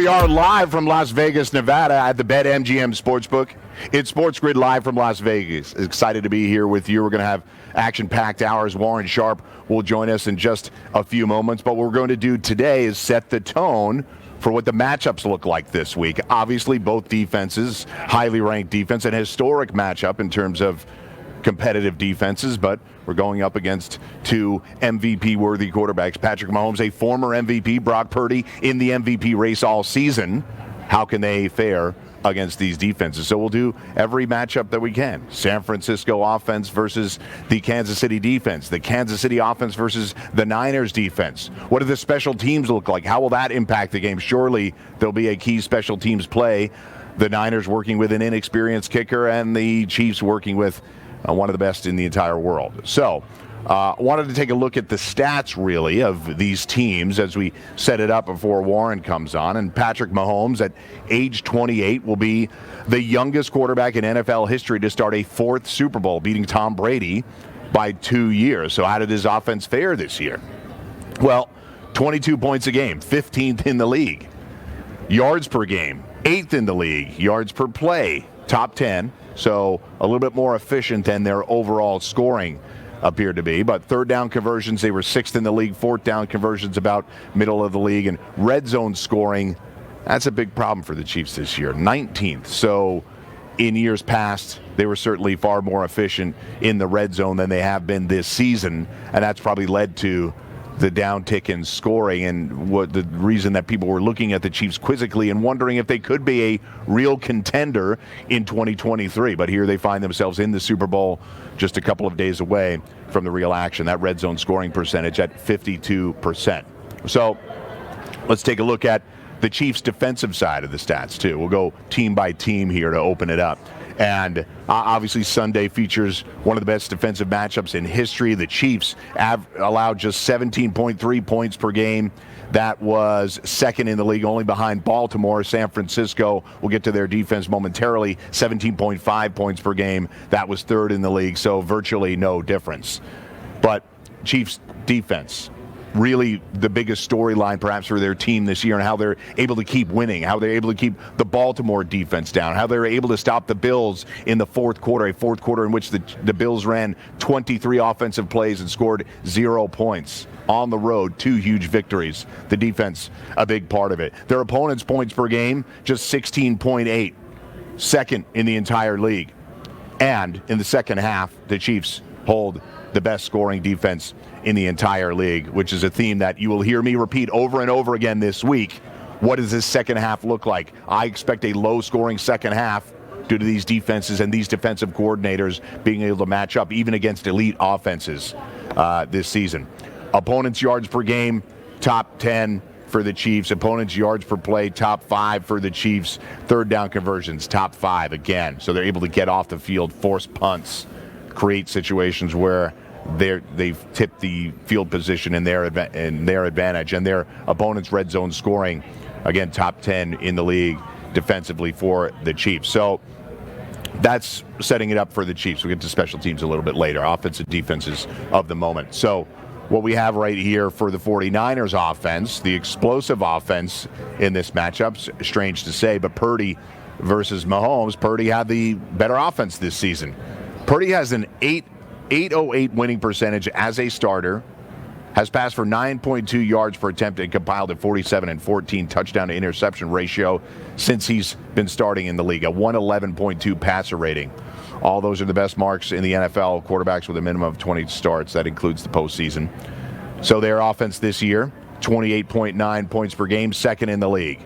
are live from Las Vegas, Nevada at the BetMGM Sportsbook. It's SportsGrid live from Las Vegas. Excited to be here with you. We're going to have action-packed hours. Warren Sharp will join us in just a few moments. But what we're going to do today is set the tone for what the matchups look like this week. Obviously, both defenses, highly ranked defense, an historic matchup in terms of competitive defenses, but we're going up against two MVP-worthy quarterbacks. Patrick Mahomes, a former MVP, Brock Purdy in the MVP race all season. How can they fare against these defenses? So we'll do every matchup that we can. San Francisco offense versus the Kansas City defense. The Kansas City offense versus the Niners defense. What do the special teams look like? How will that impact the game? Surely there'll be a key special teams play. The Niners working with an inexperienced kicker and the Chiefs working with one of the best in the entire world. So, wanted to take a look at the stats, really, of these teams as we set it up before Warren comes on. And Patrick Mahomes, at age 28, will be the youngest quarterback in NFL history to start a fourth Super Bowl, beating Tom Brady by 2 years. So how did his offense fare this year? Well, 22 points a game, 15th in the league. Yards per game, 8th in the league. Yards per play, top 10. So a little bit more efficient than their overall scoring appeared to be. But third down conversions, they were 6th in the league. Fourth down conversions, about middle of the league. And red zone scoring, that's a big problem for the Chiefs this year, 19th. So in years past, they were certainly far more efficient in the red zone than they have been this season. And that's probably led to the downtick in scoring, and what the reason that people were looking at the Chiefs quizzically and wondering if they could be a real contender in 2023. But here they find themselves in the Super Bowl, just a couple of days away from the real action. That red zone scoring percentage at 52%. So let's take a look at the Chiefs' defensive side of the stats, too. We'll go team by team here to open it up. And obviously Sunday features one of the best defensive matchups in history. The Chiefs have allowed just 17.3 points per game. That was second in the league, only behind Baltimore. San Francisco, we'll get to their defense momentarily, 17.5 points per game. That was third in the league, so virtually no difference. But Chiefs defense, really the biggest storyline perhaps for their team this year, and how they're able to keep winning, how they're able to keep the Baltimore defense down, how they're able to stop the Bills in the fourth quarter, a fourth quarter in which the Bills ran 23 offensive plays and scored 0 points. On the road, 2 huge victories. The defense, a big part of it. Their opponents' points per game, just 16.8, second in the entire league. And in the second half, the Chiefs hold the best scoring defense in the entire league, which is a theme that you will hear me repeat over and over again this week. What does this second half look like? I expect a low-scoring second half due to these defenses and these defensive coordinators being able to match up even against elite offenses this season. Opponents' yards per game, top 10 for the Chiefs. Opponents' yards per play, top 5 for the Chiefs. Third down conversions, top 5 again. So they're able to get off the field, force punts, create situations where they've tipped the field position in their advantage. And their opponent's red zone scoring, again, top 10 in the league defensively for the Chiefs. So that's setting it up for the Chiefs. We'll get to special teams a little bit later, offensive defenses of the moment. So what we have right here for the 49ers offense, the explosive offense in this matchup, strange to say, but Purdy versus Mahomes. Purdy had the better offense this season. Purdy has an 808 winning percentage as a starter, has passed for 9.2 yards per attempt and compiled a 47 and 14 touchdown to interception ratio since he's been starting in the league, a 111.2 passer rating. All those are the best marks in the NFL, quarterbacks with a minimum of 20 starts. That includes the postseason. So their offense this year, 28.9 points per game, second in the league.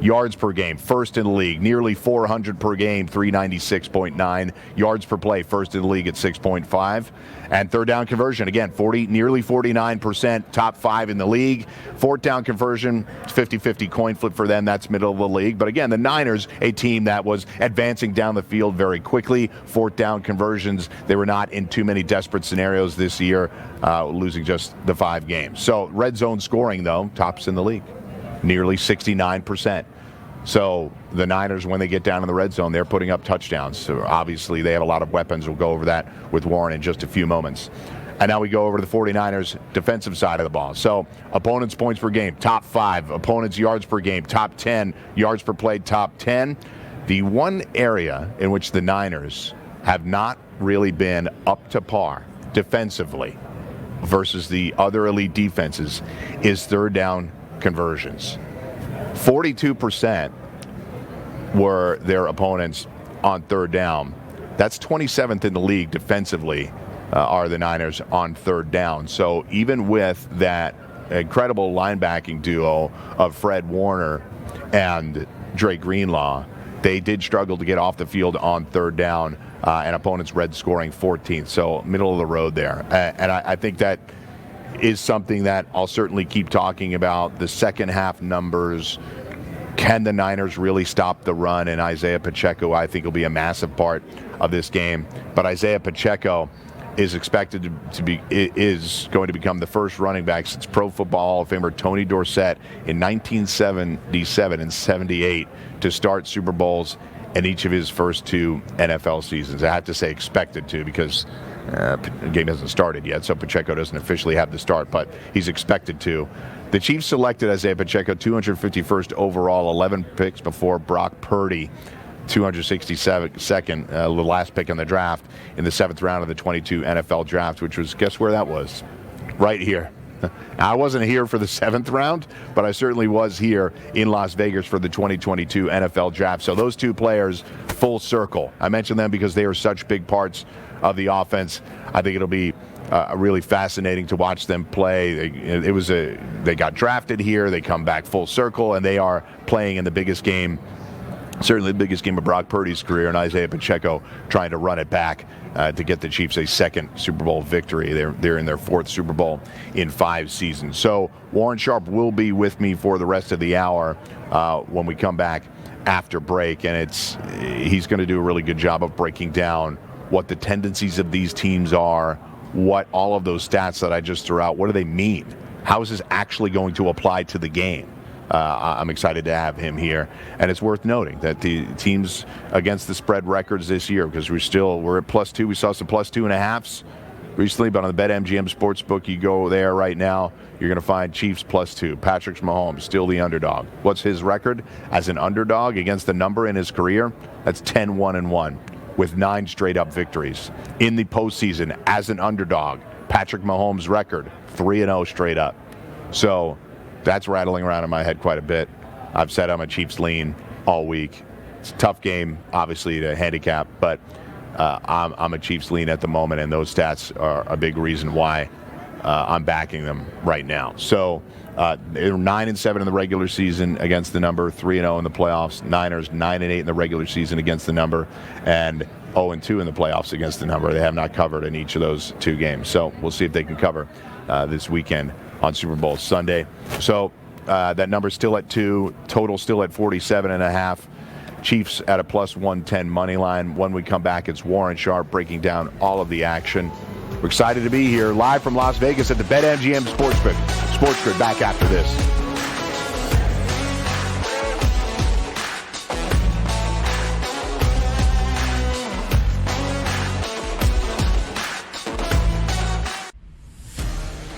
Yards per game, first in the league, nearly 400 per game, 396.9. Yards per play, first in the league at 6.5. And third down conversion, again, nearly 49%, top 5 in the league. Fourth down conversion, 50-50 coin flip for them. That's middle of the league. But again, the Niners, a team that was advancing down the field very quickly. Fourth down conversions, they were not in too many desperate scenarios this year, losing just the 5 games. So red zone scoring, though, tops in the league, nearly 69%. So the Niners, when they get down in the red zone, they're putting up touchdowns. So obviously they have a lot of weapons. We'll go over that with Warren in just a few moments. And now we go over to the 49ers defensive side of the ball. So opponents' points per game, top 5. Opponents' yards per game, top 10. Yards per play, top 10. The one area in which the Niners have not really been up to par defensively versus the other elite defenses is third down conversions. 42% were their opponents on third down. That's 27th in the league defensively. Are the Niners on third down. So even with that incredible linebacking duo of Fred Warner and Dre Greenlaw, they did struggle to get off the field on third down, and opponents red scoring 14th. So middle of the road there. And I think that is something that I'll certainly keep talking about. The second half numbers. Can the Niners really stop the run? And Isaiah Pacheco, I think, will be a massive part of this game. But Isaiah Pacheco is expected is going to become the first running back since Pro Football Hall of Famer Tony Dorsett in 1977 and 78 to start Super Bowls in each of his first 2 NFL seasons. I have to say expected to, because the game hasn't started yet, so Pacheco doesn't officially have the start, but he's expected to. The Chiefs selected Isaiah Pacheco 251st overall, 11 picks before Brock Purdy, 262nd, the last pick in the draft in the 7th round of the 22 NFL draft, which was, guess where that was? Right here. I wasn't here for the 7th round, but I certainly was here in Las Vegas for the 2022 NFL draft. So those 2 players, full circle. I mentioned them because they are such big parts of the offense. I think it'll be really fascinating to watch them play. They got drafted here. They come back full circle, and they are playing in the biggest game, certainly the biggest game of Brock Purdy's career, and Isaiah Pacheco trying to run it back to get the Chiefs a second Super Bowl victory. They're in their 4th Super Bowl in 5 seasons. So Warren Sharp will be with me for the rest of the hour when we come back after break, and he's going to do a really good job of breaking down what the tendencies of these teams are, what all of those stats that I just threw out, what do they mean? How is this actually going to apply to the game? I'm excited to have him here. And it's worth noting that the teams against the spread records this year, because we're at +2. We saw some +2.5s recently, but on the BetMGM Sportsbook, you go there right now, you're going to find Chiefs +2. Patrick Mahomes, still the underdog. What's his record as an underdog against the number in his career? That's 10-1-1 with 9 straight-up victories. In the postseason, as an underdog, Patrick Mahomes' record, 3-0 straight up. So that's rattling around in my head quite a bit. I've said I'm a Chiefs lean all week. It's a tough game, obviously, to handicap, but I'm a Chiefs lean at the moment, and those stats are a big reason why I'm backing them right now. So they're 9-7 in the regular season against the number, 3-0 in the playoffs. Niners 9-8 in the regular season against the number, and 0-2 in the playoffs against the number. They have not covered in each of those 2 games. So we'll see if they can cover this weekend on Super Bowl Sunday. So that number's still at 2, total still at 47.5. Chiefs at a +110 money line. When we come back, it's Warren Sharp breaking down all of the action. We're excited to be here live from Las Vegas at the BetMGM Sportsbook. SportsGrid back after this.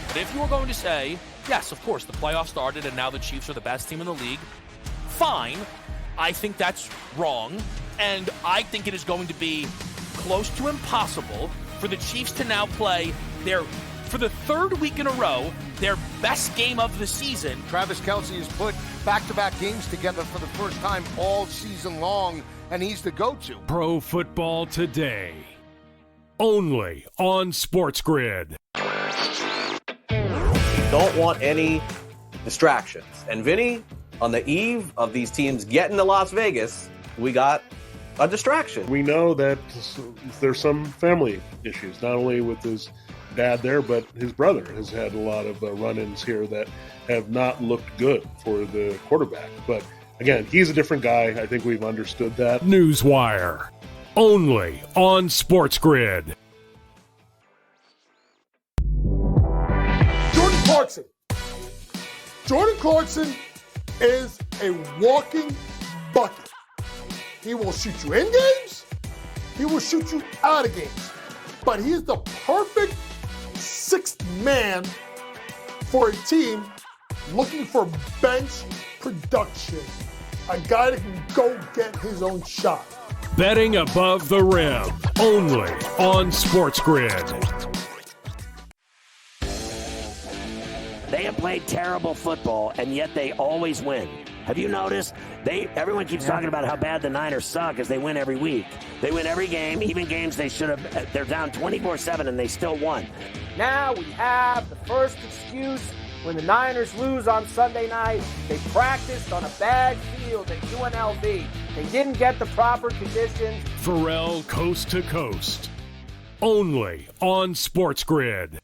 But if you were going to say, yes, of course, the playoffs started and now the Chiefs are the best team in the league, fine. I think that's wrong, and I think it is going to be close to impossible for the Chiefs to now play for the 3rd week in a row, their best game of the season. Travis Kelce has put back-to-back games together for the first time all season long, and he's the go-to. Pro Football Today, only on SportsGrid. Don't want any distractions. And Vinny, on the eve of these teams getting to Las Vegas, we got a distraction. We know that there's some family issues, not only with his dad there, but his brother has had a lot of run-ins here that have not looked good for the quarterback. But again, he's a different guy. I think we've understood that. Newswire, only on SportsGrid. Jordan Clarkson is a walking bucket. He will shoot you in games. He will shoot you out of games. But he's the perfect man for a team looking for bench production. A guy that can go get his own shot. Betting above the rim, only on SportsGrid. They have played terrible football, and yet they always win. Have you noticed? Everyone keeps talking about how bad the Niners suck as they win every week. They win every game, even games they should have. They're down 24-7, and they still won. Now we have the first excuse. When the Niners lose on Sunday night, they practiced on a bad field at UNLV. They didn't get the proper conditions. Pharrell Coast to Coast, only on SportsGrid.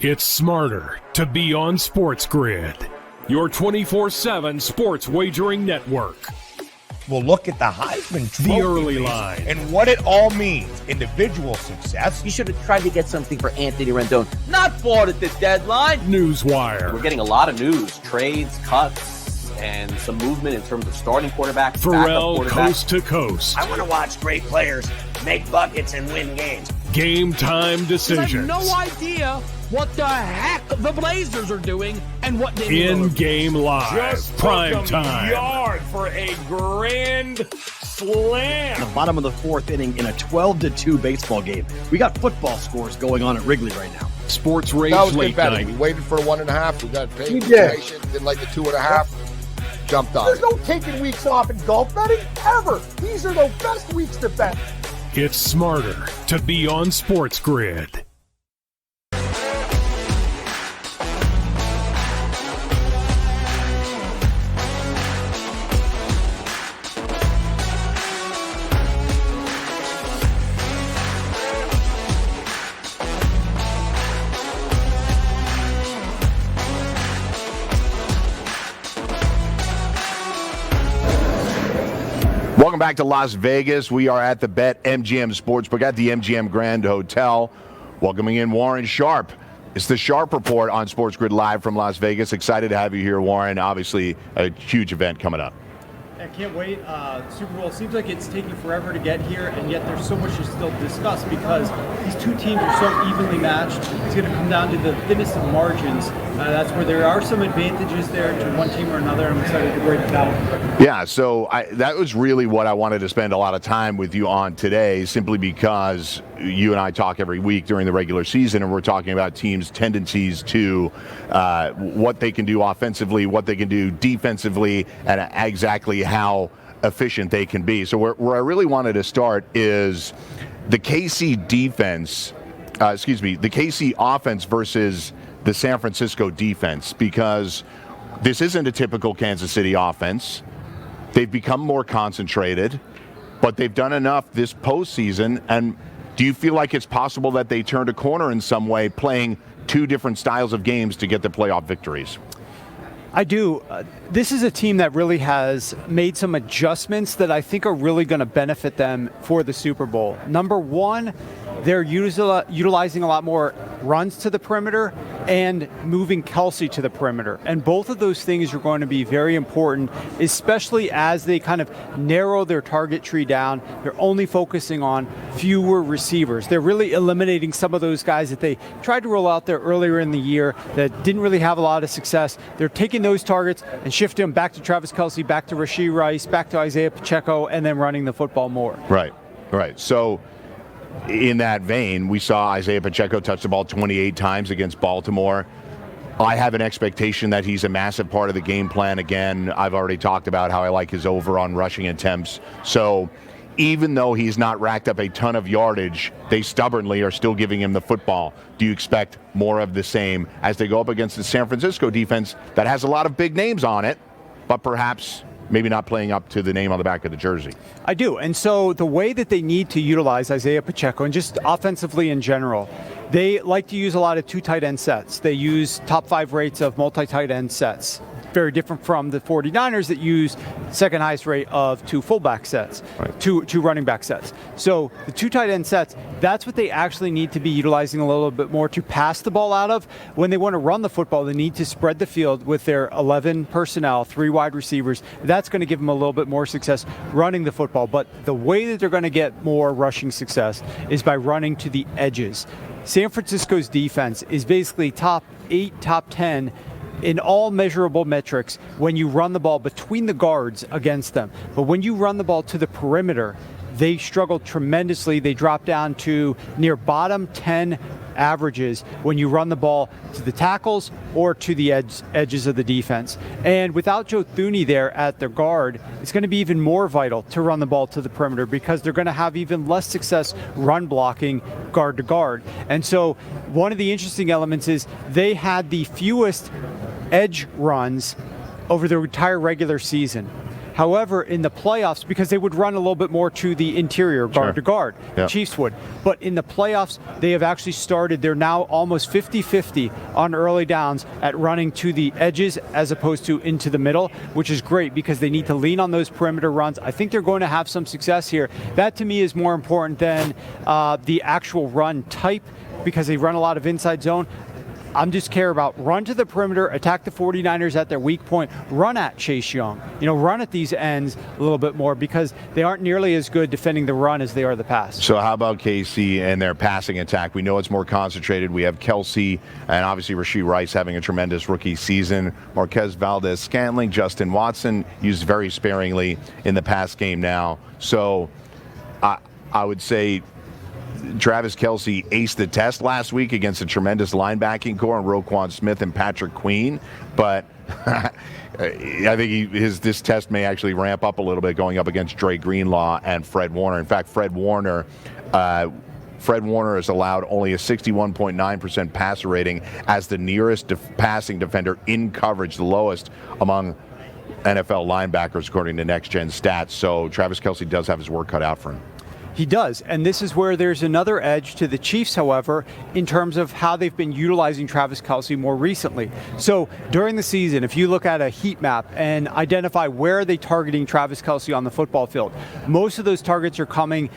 It's smarter to be on SportsGrid, your 24/7 sports wagering network. Well, look at the Heisman Trophy. The early line. And what it all means. Individual success. You should have tried to get something for Anthony Rendon. Not bought at the deadline. Newswire. We're getting a lot of news, trades, cuts, and some movement in terms of starting quarterback, Pharrell backup quarterback. Coast to Coast. I want to watch great players make buckets and win games. Game time I have decisions. no idea what the heck the Blazers are doing and what they In-game live. Just Prime took 'em time. yard for a grand slam. The bottom of the fourth inning in a 12-2 baseball game. We got football scores going on at Wrigley right now. Sports Rage That was Late good betting. Night. We waited for 1.5. We got paid We information. Didn't like the 2.5. Jumped on There's it. no taking weeks off in golf betting ever. These are the best weeks to bet. It's smarter to be on SportsGrid. Welcome back to Las Vegas. We are at the Bet MGM Sportsbook at the MGM Grand Hotel. Welcoming in Warren Sharp. It's the Sharp Report on SportsGrid live from Las Vegas. Excited to have you here, Warren. Obviously, a huge event coming up. I can't wait. Super Bowl seems like it's taking forever to get here, and yet there's so much to still discuss because these two teams are so evenly matched. It's going to come down to the thinnest of margins. That's where there are some advantages there to one team or another. I'm excited to break it down. Yeah, so that was really what I wanted to spend a lot of time with you on today, simply because you and I talk every week during the regular season, and we're talking about teams' tendencies to what they can do offensively, what they can do defensively, and exactly how efficient they can be. So where I really wanted to start is the KC defense, the KC offense versus the San Francisco defense, because this isn't a typical Kansas City offense. They've become more concentrated, but they've done enough this postseason. And do you feel like it's possible that they turned a corner in some way, playing two different styles of games to get the playoff victories? I do. This is a team that really has made some adjustments that I think are really going to benefit them for the Super Bowl. Number one, they're utilizing a lot more runs to the perimeter and moving Kelsey to the perimeter. And both of those things are going to be very important, especially as they kind of narrow their target tree down. They're only focusing on fewer receivers. They're really eliminating some of those guys that they tried to roll out there earlier in the year that didn't really have a lot of success. They're taking those targets and shifting them back to Travis Kelsey, back to Rashee Rice, back to Isaiah Pacheco, and then running the football more. Right. So in that vein, we saw Isaiah Pacheco touch the ball 28 times against Baltimore. I have an expectation that he's a massive part of the game plan. Again, I've already talked about how I like his over on rushing attempts. So even though he's not racked up a ton of yardage, they stubbornly are still giving him the football. Do you expect more of the same as they go up against the San Francisco defense that has a lot of big names on it, but perhaps maybe not playing up to the name on the back of the jersey? I do. And so the way that they need to utilize Isaiah Pacheco, and just offensively in general, they like to use a lot of two tight end sets. They use top 5 rates of multi-tight end sets. Very different from the 49ers that use second highest rate of 2 fullback sets, right. two running back sets. So the 2 tight end sets, that's what they actually need to be utilizing a little bit more to pass the ball out of. When they want to run the football, they need to spread the field with their 11 personnel, 3 wide receivers. That's going to give them a little bit more success running the football. But the way that they're going to get more rushing success is by running to the edges. San Francisco's defense is basically top 8, top 10 in all measurable metrics when you run the ball between the guards against them. But when you run the ball to the perimeter, they struggle tremendously. They drop down to near bottom 10 averages when you run the ball to the tackles or to the edges of the defense. And without Joe Thuney there at their guard, it's going to be even more vital to run the ball to the perimeter because they're going to have even less success run blocking guard to guard. And so one of the interesting elements is they had the fewest edge runs over their entire regular season. However, in the playoffs, because they would run a little bit more to the interior, guard to guard, the Chiefs would. But in the playoffs, they have actually started, they're now almost 50-50 on early downs at running to the edges as opposed to into the middle, which is great because they need to lean on those perimeter runs. I think they're going to have some success here. That to me is more important than the actual run type because they run a lot of inside zone. I'm just care about run to the perimeter, attack the 49ers at their weak point, run at Chase Young, run at these ends a little bit more because they aren't nearly as good defending the run as they are the pass. So how about KC and their passing attack? We know it's more concentrated. We have Kelsey and obviously Rashee Rice having a tremendous rookie season. Marquez Valdez-Scantling, Justin Watson used very sparingly in the pass game now. So I would say Travis Kelce aced the test last week against a tremendous linebacking core in Roquan Smith and Patrick Queen, but I think this test may actually ramp up a little bit going up against Dre Greenlaw and Fred Warner. In fact, Fred Warner has allowed only a 61.9% passer rating as the nearest passing defender in coverage, the lowest among NFL linebackers according to Next Gen Stats. So Travis Kelce does have his work cut out for him. He does, and this is where there's another edge to the Chiefs, however, in terms of how they've been utilizing Travis Kelce more recently. So during the season, if you look at a heat map and identify where are they targeting Travis Kelce on the football field, most of those targets are coming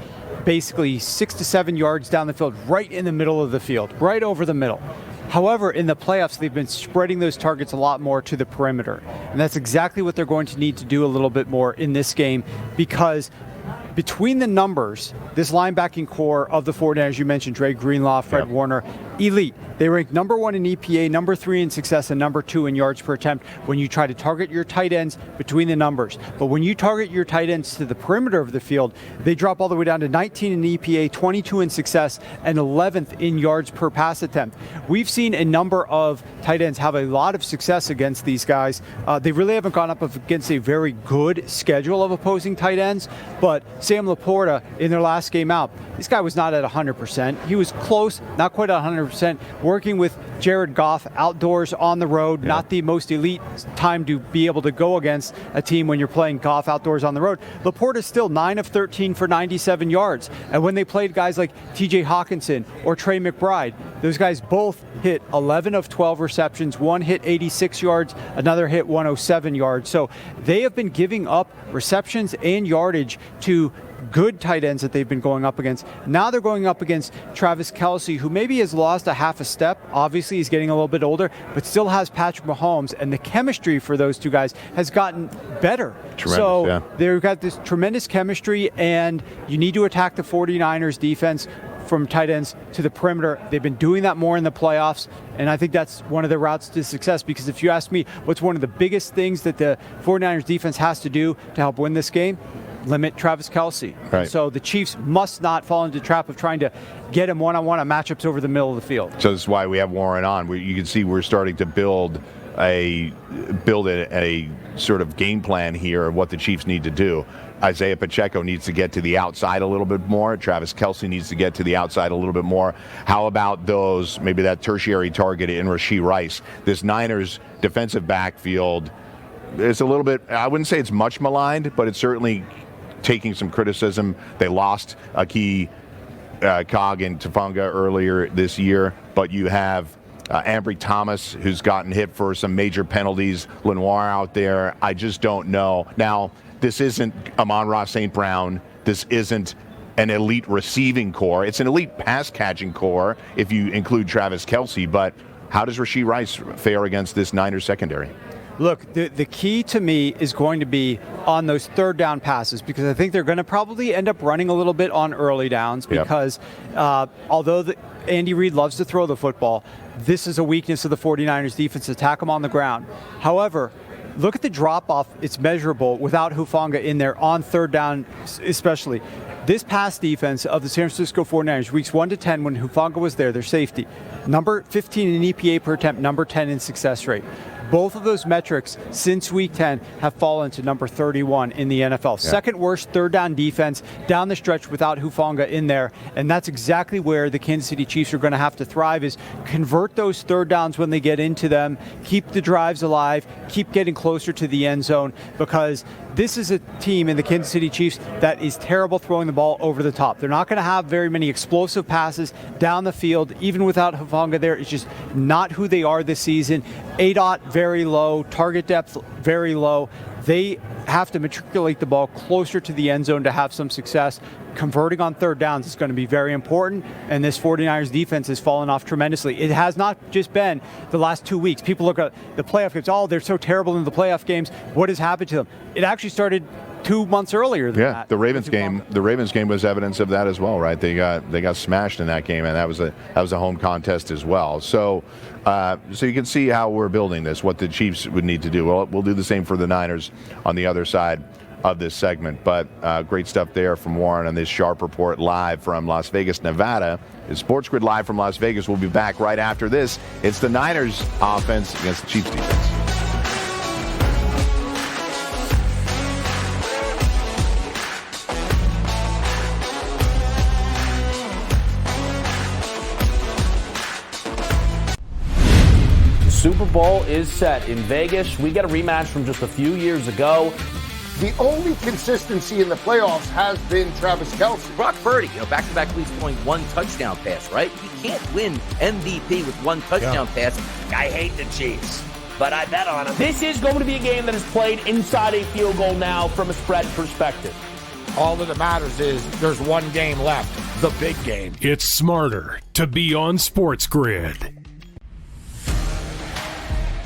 basically 6 to 7 yards down the field, right in the middle of the field, right over the middle. However, in the playoffs, they've been spreading those targets a lot more to the perimeter. And that's exactly what they're going to need to do a little bit more in this game because between the numbers, this linebacking core of the 49ers, you mentioned Dre Greenlaw, Fred Warner, elite. They rank number 1 in EPA, number 3 in success, and number 2 in yards per attempt when you try to target your tight ends between the numbers. But when you target your tight ends to the perimeter of the field, they drop all the way down to 19 in EPA, 22 in success, and 11th in yards per pass attempt. We've seen a number of tight ends have a lot of success against these guys. They really haven't gone up against a very good schedule of opposing tight ends, but Sam Laporta, in their last game out, this guy was not at 100%. He was close, not quite at 100%, working with Jared Goff outdoors on the road, not the most elite time to be able to go against a team when you're playing Goff outdoors on the road. Laporta's still 9 of 13 for 97 yards. And when they played guys like TJ Hawkinson or Trey McBride, those guys both hit 11 of 12 receptions. One hit 86 yards, another hit 107 yards. So they have been giving up receptions and yardage to good tight ends that they've been going up against. Now they're going up against Travis Kelce, who maybe has lost a half a step. Obviously, he's getting a little bit older, but still has Patrick Mahomes, and the chemistry for those two guys has gotten better. They've got this tremendous chemistry, and you need to attack the 49ers defense from tight ends to the perimeter. They've been doing that more in the playoffs, and I think that's one of the routes to success, because if you ask me what's one of the biggest things that the 49ers defense has to do to help win this game, limit Travis Kelce. Right. So the Chiefs must not fall into the trap of trying to get him one-on-one on matchups over the middle of the field. So this is why we have Warren on. You can see we're starting to build a sort of game plan here of what the Chiefs need to do. Isaiah Pacheco needs to get to the outside a little bit more. Travis Kelce needs to get to the outside a little bit more. How about maybe that tertiary target in Rashee Rice? This Niners defensive backfield is a little bit, I wouldn't say it's much maligned, but it's certainly taking some criticism. They lost a key cog in Tafanga earlier this year, but you have Ambry Thomas, who's gotten hit for some major penalties. Lenoir out there. I just don't know. Now, this isn't Amon-Ra St. Brown. This isn't an elite receiving core. It's an elite pass-catching core if you include Travis Kelce, but how does Rashee Rice fare against this Niners secondary? Look, the key to me is going to be on those third down passes, because I think they're going to probably end up running a little bit on early downs because although Andy Reid loves to throw the football, this is a weakness of the 49ers defense, attack them on the ground. However, look at the drop-off. It's measurable without Hufanga in there on third down especially. This pass defense of the San Francisco 49ers, weeks 1 to 10 when Hufanga was there, their safety, number 15 in EPA per attempt, number 10 in success rate. Both of those metrics since week 10 have fallen to number 31 in the NFL. Second worst third down defense down the stretch without Hufanga in there. And that's exactly where the Kansas City Chiefs are going to have to thrive, is convert those third downs when they get into them, keep the drives alive, keep getting closer to the end zone, because this is a team in the Kansas City Chiefs that is terrible throwing the ball over the top. They're not going to have very many explosive passes down the field, even without Hufanga there. It's just not who they are this season. ADOT very low, target depth very low. They have to matriculate the ball closer to the end zone to have some success. Converting on third downs is going to be very important, and this 49ers defense has fallen off tremendously. It has not just been the last 2 weeks. People look at the playoff games, oh, they're so terrible in the playoff games. What has happened to them? It actually started 2 months earlier than that. The Ravens game was evidence of that as well, right? They got smashed in that game, and that was a home contest as well. So you can see how we're building this, what the Chiefs would need to do. Well, we'll do the same for the Niners on the other side of this segment. But great stuff there from Warren on this Sharp Report live from Las Vegas, Nevada. It's SportsGrid live from Las Vegas. We'll be back right after this. It's the Niners offense against the Chiefs defense. Super Bowl is set in Vegas. We get a rematch from just a few years ago. The only consistency in the playoffs has been Travis Kelce. Brock Purdy, back-to-back weeks throwing one touchdown pass, right? He can't win MVP with one touchdown pass. I hate the Chiefs, but I bet on them. This is going to be a game that is played inside a field goal now from a spread perspective. All that matters is there's one game left, the big game. It's smarter to be on SportsGrid.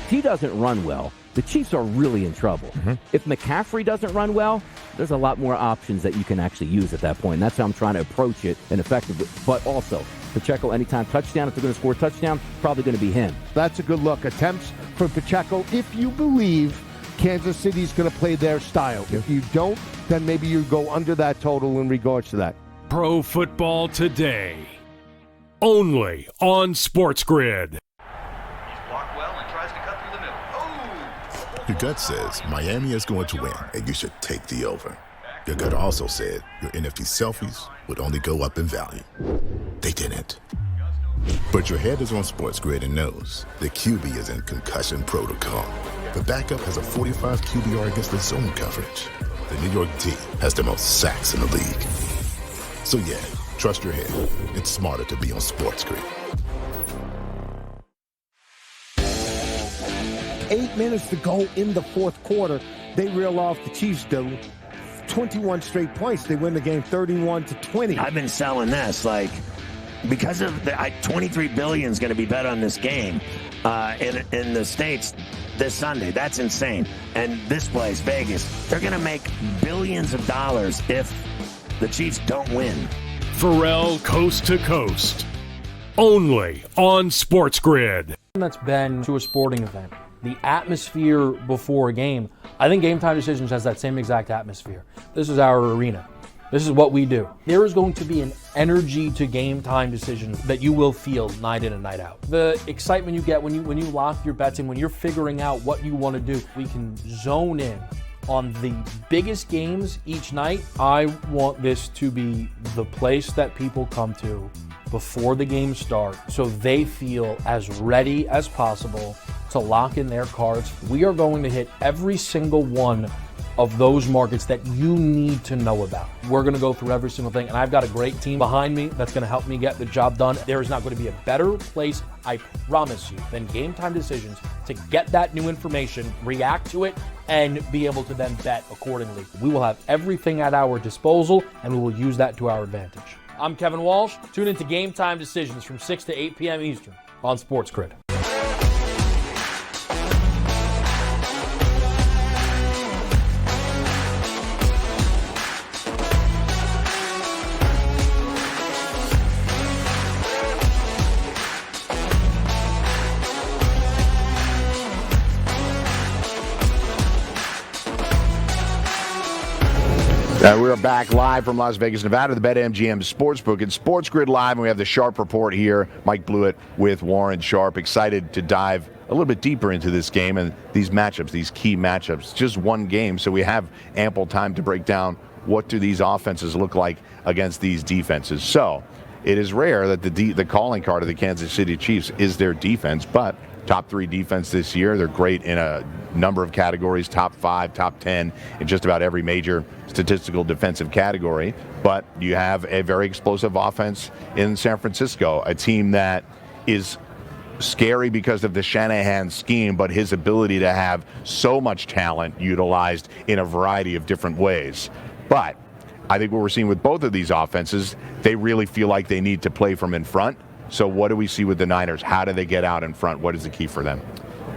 If he doesn't run well, the Chiefs are really in trouble. If McCaffrey doesn't run well, there's a lot more options that you can actually use at that point. And that's how I'm trying to approach it and effectively. But also, Pacheco anytime touchdown, if they're going to score a touchdown, probably going to be him. That's a good look. Attempts from Pacheco if you believe Kansas City's going to play their style. If you don't, then maybe you go under that total in regards to that. Pro Football Today. Only on SportsGrid. Your gut says Miami is going to win, and you should take the over. Your gut also said your NFT selfies would only go up in value. They didn't. But your head is on SportsGrid and knows the QB is in concussion protocol. The backup has a 45 QBR against the zone coverage. The New York D has the most sacks in the league. So yeah, trust your head. It's smarter to be on SportsGrid. 8 minutes to go in the fourth quarter. They reel off the Chiefs, do 21 straight points. They win the game 31-20. I've been selling this, because of the $23 billion is going to be bet on this game in the States this Sunday. That's insane. And this place, Vegas, they're going to make billions of dollars if the Chiefs don't win. Pharrell Coast to Coast. Only on SportsGrid. That's been to a sporting event. The atmosphere before a game, I think Game Time Decisions has that same exact atmosphere. This is our arena. This is what we do. There is going to be an energy to Game Time Decisions that you will feel night in and night out. The excitement you get when you lock your bets in, when you're figuring out what you want to do, we can zone in on the biggest games each night. I want this to be the place that people come to before the games start so they feel as ready as possible to lock in their cards. We are going to hit every single one of those markets that you need to know about. We're going to go through every single thing, and I've got a great team behind me that's going to help me get the job done. There is not going to be a better place, I promise you, than Game Time Decisions to get that new information, react to it, and be able to then bet accordingly. We will have everything at our disposal, and we will use that to our advantage. I'm Kevin Walsh. Tune into Game Time Decisions from 6 to 8 p.m. Eastern on SportsGrid. We are back live from Las Vegas, Nevada, the BetMGM Sportsbook and SportsGrid Live, and we have the Sharp Report here. Mike Blewitt with Warren Sharp. Excited to dive a little bit deeper into this game and these matchups, these key matchups. Just one game, so we have ample time to break down what do these offenses look like against these defenses. So it is rare that the calling card of the Kansas City Chiefs is their defense, but top 3 defense this year. They're great in a number of categories, top 5, top 10 in just about every major statistical defensive category. But you have a very explosive offense in San Francisco, a team that is scary because of the Shanahan scheme, but his ability to have so much talent utilized in a variety of different ways. But I think what we're seeing with both of these offenses, they really feel like they need to play from in front. So what do we see with the Niners? How do they get out in front? What is the key for them?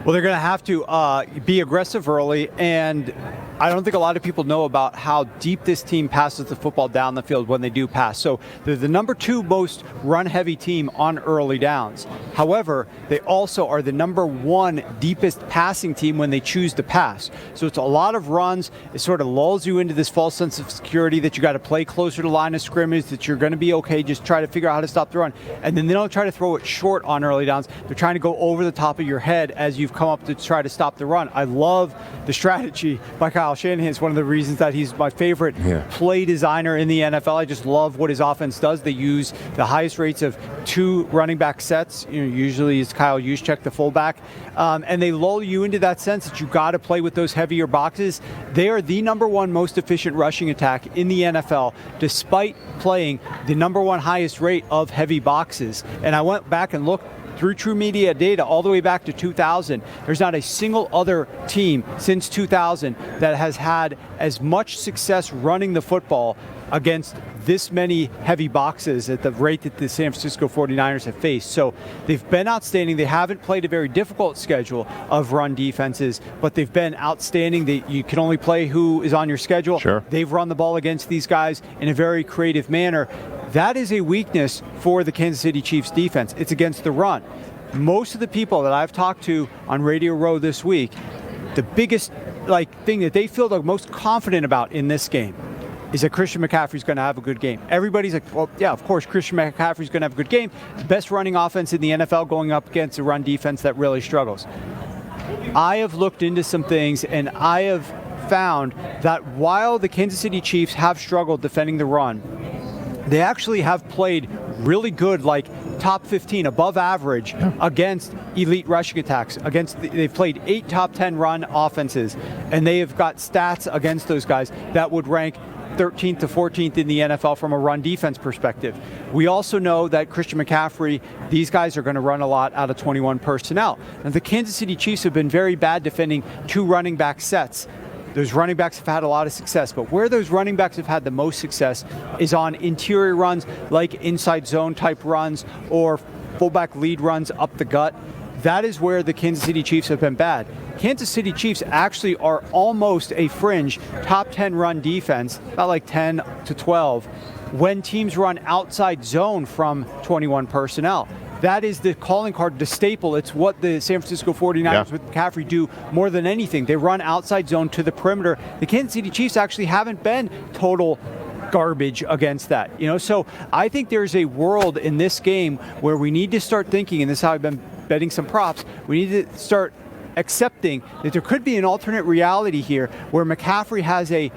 Well, they're going to have to be aggressive early, and I don't think a lot of people know about how deep this team passes the football down the field when they do pass. So they're the number 2 most run-heavy team on early downs. However, they also are the number 1 deepest passing team when they choose to pass. So it's a lot of runs. It sort of lulls you into this false sense of security that you got to play closer to line of scrimmage, that you're going to be okay, just try to figure out how to stop the run. And then they don't try to throw it short on early downs. They're trying to go over the top of your head as you've come up to try to stop the run. I love the strategy by Kyle Shanahan. It's one of the reasons that he's my favorite play designer in the NFL. I just love what his offense does. They use the highest rates of 2 running back sets. Usually it's Kyle Juszczyk, the fullback. And they lull you into that sense that you got to play with those heavier boxes. They are the number 1 most efficient rushing attack in the NFL, despite playing the number 1 highest rate of heavy boxes. And I went back and looked through True Media data all the way back to 2000. There's not a single other team since 2000 that has had as much success running the football against this many heavy boxes at the rate that the San Francisco 49ers have faced. So they've been outstanding. They haven't played a very difficult schedule of run defenses, but they've been outstanding. You can only play who is on your schedule. Sure. They've run the ball against these guys in a very creative manner. That is a weakness for the Kansas City Chiefs defense. It's against the run. Most of the people that I've talked to on Radio Row this week, the biggest thing that they feel the most confident about in this game is that Christian McCaffrey's going to have a good game. Everybody's like, well, yeah, of course, Christian McCaffrey's going to have a good game. Best running offense in the NFL going up against a run defense that really struggles. I have looked into some things, and I have found that while the Kansas City Chiefs have struggled defending the run, they actually have played really good, top 15, above average against elite rushing attacks. They've played 8 top 10 run offenses, and they have got stats against those guys that would rank 13th to 14th in the NFL from a run defense perspective. We also know that Christian McCaffrey, these guys are going to run a lot out of 21 personnel. And the Kansas City Chiefs have been very bad defending 2 running back sets. Those running backs have had a lot of success, but where those running backs have had the most success is on interior runs, like inside zone type runs or fullback lead runs up the gut. That is where the Kansas City Chiefs have been bad. Kansas City Chiefs actually are almost a fringe top 10 run defense, about 10 to 12, when teams run outside zone from 21 personnel. That is the calling card, the staple. It's what the San Francisco 49ers with McCaffrey do more than anything. They run outside zone to the perimeter. The Kansas City Chiefs actually haven't been total garbage against that. So I think there's a world in this game where we need to start thinking, and this is how I've been betting some props, we need to start accepting that there could be an alternate reality here where McCaffrey has a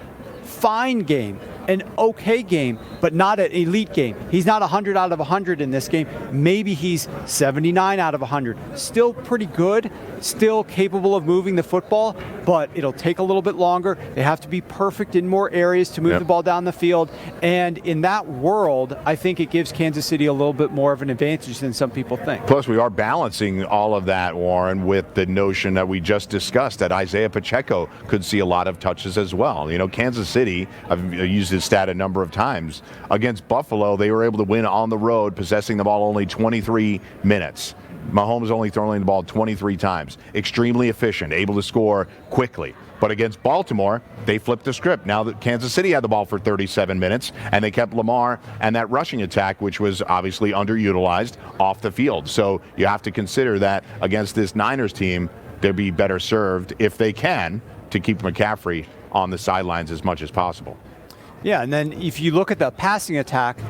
fine game, an okay game, but not an elite game. He's not 100 out of 100 in this game. Maybe he's 79 out of 100. Still pretty good, still capable of moving the football, but it'll take a little bit longer. They have to be perfect in more areas to move the ball down the field. And in that world, I think it gives Kansas City a little bit more of an advantage than some people think. Plus, we are balancing all of that, Warren, with the notion that we just discussed that Isaiah Pacheco could see a lot of touches as well. Kansas City, I've used this stat a number of times, against Buffalo, they were able to win on the road, possessing the ball only 23 minutes. Mahomes only throwing the ball 23 times. Extremely efficient, able to score quickly. But against Baltimore, they flipped the script. Now that Kansas City had the ball for 37 minutes, and they kept Lamar and that rushing attack, which was obviously underutilized, off the field. So you have to consider that against this Niners team, they'll be better served, if they can, to keep McCaffrey on the sidelines as much as possible. Yeah, and then if you look at the passing attack,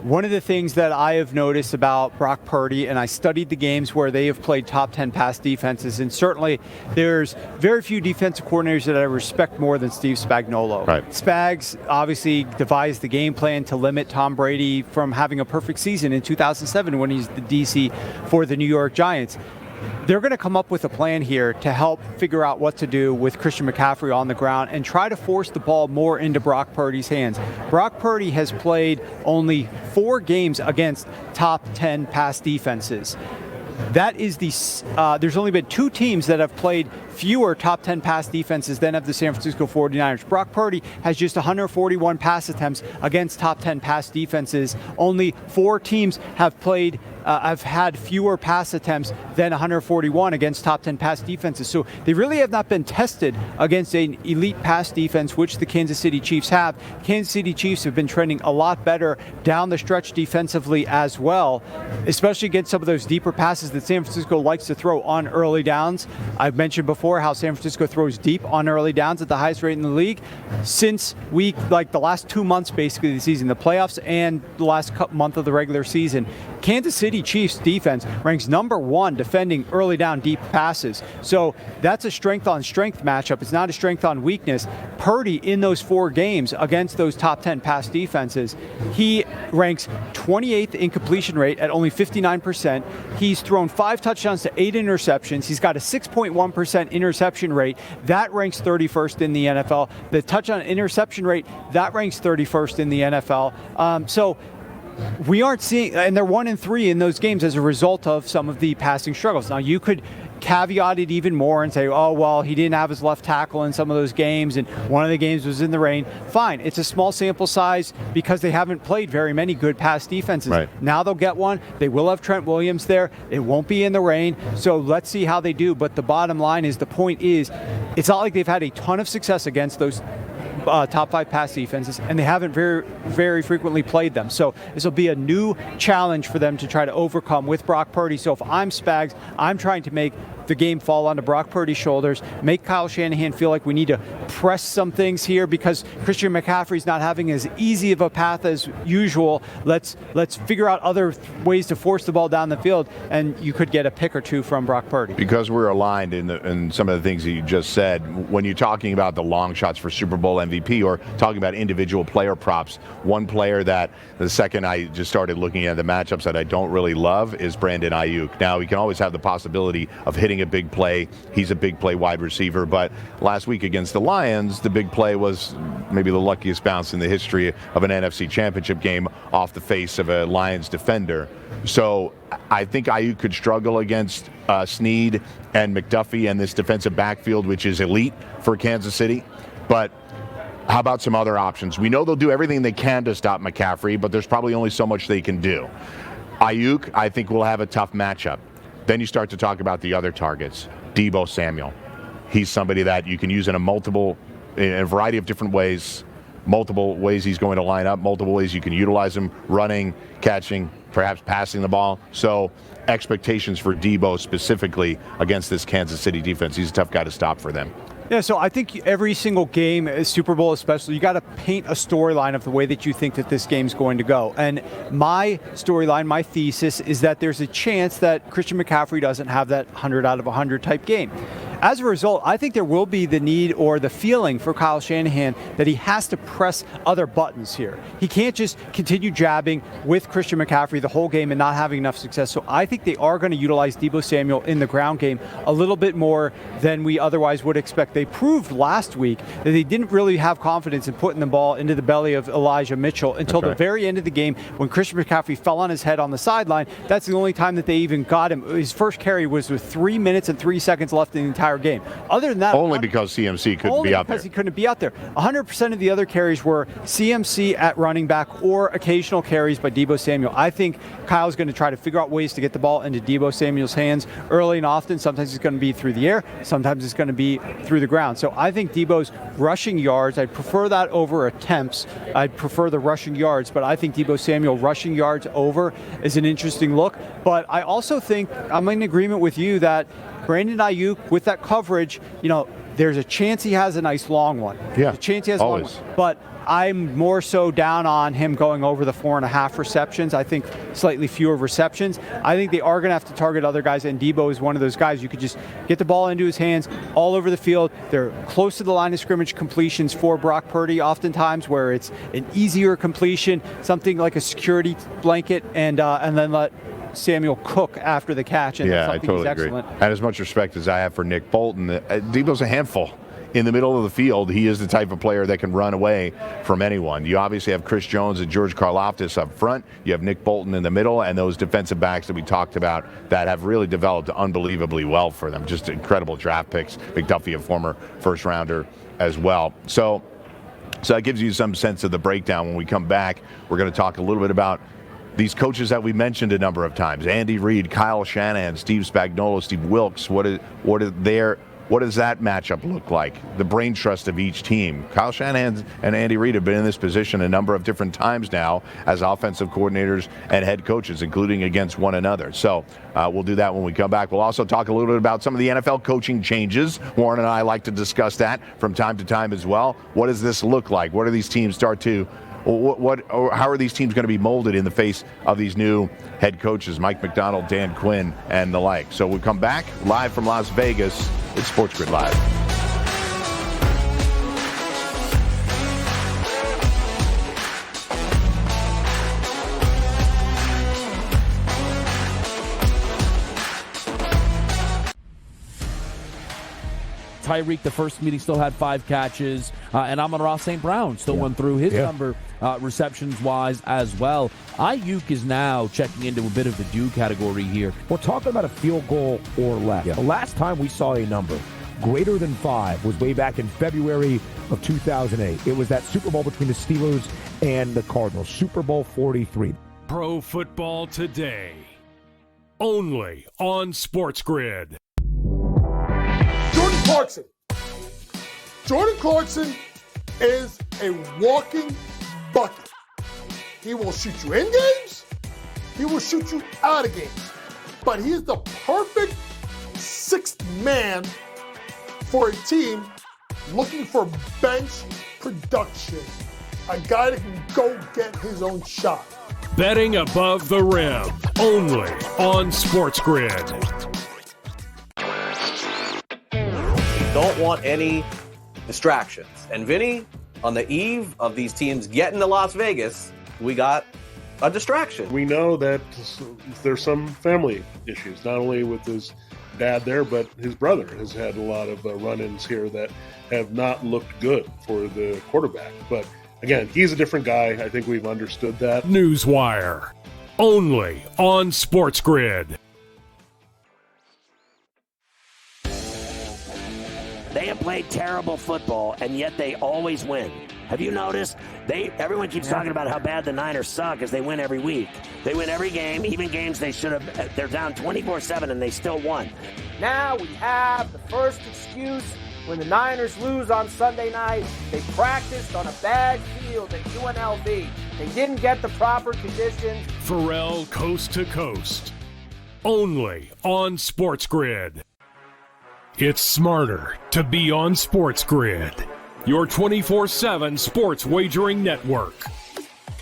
one of the things that I have noticed about Brock Purdy, and I studied the games where they have played top 10 pass defenses, and certainly there's very few defensive coordinators that I respect more than Steve Spagnuolo. Right. Spags obviously devised the game plan to limit Tom Brady from having a perfect season in 2007 when he's the DC for the New York Giants. They're going to come up with a plan here to help figure out what to do with Christian McCaffrey on the ground and try to force the ball more into Brock Purdy's hands. Brock Purdy has played only 4 games against top 10 pass defenses. That is there's only been 2 teams that have played fewer top 10 pass defenses than have the San Francisco 49ers. Brock Purdy has just 141 pass attempts against top 10 pass defenses. Only 4 teams have played have had fewer pass attempts than 141 against top 10 pass defenses. So they really have not been tested against an elite pass defense, which the Kansas City Chiefs have. Kansas City Chiefs have been trending a lot better down the stretch defensively as well, especially against some of those deeper passes that San Francisco likes to throw on early downs. I've mentioned before how San Francisco throws deep on early downs at the highest rate in the league. Since the last 2 months basically of the season, the playoffs and the last month of the regular season, Kansas City Chiefs defense ranks number 1 defending early down deep passes. So that's a strength on strength matchup. It's not a strength on weakness. Purdy in those 4 games against those top 10 pass defenses, he ranks 28th in completion rate at only 59%. He's thrown 5 touchdowns to 8 interceptions. He's got a 6.1% interception rate. That ranks 31st in the NFL. The touchdown interception rate, that ranks 31st in the NFL. So we aren't seeing, and they're 1-3 in those games as a result of some of the passing struggles. Now, you could caveat it even more and say, oh, well, he didn't have his left tackle in some of those games, and one of the games was in the rain. Fine, it's a small sample size because they haven't played very many good pass defenses. Right. Now they'll get one. They will have Trent Williams there. It won't be in the rain. So let's see how they do. But the bottom line is, the point is, it's not like they've had a ton of success against those top 5 pass defenses, and they haven't very, very frequently played them. So this will be a new challenge for them to try to overcome with Brock Purdy. So if I'm Spags, I'm trying to make the game fall onto Brock Purdy's shoulders, make Kyle Shanahan feel like we need to press some things here because Christian McCaffrey's not having as easy of a path as usual. Let's figure out other ways to force the ball down the field, and you could get a pick or 2 from Brock Purdy. Because we're aligned in some of the things that you just said, when you're talking about the long shots for Super Bowl MVP or talking about individual player props, one player that the second I just started looking at the matchups that I don't really love is Brandon Ayuk. Now, we can always have the possibility of hitting a big play. He's a big play wide receiver, but last week against the Lions, the big play was maybe the luckiest bounce in the history of an NFC Championship game off the face of a Lions defender. So I think Ayuk could struggle against Snead and McDuffie and this defensive backfield, which is elite for Kansas City. But how about some other options? We know they'll do everything they can to stop McCaffrey, but there's probably only so much they can do. Ayuk, I think, will have a tough matchup. Then you start to talk about the other targets. Deebo Samuel. He's somebody that you can use in a variety of different ways. Multiple ways he's going to line up, multiple ways you can utilize him, running, catching, perhaps passing the ball. So expectations for Deebo specifically against this Kansas City defense. He's a tough guy to stop for them. Yeah, so I think every single game, Super Bowl especially, you got to paint a storyline of the way that you think that this game's going to go. And my storyline, my thesis, is that there's a chance that Christian McCaffrey doesn't have that 100 out of 100 type game. As a result, I think there will be the need or the feeling for Kyle Shanahan that he has to press other buttons here. He can't just continue jabbing with Christian McCaffrey the whole game and not having enough success. So I think they are going to utilize Deebo Samuel in the ground game a little bit more than we otherwise would expect. They proved last week that they didn't really have confidence in putting the ball into the belly of Elijah Mitchell until the very end of the game when Christian McCaffrey fell on his head on the sideline. That's the only time that they even got him. His first carry was with 3 minutes and 3 seconds left in the entire game. Other than that, only because CMC couldn't be out there. Because he couldn't be out there. 100% of the other carries were CMC at running back or occasional carries by Deebo Samuel. I think Kyle's going to try to figure out ways to get the ball into Deebo Samuel's hands early and often. Sometimes it's going to be through the air. Sometimes it's going to be through the ground. So I think Deebo's rushing yards, I'd prefer that over attempts. I'd prefer the rushing yards, but I think Deebo Samuel rushing yards over is an interesting look. But I also think I'm in agreement with you that Brandon Ayuk, with that coverage, there's a chance he has a nice long one. Yeah, a chance he has always. a long one. But I'm more so down on him going over the 4.5 receptions. I think slightly fewer receptions. I think they are going to have to target other guys, and Debo is one of those guys. You could just get the ball into his hands all over the field. They're close to the line of scrimmage completions for Brock Purdy oftentimes, where it's an easier completion, something like a security blanket, and then let Samuel cook after the catch. And Yeah, that's I something totally he's agree. excellent. And as much respect as I have for Nick Bolton, Debo's a handful. In the middle of the field, he is the type of player that can run away from anyone. You obviously have Chris Jones and George Karlaftis up front. You have Nick Bolton in the middle, and those defensive backs that we talked about that have really developed unbelievably well for them. Just incredible draft picks. McDuffie, a former first-rounder as well. So that gives you some sense of the breakdown. When we come back, we're going to talk a little bit about these coaches that we mentioned a number of times: Andy Reid, Kyle Shanahan, Steve Spagnuolo, Steve Wilkes. What does that matchup look like? The brain trust of each team. Kyle Shanahan and Andy Reid have been in this position a number of different times now as offensive coordinators and head coaches, including against one another. So we'll do that when we come back. We'll also talk a little bit about some of the NFL coaching changes. Warren and I like to discuss that from time to time as well. What does this look like? What do these teams start to how are these teams going to be molded in the face of these new head coaches, Mike McDonald, Dan Quinn, and the like? So we'll come back live from Las Vegas. It's SportsGrid Live. Tyreek, the first meeting, still had 5 catches. And Amon-Ra St. Brown still went through his number receptions-wise as well. Ayuk is now checking into a bit of the do category here. We're talking about a field goal or less. The last time we saw a number greater than 5 was way back in February of 2008. It was that Super Bowl between the Steelers and the Cardinals, Super Bowl 43. Pro Football Today, only on SportsGrid. Jordan Clarkson is a walking bucket. He will shoot you in games. He will shoot you out of games. But he is the perfect sixth man for a team looking for bench production. A guy that can go get his own shot. Betting above the rim, only on SportsGrid. Don't want any distractions. And Vinny, on the eve of these teams getting to Las Vegas, we got a distraction. We know that there's some family issues, not only with his dad there, but his brother has had a lot of run-ins here that have not looked good for the quarterback. But again, he's a different guy. I think we've understood that. Newswire, only on SportsGrid. They have played terrible football, and yet they always win. Have you noticed? Everyone keeps talking about how bad the Niners suck as they win every week. They win every game, even games they should have. They're down 24-7, and they still won. Now we have the first excuse. When the Niners lose on Sunday night, they practiced on a bad field at UNLV. They didn't get the proper conditions. Pharrell Coast to Coast, only on SportsGrid. It's smarter to be on SportsGrid, your 24/7 sports wagering network.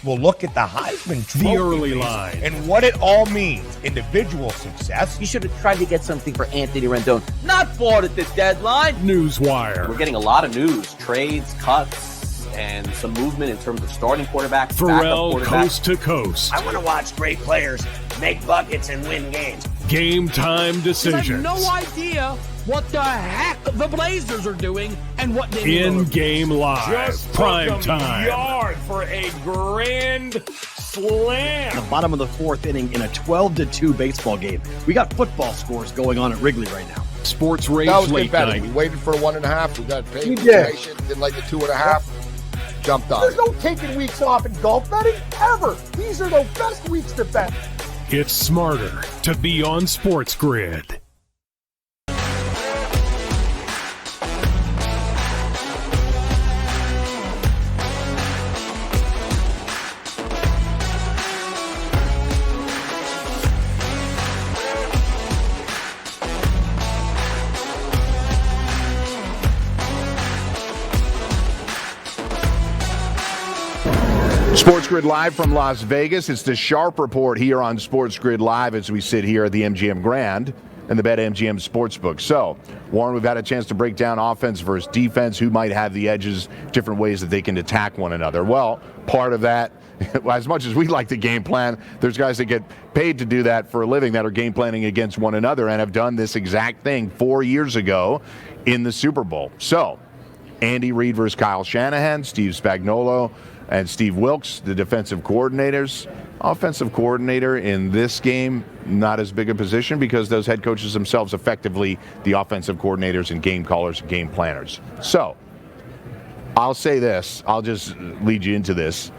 We'll look at the Heisman Trophy The early race line. and what it all means. Individual success. You should have tried to get something for Anthony Rendon. Not bought at the deadline. Newswire. We're getting a lot of news, trades, cuts, and some movement in terms of starting quarterbacks, Pharrell backup quarterbacks. Coast to Coast. I want to watch great players make buckets and win games. Game time I decisions. have no idea what the heck the Blazers are doing and what they In-game live. Just Prime took 'em time. yard for a grand slam. The bottom of the 4th inning in a 12-2 baseball game. We got football scores going on at Wrigley right now. Sports Rage That was Late good betting. Night. We waited for 1.5. We got paid. We did. Patient, didn't like the 2.5. Jumped on There's it. no taking weeks off in golf betting ever. These are the best weeks to bet. It's smarter to be on SportsGrid. SportsGrid Live from Las Vegas. It's the Sharp Report here on SportsGrid Live as we sit here at the MGM Grand and the BetMGM Sportsbook. So, Warren, we've had a chance to break down offense versus defense, who might have the edges, different ways that they can attack one another. Well, part of that, as much as we like to game plan, there's guys that get paid to do that for a living that are game planning against one another and have done this exact thing 4 years ago in the Super Bowl. So, Andy Reid versus Kyle Shanahan, Steve Spagnuolo and Steve Wilks, the defensive coordinators. Offensive coordinator in this game, not as big a position because those head coaches themselves effectively the offensive coordinators and game callers and game planners. So, I'll say this. I'll just lead you into this.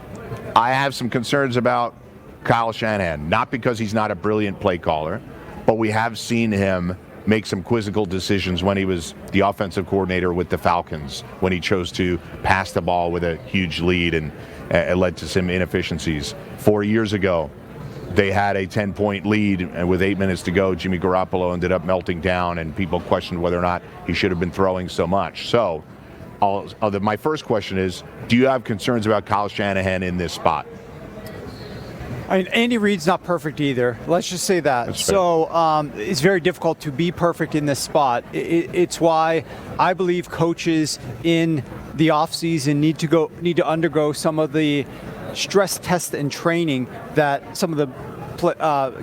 I have some concerns about Kyle Shanahan, not because he's not a brilliant play caller, but we have seen him make some quizzical decisions when he was the offensive coordinator with the Falcons, when he chose to pass the ball with a huge lead and it led to some inefficiencies. 4 years ago, they had a 10-point lead, and with 8 minutes to go, Jimmy Garoppolo ended up melting down, and people questioned whether or not he should have been throwing so much. So, my first question is, do you have concerns about Kyle Shanahan in this spot? I mean, Andy Reid's not perfect either. Let's just say that. So it's very difficult to be perfect in this spot. It's why I believe coaches in the offseason need to undergo some of the stress tests and training that some of the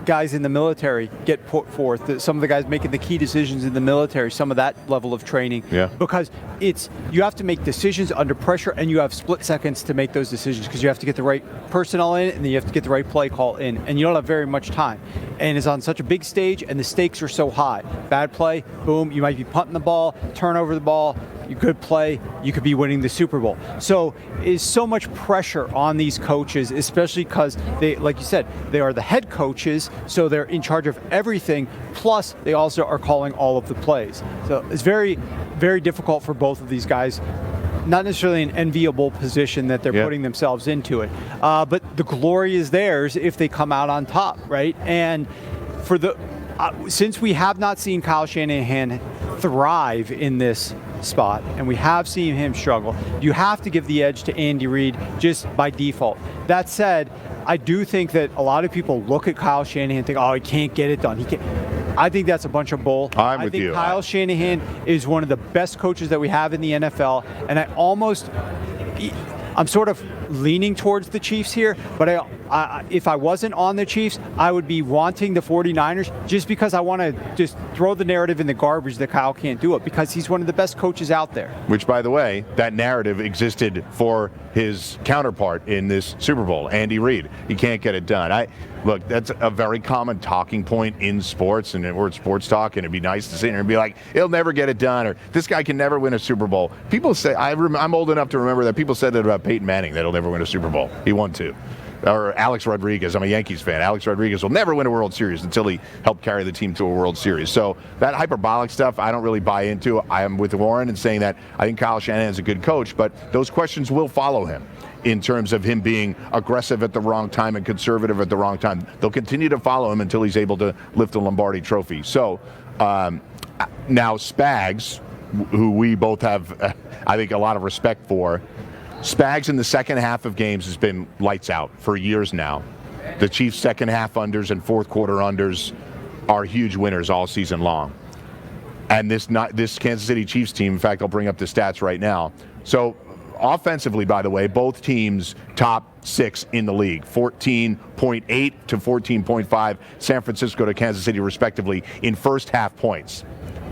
guys in the military get put forth. Some of the guys making the key decisions in the military, some of that level of training. Yeah. Because you have to make decisions under pressure, and you have split seconds to make those decisions because you have to get the right personnel in, and then you have to get the right play call in, and you don't have very much time. And it's on such a big stage, and the stakes are so high. Bad play, boom, you might be punting the ball, turn over the ball. You could play, you could be winning the Super Bowl. So is so much pressure on these coaches, especially because they, like you said, they are the head coaches, so they're in charge of everything, plus they also are calling all of the plays. So it's very, very difficult for both of these guys. Not necessarily an enviable position that they're putting themselves into it. But the glory is theirs if they come out on top, right? And for since we have not seen Kyle Shanahan thrive in this spot, and we have seen him struggle, you have to give the edge to Andy Reid just by default. That said, I do think that a lot of people look at Kyle Shanahan and think, oh, he can't get it done. He can't. I think that's a bunch of bull. I think Kyle Shanahan is one of the best coaches that we have in the NFL, and I'm sort of leaning towards the Chiefs here, but if I wasn't on the Chiefs, I would be wanting the 49ers just because I want to just throw the narrative in the garbage that Kyle can't do it because he's one of the best coaches out there. Which, by the way, that narrative existed for his counterpart in this Super Bowl, Andy Reid. He can't get it done. Look, that's a very common talking point in sports, and we're at Sports Talk, and it'd be nice to sit here and be like, he'll never get it done, or this guy can never win a Super Bowl. People say, I'm old enough to remember that people said that about Peyton Manning, that he'll never win a Super Bowl. He won 2. Or Alex Rodriguez. I'm a Yankees fan. Alex Rodriguez will never win a World Series until he helped carry the team to a World Series. So that hyperbolic stuff, I don't really buy into. I am with Warren in saying that I think Kyle Shanahan's a good coach, but those questions will follow him in terms of him being aggressive at the wrong time and conservative at the wrong time. They'll continue to follow him until he's able to lift the Lombardi Trophy. So now Spags, who we both have, I think, a lot of respect for, Spags in the second half of games has been lights out for years now. The Chiefs' second half unders and fourth quarter unders are huge winners all season long. And this Kansas City Chiefs team, in fact, I'll bring up the stats right now. So offensively, by the way, both teams top 6 in the league, 14.8 to 14.5, San Francisco to Kansas City respectively in first half points.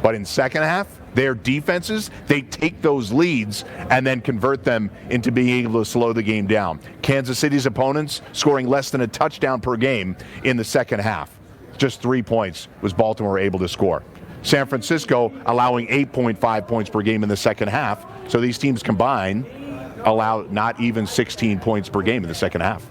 But in second half, their defenses, they take those leads and then convert them into being able to slow the game down. Kansas City's opponents scoring less than a touchdown per game in the second half. Just 3 points was Baltimore able to score. San Francisco allowing 8.5 points per game in the second half. So these teams combined allow not even 16 points per game in the second half.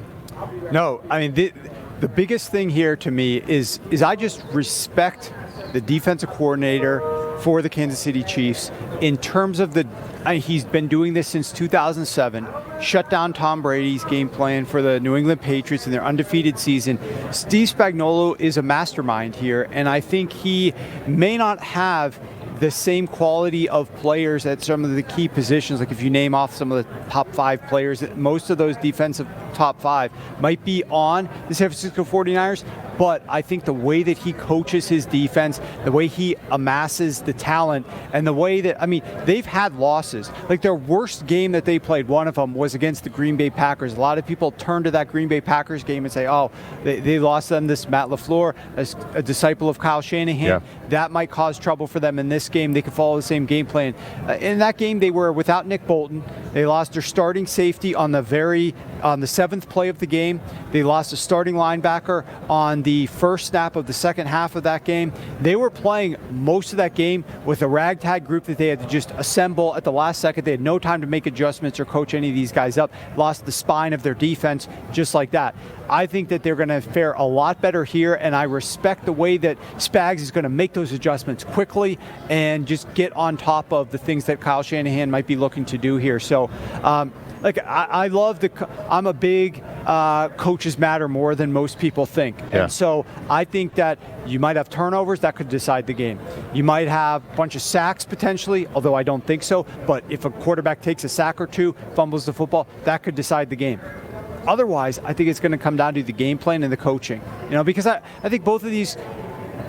No, I mean, the biggest thing here to me is I just respect the defensive coordinator for the Kansas City Chiefs in terms of he's been doing this since 2007, shut down Tom Brady's game plan for the New England Patriots in their undefeated season. Steve Spagnuolo is a mastermind here, and I think he may not have the same quality of players at some of the key positions. Like if you name off some of the top 5 players, most of those defensive top 5 might be on the San Francisco 49ers. But I think the way that he coaches his defense, the way he amasses the talent, and the way that, I mean, they've had losses. Like their worst game that they played, one of them was against the Green Bay Packers. A lot of people turn to that Green Bay Packers game and say, oh, they lost them. This Matt LaFleur, as a disciple of Kyle Shanahan, that might cause trouble for them in this game. They could follow the same game plan. In that game, they were without Nick Bolton. They lost their starting safety on the 7th play of the game. They lost a starting linebacker on the first snap of the second half of that game. They were playing most of that game with a ragtag group that they had to just assemble at the last second. They had no time to make adjustments or coach any of these guys up. Lost the spine of their defense just like that. I think that they're going to fare a lot better here, and I respect the way that Spags is going to make those adjustments quickly and just get on top of the things that Kyle Shanahan might be looking to do here. So, I love I'm a big coaches matter more than most people think. And so I think that you might have turnovers that could decide the game. You might have a bunch of sacks potentially, although I don't think so. But if a quarterback takes a sack or two, fumbles the football, that could decide the game. Otherwise, I think it's going to come down to the game plan and the coaching. Because I think both of these,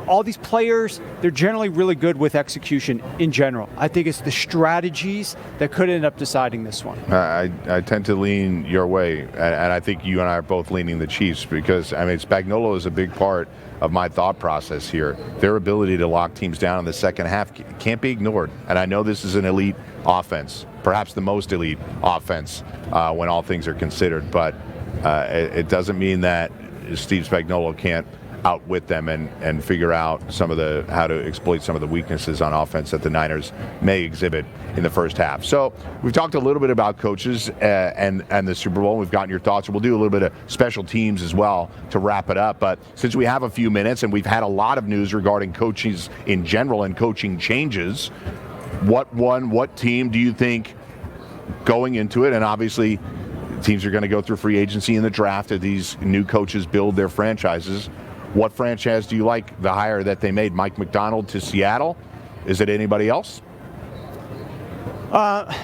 all these players, they're generally really good with execution in general. I think it's the strategies that could end up deciding this one. I tend to lean your way, and I think you and I are both leaning the Chiefs because, Spagnuolo is a big part of my thought process here. Their ability to lock teams down in the second half can't be ignored. And I know this is an elite offense, perhaps the most elite offense when all things are considered, but it doesn't mean that Steve Spagnuolo can't outwit them and figure out how to exploit some of the weaknesses on offense that the Niners may exhibit in the first half. So we've talked a little bit about coaches and the Super Bowl. We've gotten your thoughts. We'll do a little bit of special teams as well to wrap it up. But since we have a few minutes and we've had a lot of news regarding coaches in general and coaching changes, what team do you think going into it? And obviously teams are going to go through free agency in the draft as these new coaches build their franchises. What franchise do you like the hire that they made? Mike Macdonald to Seattle? Is it anybody else?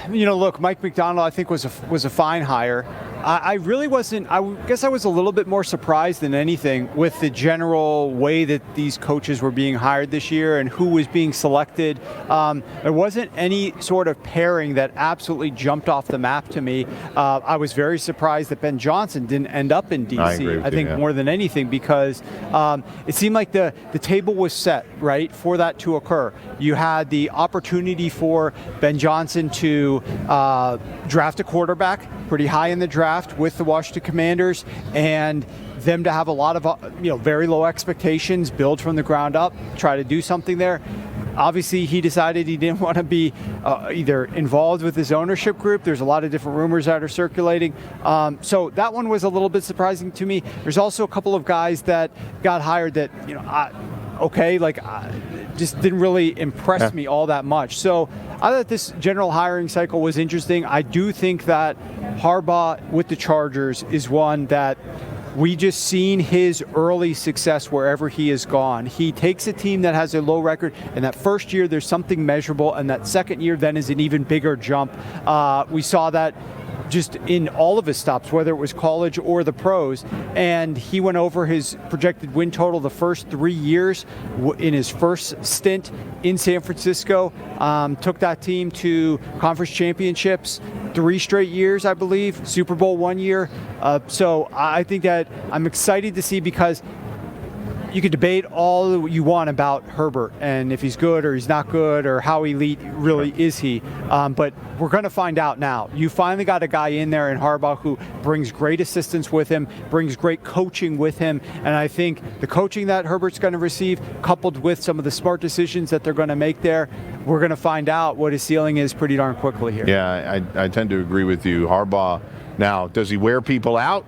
Look, Mike Macdonald, I think was a fine hire. I really wasn't. I guess I was a little bit more surprised than anything with the general way that these coaches were being hired this year and who was being selected. There wasn't any sort of pairing that absolutely jumped off the map to me. I was very surprised that Ben Johnson didn't end up in DC. I think more than anything because it seemed like the table was set, right, for that to occur. You had the opportunity for Ben Johnson to draft a quarterback pretty high in the draft with the Washington Commanders, and them to have a lot of very low expectations, build from the ground up, try to do something there. Obviously, he decided he didn't want to be either involved with his ownership group. There's a lot of different rumors that are circulating. So that one was a little bit surprising to me. There's also a couple of guys that got hired that, just didn't really impress me all that much. So I thought this general hiring cycle was interesting. I do think that Harbaugh with the Chargers is one that we just seen his early success wherever he has gone. He takes a team that has a low record, and that first year there's something measurable, and that second year then is an even bigger jump. We saw that just in all of his stops, whether it was college or the pros, and he went over his projected win total the first 3 years in his first stint in San Francisco, took that team to conference championships 3 straight years, I believe, Super Bowl 1 year. So I think that I'm excited to see, because you could debate all you want about Herbert and if he's good or he's not good or how elite really is he. But we're going to find out now. You finally got a guy in there in Harbaugh who brings great assistance with him, brings great coaching with him. And I think the coaching that Herbert's going to receive, coupled with some of the smart decisions that they're going to make there, we're going to find out what his ceiling is pretty darn quickly here. Yeah, I tend to agree with you. Harbaugh, now, does he wear people out?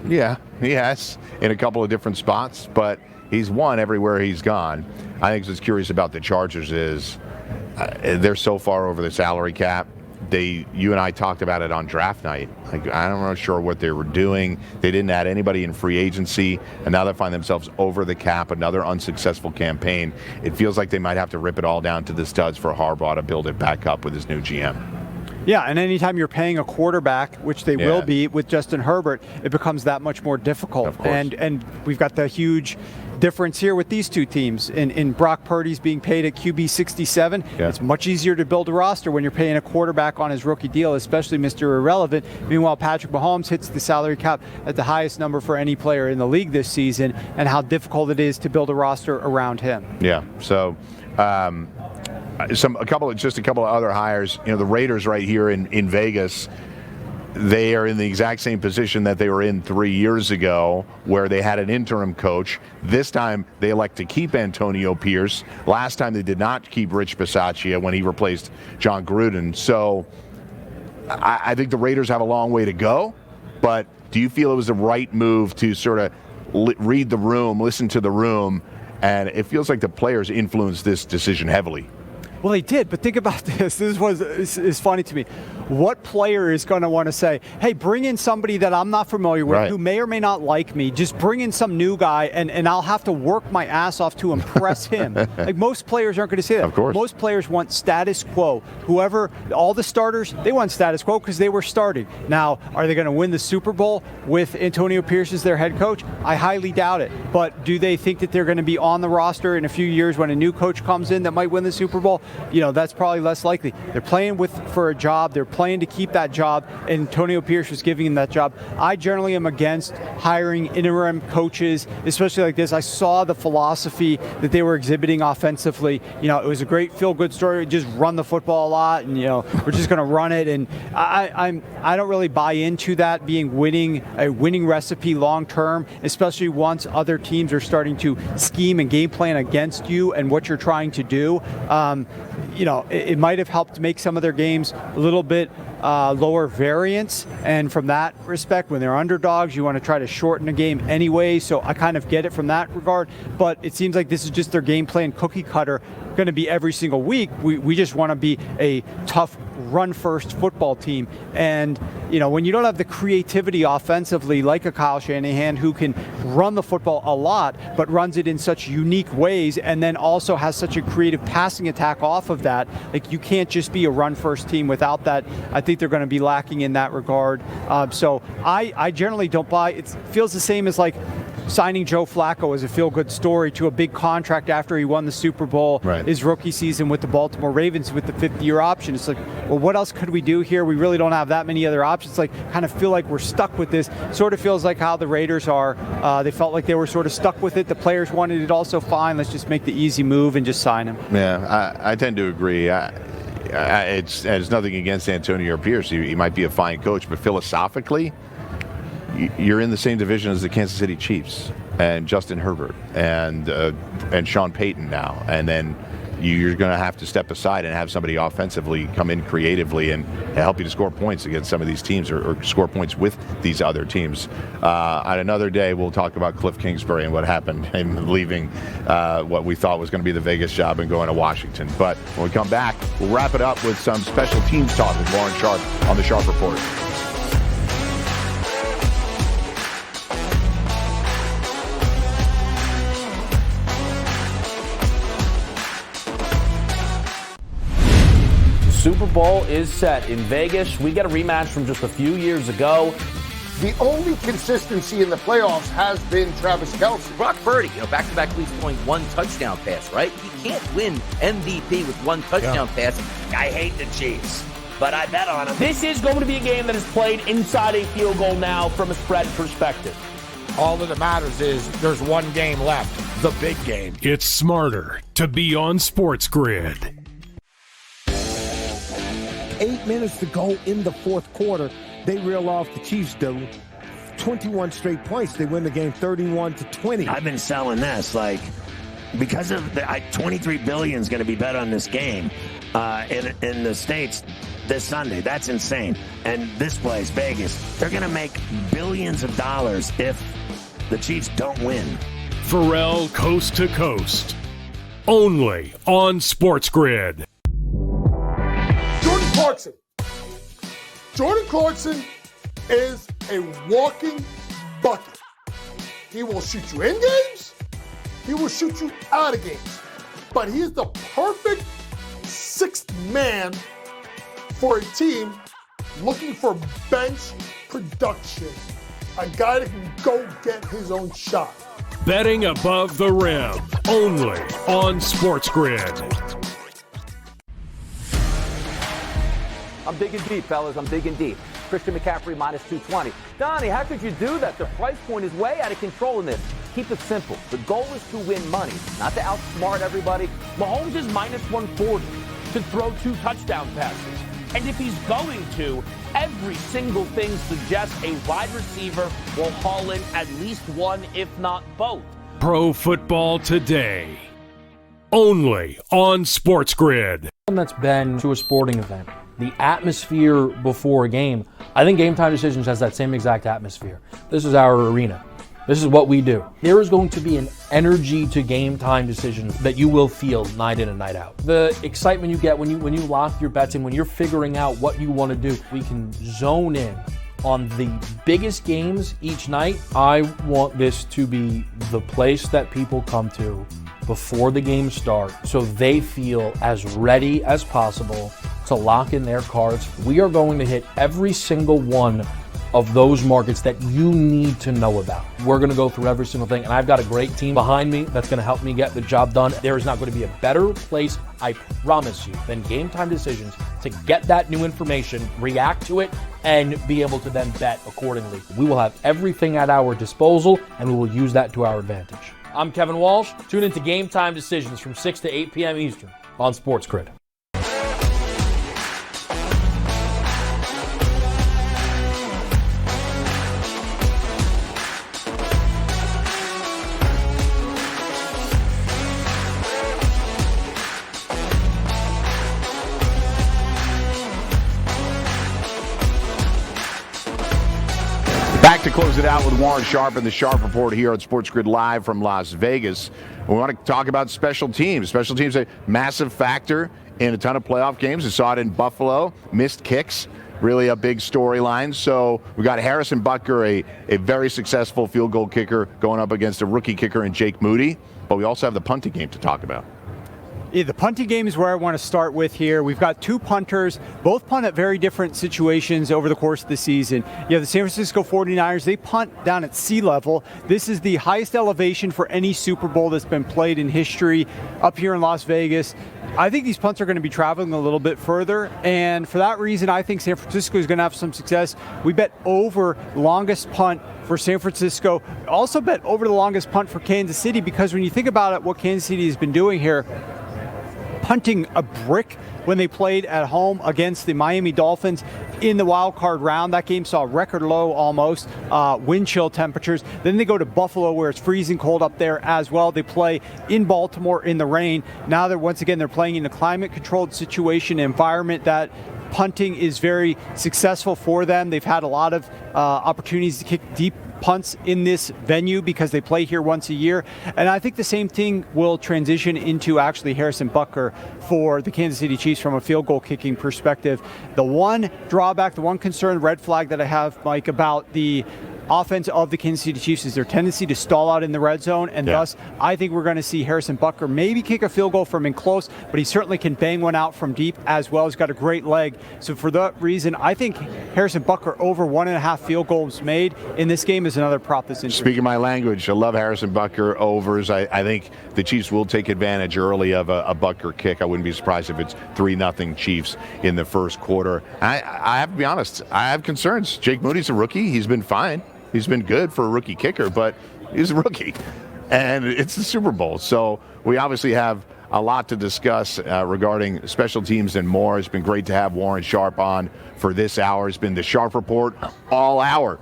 Yeah, he has in a couple of different spots, but he's won everywhere he's gone. I think what's curious about the Chargers is they're so far over the salary cap you and I talked about it on draft night. Like, I'm not sure what they were doing. They didn't add anybody in free agency, and now they find themselves over the cap, another unsuccessful campaign. It feels like they might have to rip it all down to the studs for Harbaugh to build it back up with his new GM. Yeah, and anytime you're paying a quarterback, which they will be with Justin Herbert, it becomes that much more difficult. Of course. And we've got the huge difference here with these two teams. In Brock Purdy's being paid at QB 67, it's much easier to build a roster when you're paying a quarterback on his rookie deal, especially Mr. Irrelevant. Meanwhile, Patrick Mahomes hits the salary cap at the highest number for any player in the league this season, and how difficult it is to build a roster around him. Yeah, so a couple of other hires. You know, the Raiders right here in Vegas, they are in the exact same position that they were in 3 years ago, where they had an interim coach. This time they elect to keep Antonio Pierce. Last time they did not keep Rich Bisaccia when he replaced John Gruden. So I think the Raiders have a long way to go, but do you feel it was the right move to sort of read the room, listen to the room, and it feels like the players influenced this decision heavily? Well, they did, but think about this. This is funny to me. What player is going to want to say, hey, bring in somebody that I'm not familiar with, who may or may not like me. Just bring in some new guy, and I'll have to work my ass off to impress him. Like, most players aren't going to say that. Of course. Most players want status quo. All the starters, they want status quo because they were starting. Now, are they going to win the Super Bowl with Antonio Pierce as their head coach? I highly doubt it. But do they think that they're going to be on the roster in a few years when a new coach comes in that might win the Super Bowl? You know, that's probably less likely. They're playing for a job. They're playing to keep that job. Antonio Pierce was giving him that job. I generally am against hiring interim coaches, especially like this. I saw the philosophy that they were exhibiting offensively. You know, it was a great feel-good story. Just run the football a lot, and, you know, we're just going to run it. And I don't really buy into that being a winning recipe long-term, especially once other teams are starting to scheme and game plan against you and what you're trying to do. You know, it might have helped make some of their games a little bit lower variance, and from that respect, when they're underdogs, you want to try to shorten the game anyway, so I kind of get it from that regard, but it seems like this is just their game plan cookie cutter, going to be every single week. We just want to be a tough run-first football team, and, you know, when you don't have the creativity offensively like a Kyle Shanahan, who can run the football a lot, but runs it in such unique ways, and then also has such a creative passing attack off of that, like, you can't just be a run-first team without that. I think they're going to be lacking in that regard. So I generally don't buy. It feels the same as like signing Joe Flacco as a feel-good story to a big contract after he won the Super Bowl his rookie season with the Baltimore Ravens with the 50-year option. It's like, well, what else could we do here? We really don't have that many other options. Like, kind of feel like we're stuck with this. Sort of feels like how the Raiders are. They felt like they were sort of stuck with it. The players wanted it also. Fine, let's just make the easy move and just sign him. Yeah, I tend to agree. It's nothing against Antonio Pierce. He might be a fine coach, but philosophically, you're in the same division as the Kansas City Chiefs and Justin Herbert and Sean Payton now, and then you're going to have to step aside and have somebody offensively come in creatively and help you to score points against some of these teams, or score points with these other teams. On another day, we'll talk about Cliff Kingsbury and what happened, him leaving what we thought was going to be the Vegas job and going to Washington. But when we come back, we'll wrap it up with some special teams talk with Warren Sharp on the Sharp Report. Super Bowl is set in Vegas. We get a rematch from just a few years ago. The only consistency in the playoffs has been Travis Kelce. Brock Purdy, back-to-back weeks throwing one touchdown pass, right? He can't win MVP with one touchdown pass. I hate the Chiefs, but I bet on them. This is going to be a game that is played inside a field goal now from a spread perspective. All that matters is there's one game left, the big game. It's smarter to be on SportsGrid. 8 minutes to go in the fourth quarter. They reel off, the Chiefs do, 21 straight points. They win the game 31-20. I've been selling this, like, because of the $23 billion is going to be bet on this game in the States this Sunday. That's insane. And this place, Vegas, they're going to make billions of dollars if the Chiefs don't win. Pharrell Coast to Coast. Only on SportsGrid. Jordan Clarkson Jordan Clarkson is a walking bucket. He will shoot you in games. He will shoot you out of games. But he is the perfect sixth man for a team looking for bench production. A guy that can go get his own shot. Betting above the rim, only on SportsGrid. I'm digging deep, fellas. I'm digging deep. Christian McCaffrey minus 220. Donnie, how could you do that? The price point is way out of control in this. Keep it simple. The goal is to win money, not to outsmart everybody. Mahomes is minus 140 to throw 2 touchdown passes. And if he's going to, every single thing suggests a wide receiver will haul in at least one, if not both. Pro Football Today, only on SportsGrid. That's been to a sporting event. The atmosphere before a game, I think Game Time Decisions has that same exact atmosphere. This is our arena. This is what we do. There is going to be an energy to Game Time Decisions that you will feel night in and night out. The excitement you get when you lock your bets in, when you're figuring out what you want to do, we can zone in on the biggest games each night. I want this to be the place that people come to before the games start so they feel as ready as possible to lock in their cards. We are going to hit every single one of those markets that you need to know about. We're going to go through every single thing, and I've got a great team behind me that's going to help me get the job done. There is not going to be a better place, I promise you, than Game Time Decisions to get that new information, react to it, and be able to then bet accordingly. We will have everything at our disposal, and we will use that to our advantage. I'm Kevin Walsh. Tune into Game Time Decisions from 6 to 8 p.m. Eastern on SportsGrid. Back to close it out with Warren Sharp and the Sharp Report here on SportsGrid Live from Las Vegas. We want to talk about special teams. Special teams are a massive factor in a ton of playoff games. We saw it in Buffalo. Missed kicks, really a big storyline. So we got Harrison Butker, a very successful field goal kicker, going up against a rookie kicker in Jake Moody. But we also have the punting game to talk about. Yeah, the punting game is where I want to start with here. We've got 2 punters, both punt at very different situations over the course of the season. You have the San Francisco 49ers. They punt down at sea level. This is the highest elevation for any Super Bowl that's been played in history up here in Las Vegas. I think these punts are going to be traveling a little bit further, and for that reason, I think San Francisco is going to have some success. We bet over longest punt for San Francisco. Also bet over the longest punt for Kansas City, because when you think about it, what Kansas City has been doing here, punting a brick when they played at home against the Miami Dolphins in the wild card round. That game saw record low almost wind chill temperatures. Then they go to Buffalo where it's freezing cold up there as well. They play in Baltimore in the rain. Now they're playing in a climate controlled situation environment that punting is very successful for them. They've had a lot of opportunities to kick deep punts in this venue because they play here once a year. And I think the same thing will transition into actually Harrison Butker for the Kansas City Chiefs from a field goal kicking perspective. The one drawback, the one concern, red flag that I have, Mike, about the offense of the Kansas City Chiefs is their tendency to stall out in the red zone, and thus I think we're going to see Harrison Butker maybe kick a field goal from in close, but he certainly can bang one out from deep as well. He's got a great leg. So for that reason, I think Harrison Butker over 1.5 field goals made in this game is another prop that's interesting. Speaking my language, I love Harrison Butker overs. I think the Chiefs will take advantage early of a Butker kick. I wouldn't be surprised if it's 3-0 Chiefs in the first quarter. I have to be honest, I have concerns. Jake Moody's a rookie. He's been fine. He's been good for a rookie kicker, but he's a rookie. And it's the Super Bowl. So we obviously have a lot to discuss regarding special teams and more. It's been great to have Warren Sharp on for this hour. It's been the Sharp Report all hour.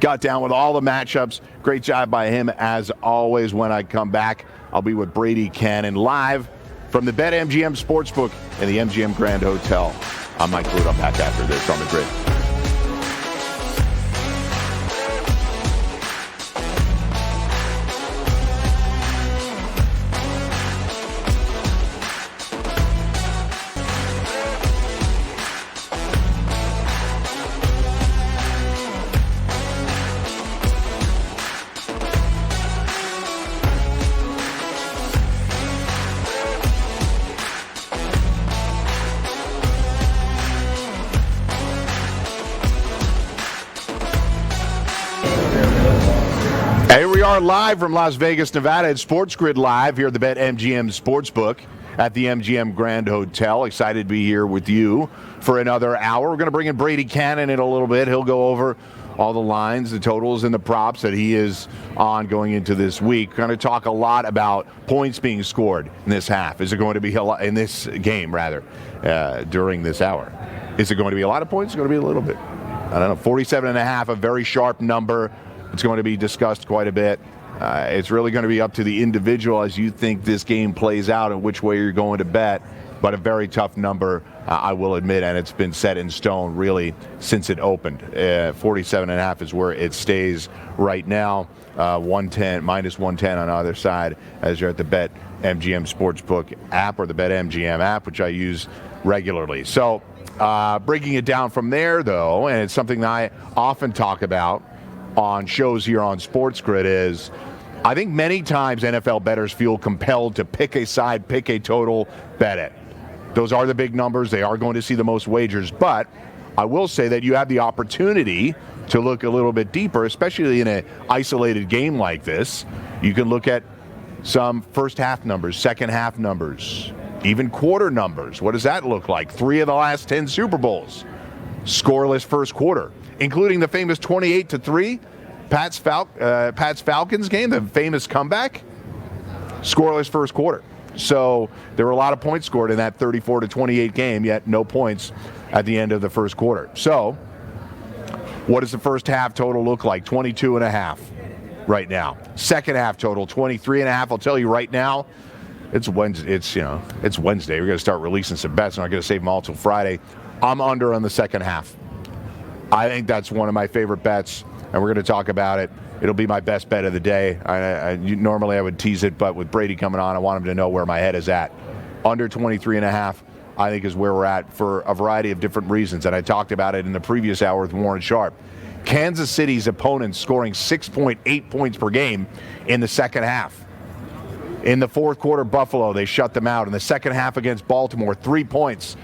Got down with all the matchups. Great job by him as always. When I come back, I'll be with Brady Cannon live from the BetMGM Sportsbook in the MGM Grand Hotel. I'm Mike Blewitt. I'm back after this on the grid. are live from Las Vegas, Nevada at SportsGrid Live here at the BetMGM Sportsbook at the MGM Grand Hotel. Excited to be here with you for another hour. We're going to bring in Brady Cannon in a little bit. He'll go over all the lines, the totals, and the props that he is on going into this week. We're going to talk a lot about points being scored in this half. Is it going to be a lot in this game, rather, during this hour? Is it going to be a lot of points? It's going to be a little bit. I don't know. 47.5, a very sharp number. It's going to be discussed quite a bit. It's really going to be up to the individual as you think this game plays out and which way you're going to bet. But a very tough number, I will admit, and it's been set in stone really since it opened. 47.5 is where it stays right now. 110, minus 110 on either side as you're at the BetMGM Sportsbook app or the BetMGM app, which I use regularly. So breaking it down from there, though, and it's something that I often talk about on shows here on SportsGrid, is I think many times NFL bettors feel compelled to pick a side, pick a total, bet it. Those are the big numbers. They are going to see the most wagers. But I will say that you have the opportunity to look a little bit deeper, especially in an isolated game like this. You can look at some first half numbers, second half numbers, even quarter numbers. What does that look like? 3 of the last 10 Super Bowls, scoreless first quarter, including the famous 28-3 Pats Falcons game, the famous comeback, scoreless first quarter. So there were a lot of points scored in that 34-28 game, yet no points at the end of the first quarter. So what does the first half total look like? 22.5 right now. Second half total, 23.5. I'll tell you right now, it's Wednesday. It's Wednesday. We're going to start releasing some bets. I'm not going to save them all till Friday. I'm under on the second half. I think that's one of my favorite bets, and we're going to talk about it. It'll be my best bet of the day. Normally I would tease it, but with Brady coming on, I want him to know where my head is at. Under 23.5, I think, is where we're at for a variety of different reasons, and I talked about it in the previous hour with Warren Sharp. Kansas City's opponents scoring 6.8 points per game in the second half. In the fourth quarter, Buffalo, they shut them out. In the second half against Baltimore, 3 points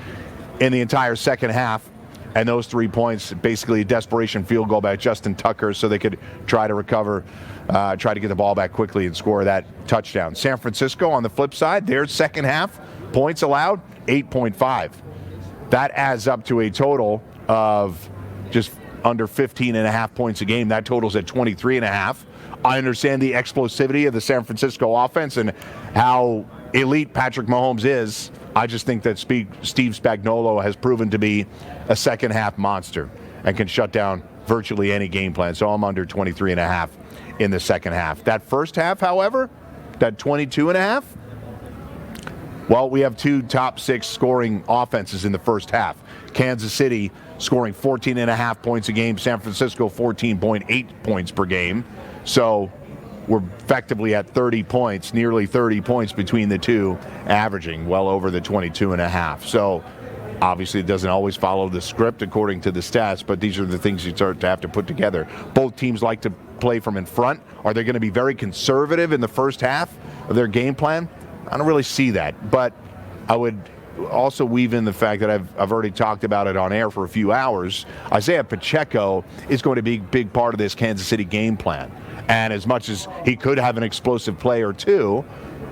in the entire second half. And those 3 points, basically a desperation field goal by Justin Tucker so they could try to recover, try to get the ball back quickly and score that touchdown. San Francisco, on the flip side, their second half points allowed, 8.5. That adds up to a total of just under 15.5 points a game. That totals at 23.5. I understand the explosivity of the San Francisco offense and how elite Patrick Mahomes is. I just think that Steve Spagnuolo has proven to be a second half monster and can shut down virtually any game plan. So I'm under 23.5 in the second half. That first half, however, that 22.5, well, we have 2 top 6 scoring offenses in the first half. Kansas City scoring 14.5 points a game. San Francisco 14.8 points per game. So we're effectively at 30 points, nearly 30 points between the two, averaging well over the 22.5. So obviously it doesn't always follow the script according to the stats, but these are the things you start to have to put together. Both teams like to play from in front. Are they going to be very conservative in the first half of their game plan? I don't really see that, but I would also weave in the fact that I've already talked about it on air for a few hours. Isaiah Pacheco is going to be a big part of this Kansas City game plan. And as much as he could have an explosive play or two,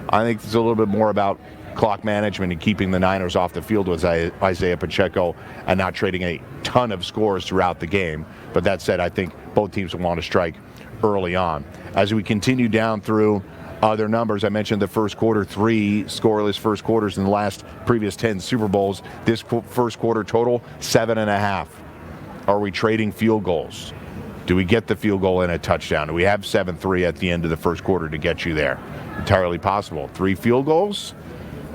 I think it's a little bit more about clock management and keeping the Niners off the field with Isaiah Pacheco and not trading a ton of scores throughout the game. But that said, I think both teams will want to strike early on. As we continue down through other numbers, I mentioned the first quarter, 3 scoreless first quarters in the last previous 10 Super Bowls. This first quarter total, 7.5. Are we trading field goals? Do we get the field goal and a touchdown? Do we have 7-3 at the end of the first quarter to get you there? Entirely possible. 3 field goals?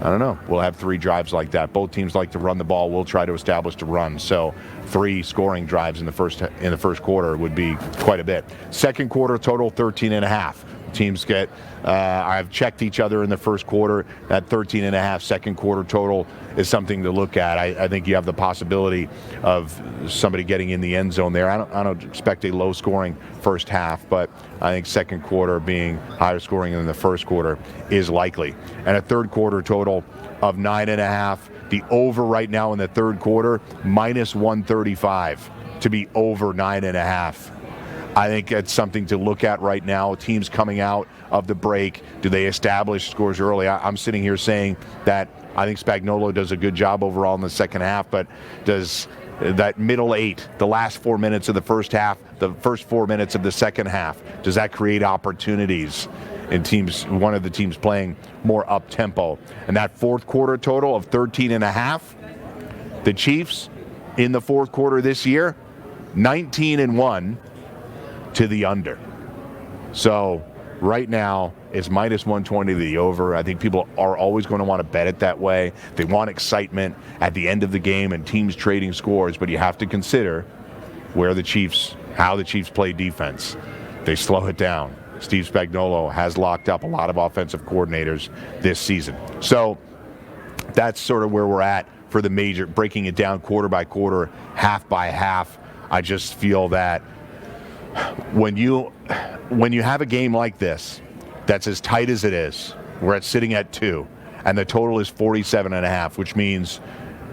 I don't know. We'll have 3 drives like that. Both teams like to run the ball. We'll try to establish the run. So 3 scoring drives in the first quarter would be quite a bit. Second quarter total, 13.5. Teams get, I've checked each other in the first quarter. That 13.5 second quarter total is something to look at. I think you have the possibility of somebody getting in the end zone there. I don't expect a low scoring first half, but I think second quarter being higher scoring than the first quarter is likely. And a third quarter total of 9.5. The over right now in the third quarter, minus 135 to be over 9.5. I think it's something to look at right now. Teams coming out of the break, do they establish scores early? I'm sitting here saying that I think Spagnuolo does a good job overall in the second half, but does that middle 8, the last 4 minutes of the first half, the first 4 minutes of the second half, does that create opportunities in teams, one of the teams playing more up-tempo? And that fourth quarter total of 13.5, the Chiefs in the fourth quarter this year, 19-1 to the under. So right now it's minus 120 to the over. I think people are always going to want to bet it that way. They want excitement at the end of the game and teams trading scores, but you have to consider how the Chiefs play defense. They slow it down. Steve Spagnuolo has locked up a lot of offensive coordinators this season. So that's sort of where we're at for the major, breaking it down quarter by quarter, half by half. I just feel that when you have a game like this that's as tight as it is, where it's sitting at 2, and the total is 47.5, which means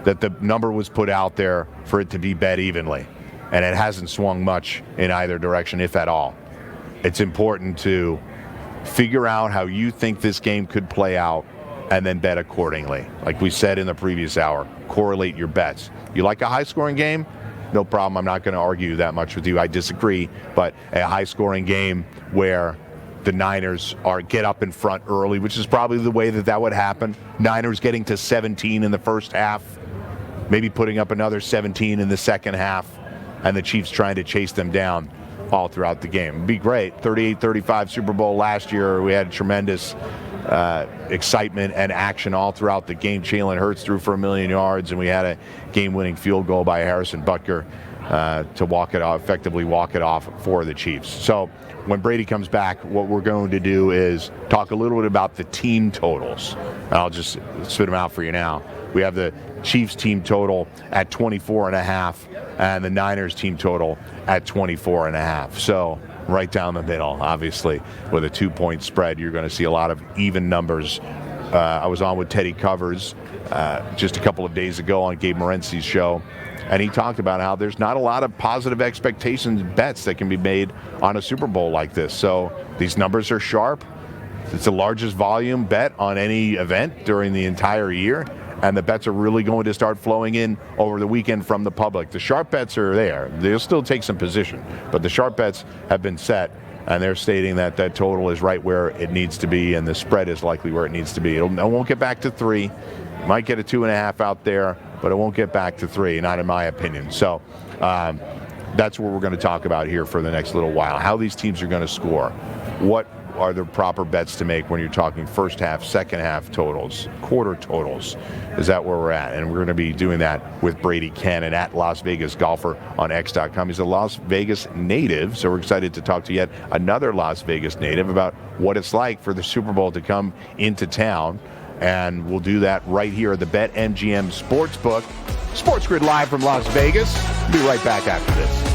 that the number was put out there for it to be bet evenly, and it hasn't swung much in either direction, if at all. It's important to figure out how you think this game could play out and then bet accordingly. Like we said in the previous hour, correlate your bets. You like a high-scoring game? No problem. I'm not going to argue that much with you. I disagree. But a high-scoring game where the Niners get up in front early, which is probably the way that would happen. Niners getting to 17 in the first half, maybe putting up another 17 in the second half, and the Chiefs trying to chase them down all throughout the game. It'd be great. 38-35 Super Bowl last year. We had tremendous excitement and action all throughout the game. Jalen Hurts threw for 1,000,000 yards, and we had a game-winning field goal by Harrison Butker to effectively walk it off for the Chiefs. So when Brady comes back, what we're going to do is talk a little bit about the team totals. And I'll just spit them out for you now. We have the Chiefs team total at 24.5 and the Niners team total at 24.5. So right down the middle, obviously, with a 2-point spread, you're going to see a lot of even numbers. I was on with Teddy Covers just a couple of days ago on Gabe Morency's show, and he talked about how there's not a lot of positive expectations bets that can be made on a Super Bowl like this. So these numbers are sharp. It's the largest volume bet on any event during the entire year, and the bets are really going to start flowing in over the weekend from the public. The sharp bets are there. They'll still take some position, but the sharp bets have been set, and they're stating that that total is right where it needs to be, and the spread is likely where it needs to be. It won't get back to 3. It might get a 2.5 out there, but it won't get back to 3, not in my opinion. So that's what we're going to talk about here for the next little while, how these teams are going to score. What are the proper bets to make when you're talking first half, second half totals, quarter totals? Is that where we're at? And we're going to be doing that with Brady Cannon at Las Vegas Golfer on X.com. He's a Las Vegas native, so we're excited to talk to yet another Las Vegas native about what it's like for the Super Bowl to come into town. And we'll do that right here at the BetMGM Sportsbook. SportsGrid live from Las Vegas. We'll be right back after this.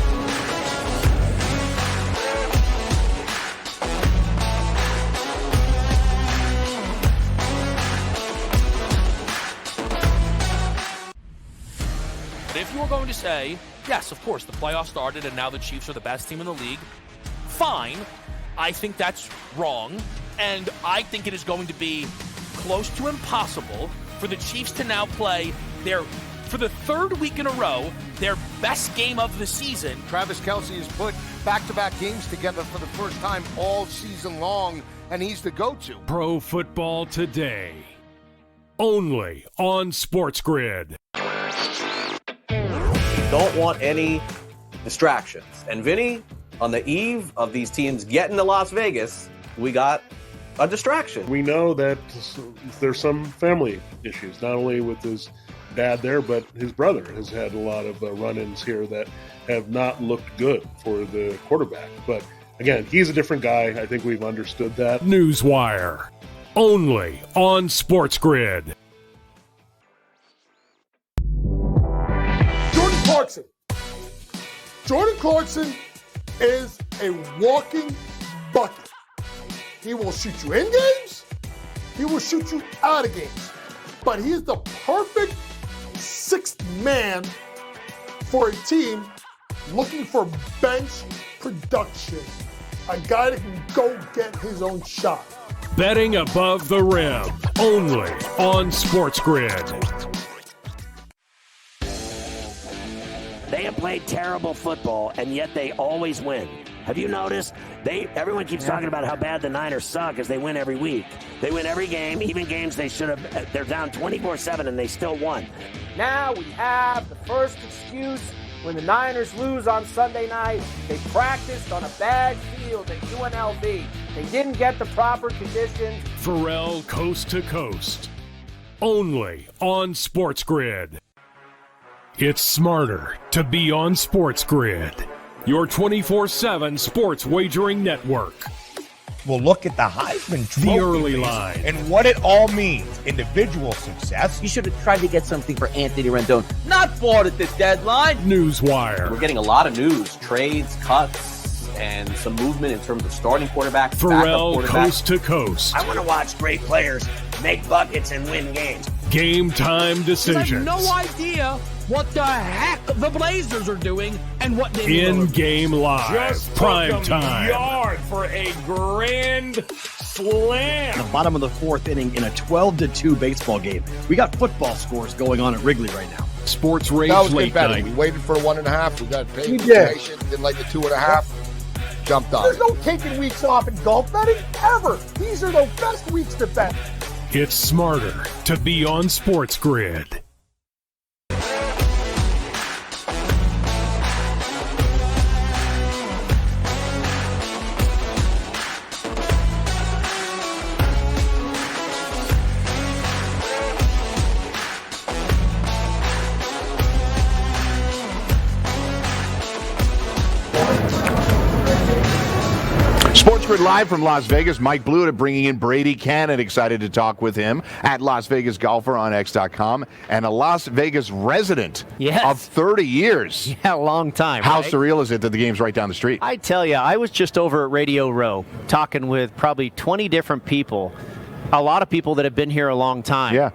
If you were going to say, yes, of course, the playoffs started and now the Chiefs are the best team in the league, fine. I think that's wrong. And I think it is going to be close to impossible for the Chiefs to now play for the third week in a row, their best game of the season. Travis Kelce has put back-to-back games together for the first time all season long, and he's the go-to. Pro Football Today. Only on SportsGrid. Don't want any distractions. And Vinny, on the eve of these teams getting to Las Vegas, we got a distraction. We know that there's some family issues, not only with his dad there, but his brother has had a lot of run-ins here that have not looked good for the quarterback. But again, he's a different guy. I think we've understood that. Newswire. Only on SportsGrid. Jordan Clarkson is a walking bucket. He will shoot you in games. He will shoot you out of games. But he is the perfect sixth man for a team looking for bench production. A guy that can go get his own shot. Betting above the rim, only on SportsGrid. They have played terrible football, and yet they always win. Have you noticed? Everyone keeps talking about how bad the Niners suck as they win every week. They win every game, even games they should have. They're down 24-7, and they still won. Now we have the first excuse. When the Niners lose on Sunday night, they practiced on a bad field at UNLV. They didn't get the proper conditions. Pharrell Coast to Coast, only on SportsGrid. It's smarter to be on SportsGrid, your 24/7 sports wagering network. We'll look at the Heisman Trophy The early race line. and what it all means. Individual success. You should have tried to get something for Anthony Rendon. Not bought at the deadline. Newswire. We're getting a lot of news, trades, cuts, and some movement in terms of starting quarterback, backup Pharrell quarterback. Coast to Coast. I want to watch great players make buckets and win games. Game time I have decisions. no idea what the heck the Blazers are doing and what they In-game live. Just Prime took 'em time. yard for a grand slam. In the bottom of the fourth inning in a 12-2 baseball game. We got football scores going on at Wrigley right now. Sports Rage That was good Late betting. Night. We waited for a 1.5. We got paid We for did. patient. Didn't like the 2.5. Jumped on There's it. no taking weeks off in golf betting ever. These are the best weeks to bet. It's smarter to be on SportsGrid. SportsGrid live from Las Vegas. Mike Blewitt bringing in Brady Cannon. Excited to talk with him at Las Vegas Golfer on X.com and a Las Vegas resident of 30 years. Yeah, a long time. How right? surreal is it that the game's right down the street? I tell you, I was just over at Radio Row talking with probably 20 different people, a lot of people that have been here a long time. Yeah.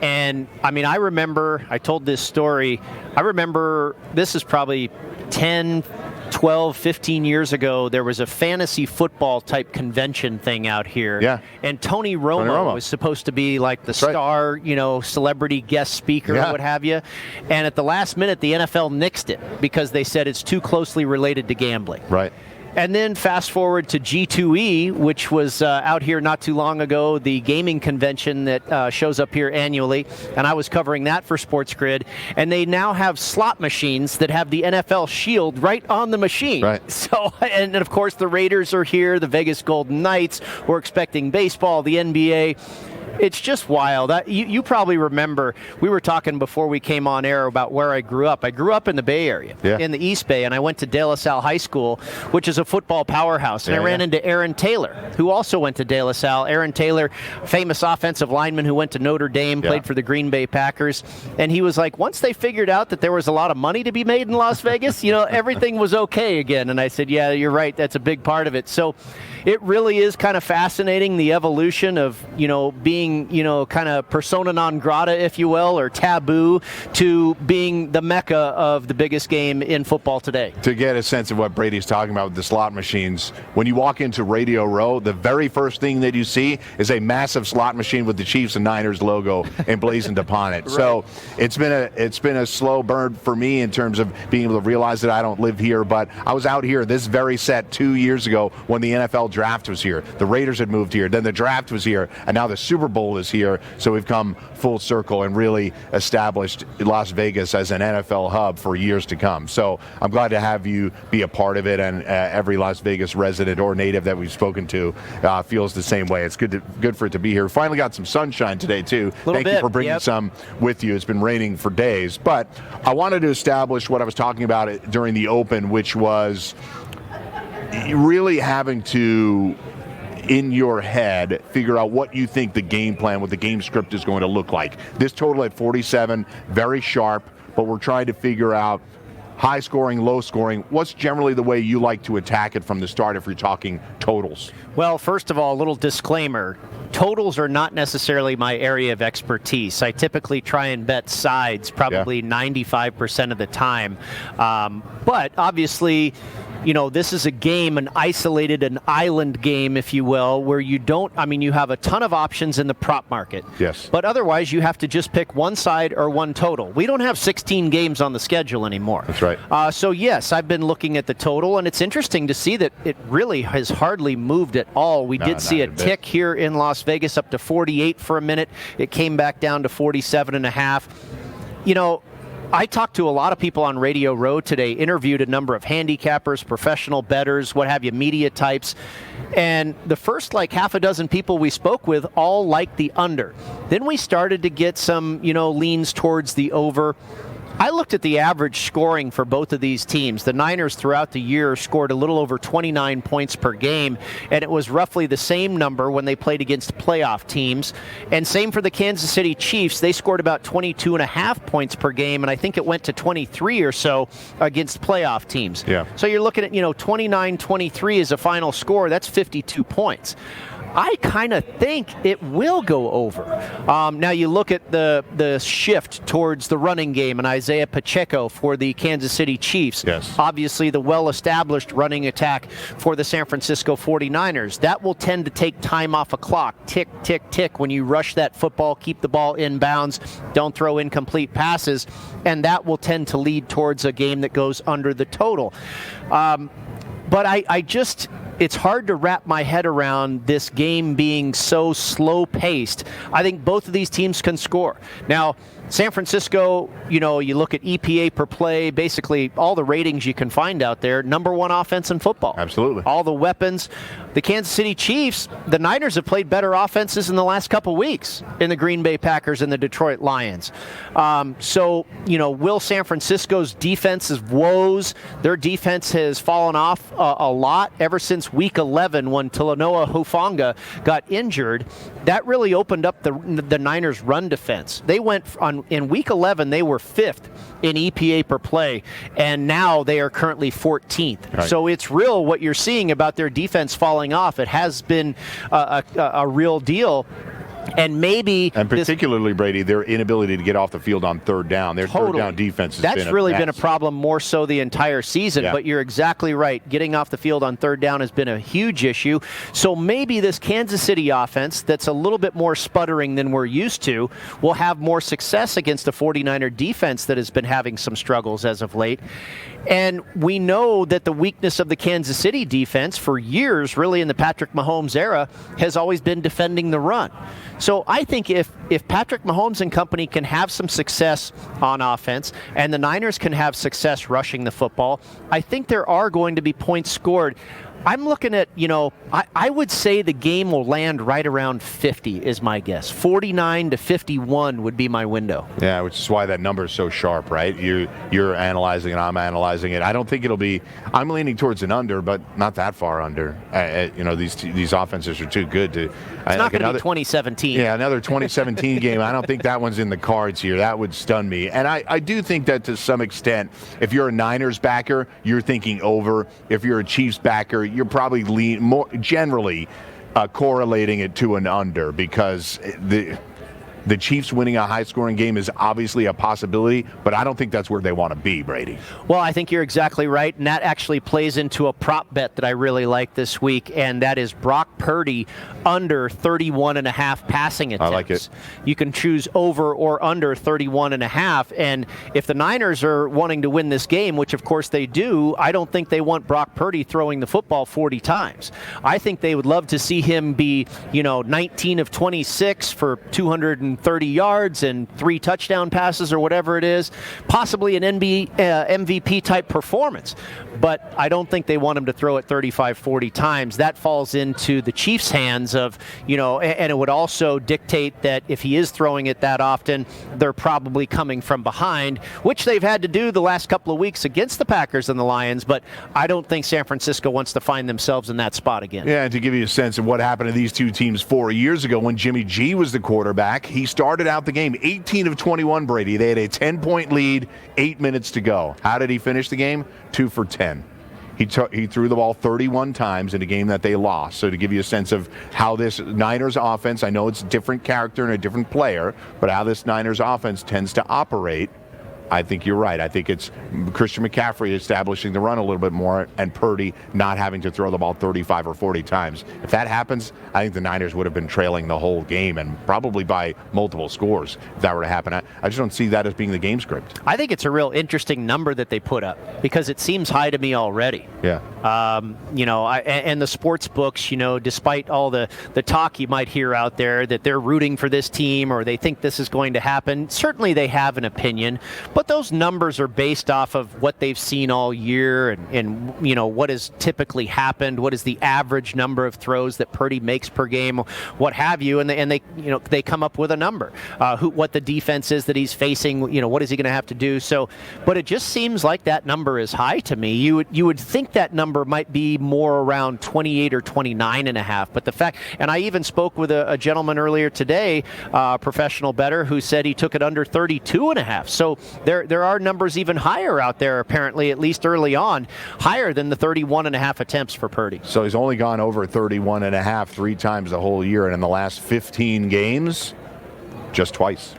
And I mean, I remember, I told this story, I remember this is probably 10, 12, 15 years ago, there was a fantasy football type convention thing out here. Yeah. And Tony Romo was supposed to be like the star, celebrity guest speaker or what have you. And at the last minute, the NFL nixed it because they said it's too closely related to gambling. Right. And then fast forward to G2E, which was out here not too long ago, the gaming convention that shows up here annually. And I was covering that for SportsGrid. And they now have slot machines that have the NFL shield right on the machine. Right. So, and of course, the Raiders are here, the Vegas Golden Knights. We're expecting baseball, the NBA. It's just wild. You probably remember, we were talking before we came on air about where I grew up. I grew up in the Bay Area, in the East Bay, and I went to De La Salle High School, which is a football powerhouse. And I ran into Aaron Taylor, who also went to De La Salle. Aaron Taylor, famous offensive lineman who went to Notre Dame, played for the Green Bay Packers. And he was like, once they figured out that there was a lot of money to be made in Las Vegas, everything was okay again. And I said, yeah, you're right. That's a big part of it. So it really is kind of fascinating, the evolution of, being, kind of persona non grata, if you will, or taboo, to being the mecca of the biggest game in football today. To get a sense of what Brady's talking about with the slot machines, when you walk into Radio Row, the very first thing that you see is a massive slot machine with the Chiefs and Niners logo emblazoned upon it. Right. So it's been a slow burn for me in terms of being able to realize that I don't live here, but I was out here this very set 2 years ago when the NFL draft was here. The Raiders had moved here, then the draft was here, and now the Super Bowl is here. So we've come full circle and really established Las Vegas as an NFL hub for years to come. So I'm glad to have you be a part of it, and every Las Vegas resident or native that we've spoken to feels the same way. It's good for it to be here. Finally got some sunshine today too. Thank you for bringing some with you. It's been raining for days, but I wanted to establish what I was talking about during the Open, which was really having to, in your head, figure out what you think the game plan, what the game script is going to look like. This total at 47, very sharp, but we're trying to figure out high scoring, low scoring. What's generally the way you like to attack it from the start if you're talking totals? Well, first of all, a little disclaimer. Totals are not necessarily my area of expertise. I typically try and bet sides probably 95% of the time. But obviously, this is a game, an island game, if you will, where you have a ton of options in the prop market. Yes. But otherwise, you have to just pick one side or one total. We don't have 16 games on the schedule anymore. That's right. So, yes, I've been looking at the total, and it's interesting to see that it really has hardly moved at all. We did see a tick here in Las Vegas up to 48 for a minute. It came back down to 47.5. I talked to a lot of people on Radio Row today, interviewed a number of handicappers, professional bettors, what have you, media types. And the first half a dozen people we spoke with all liked the under. Then we started to get some, leans towards the over. I looked at the average scoring for both of these teams. The Niners throughout the year scored a little over 29 points per game, and it was roughly the same number when they played against playoff teams. And same for the Kansas City Chiefs. They scored about 22.5 points per game, and I think it went to 23 or so against playoff teams. Yeah. So you're looking at, 29-23 as a final score. That's 52 points. I kind of think it will go over. Now you look at the shift towards the running game and Isaiah Pacheco for the Kansas City Chiefs. Yes. Obviously the well-established running attack for the San Francisco 49ers. That will tend to take time off a clock. Tick, tick, tick. When you rush that football, keep the ball in bounds, don't throw incomplete passes, and that will tend to lead towards a game that goes under the total. But it's hard to wrap my head around this game being so slow-paced. I think both of these teams can score. Now, San Francisco, you look at EPA per play, basically all the ratings you can find out there, number one offense in football. Absolutely. All the weapons. The Kansas City Chiefs, the Niners have played better offenses in the last couple weeks in the Green Bay Packers and the Detroit Lions. Will San Francisco's defense's woes, their defense has fallen off a lot ever since Week 11 when Talanoa Hufanga got injured. That really opened up the Niners' run defense. They went in Week 11, they were 5th in EPA per play, and now they are currently 14th. Right. So it's real what you're seeing about their defense falling off. It has been a real deal. And particularly, Brady, their inability to get off the field on third down. Their third down defense has been a problem more so the entire season. Yeah. But you're exactly right. Getting off the field on third down has been a huge issue. So maybe this Kansas City offense that's a little bit more sputtering than we're used to will have more success against a 49er defense that has been having some struggles as of late. And we know that the weakness of the Kansas City defense for years, really in the Patrick Mahomes era, has always been defending the run. So I think if Patrick Mahomes and company can have some success on offense and the Niners can have success rushing the football, I think there are going to be points scored. I'm looking at, I would say the game will land right around 50 is my guess. 49 to 51 would be my window. Yeah, which is why that number is so sharp, right? You're analyzing it, I'm analyzing it. I don't think it'll be, I'm leaning towards an under, but not that far under. These offenses are too good to. It's not going to be 2017. Yeah, another 2017 game. I don't think that one's in the cards here. That would stun me. And I do think that to some extent, if you're a Niners backer, you're thinking over. If you're a Chiefs backer, you're probably more generally correlating it to an under, because the Chiefs winning a high-scoring game is obviously a possibility, but I don't think that's where they want to be, Brady. Well, I think you're exactly right, and that actually plays into a prop bet that I really like this week, and that is Brock Purdy under 31.5 passing attempts. I like it. You can choose over or under 31.5, and if the Niners are wanting to win this game, which of course they do, I don't think they want Brock Purdy throwing the football 40 times. I think they would love to see him be, 19 of 26 for 230 yards and 3 touchdown passes or whatever it is, possibly an MVP type performance. But I don't think they want him to throw it 35, 40 times. That falls into the Chiefs' hands of, and it would also dictate that if he is throwing it that often, they're probably coming from behind, which they've had to do the last couple of weeks against the Packers and the Lions. But I don't think San Francisco wants to find themselves in that spot again. Yeah, and to give you a sense of what happened to these two teams 4 years ago when Jimmy G was the quarterback, he started out the game 18 of 21, Brady. They had a 10-point lead, 8 minutes to go. How did he finish the game? 2 for 10. He threw the ball 31 times in a game that they lost. So to give you a sense of how this Niners offense, I know it's a different character and a different player, but how this Niners offense tends to operate, I think you're right. I think it's Christian McCaffrey establishing the run a little bit more and Purdy not having to throw the ball 35 or 40 times. If that happens, I think the Niners would have been trailing the whole game and probably by multiple scores if that were to happen. I just don't see that as being the game script. I think it's a real interesting number that they put up because it seems high to me already. Yeah. And the sports books, despite all the talk you might hear out there that they're rooting for this team or they think this is going to happen, certainly they have an opinion, but those numbers are based off of what they've seen all year and what has typically happened, what is the average number of throws that Purdy makes per game, what have you, and they come up with a number. What the defense is that he's facing, what is he going to have to do? So, but it just seems like that number is high to me. You would think that number might be more around 28 or 29 and a half, but the fact, and I even spoke with a gentleman earlier today, professional bettor, who said he took it under 32 and a half. So there are numbers even higher out there, apparently, at least early on, higher than the 31 and a half attempts for Purdy. So he's only gone over 31 and a half 3 times the whole year, and in the last 15 games, just twice.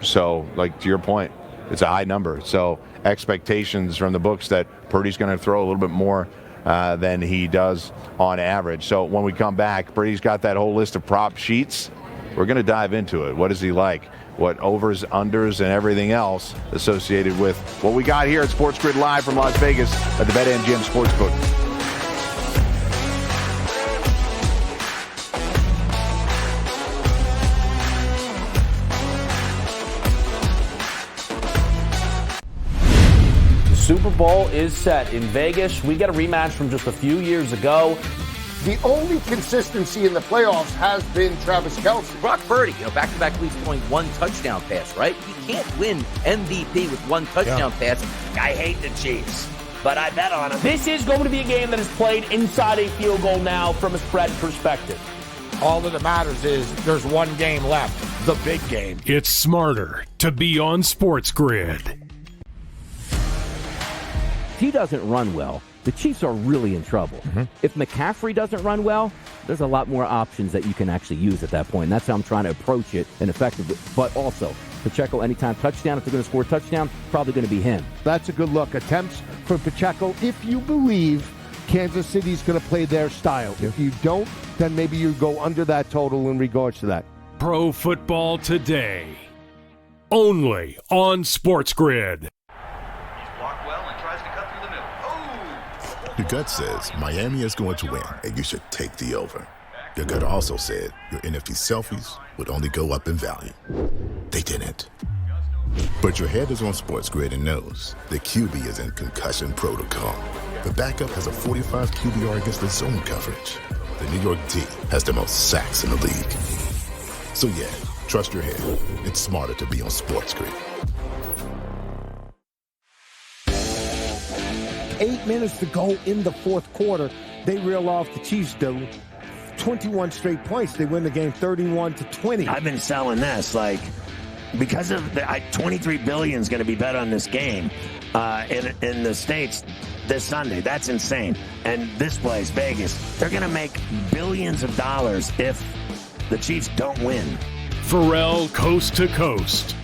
So, like, to your point, it's a high number. So expectations from the books that Purdy's going to throw a little bit more than he does on average. So when we come back, Brady's got that whole list of prop sheets. We're going to dive into it. What is he like? What overs, unders, and everything else associated with what we got here at SportsGrid Live from Las Vegas at the BetMGM Sportsbook. Super Bowl is set in Vegas. We get a rematch from just a few years ago. The only consistency in the playoffs has been Travis Kelce. Brock Purdy, back-to-back leads throwing 1 touchdown pass, right? He can't win MVP with 1 touchdown pass. I hate the Chiefs, but I bet on him. This is going to be a game that is played inside a field goal now from a spread perspective. All that matters is there's one game left, the big game. It's smarter to be on SportsGrid. If he doesn't run well, the Chiefs are really in trouble. If McCaffrey doesn't run well, there's a lot more options that you can actually use at that point. And that's how I'm trying to approach it and effectively. But also, Pacheco anytime touchdown, if they're going to score a touchdown, probably going to be him. That's a good look. Attempts from Pacheco, if you believe Kansas City's going to play their style. If you don't, then maybe you go under that total in regards to that. Pro Football Today. Only on SportsGrid. Your gut says Miami is going to win, and you should take the over. Your gut also said your NFT selfies would only go up in value. They didn't. But your head is on SportsGrid and knows the QB is in concussion protocol. The backup has a 45 QBR against the zone coverage. The New York D has the most sacks in the league. So yeah, trust your head. It's smarter to be on SportsGrid. 8 minutes to go in the fourth quarter. They reel off the Chiefs, do 21 straight points. They win the game 31-20. I've been selling this, because of the $23 billion is going to be bet on this game in the States this Sunday. That's insane. And this place, Vegas, they're going to make billions of dollars if the Chiefs don't win. Pharrell Coast to Coast.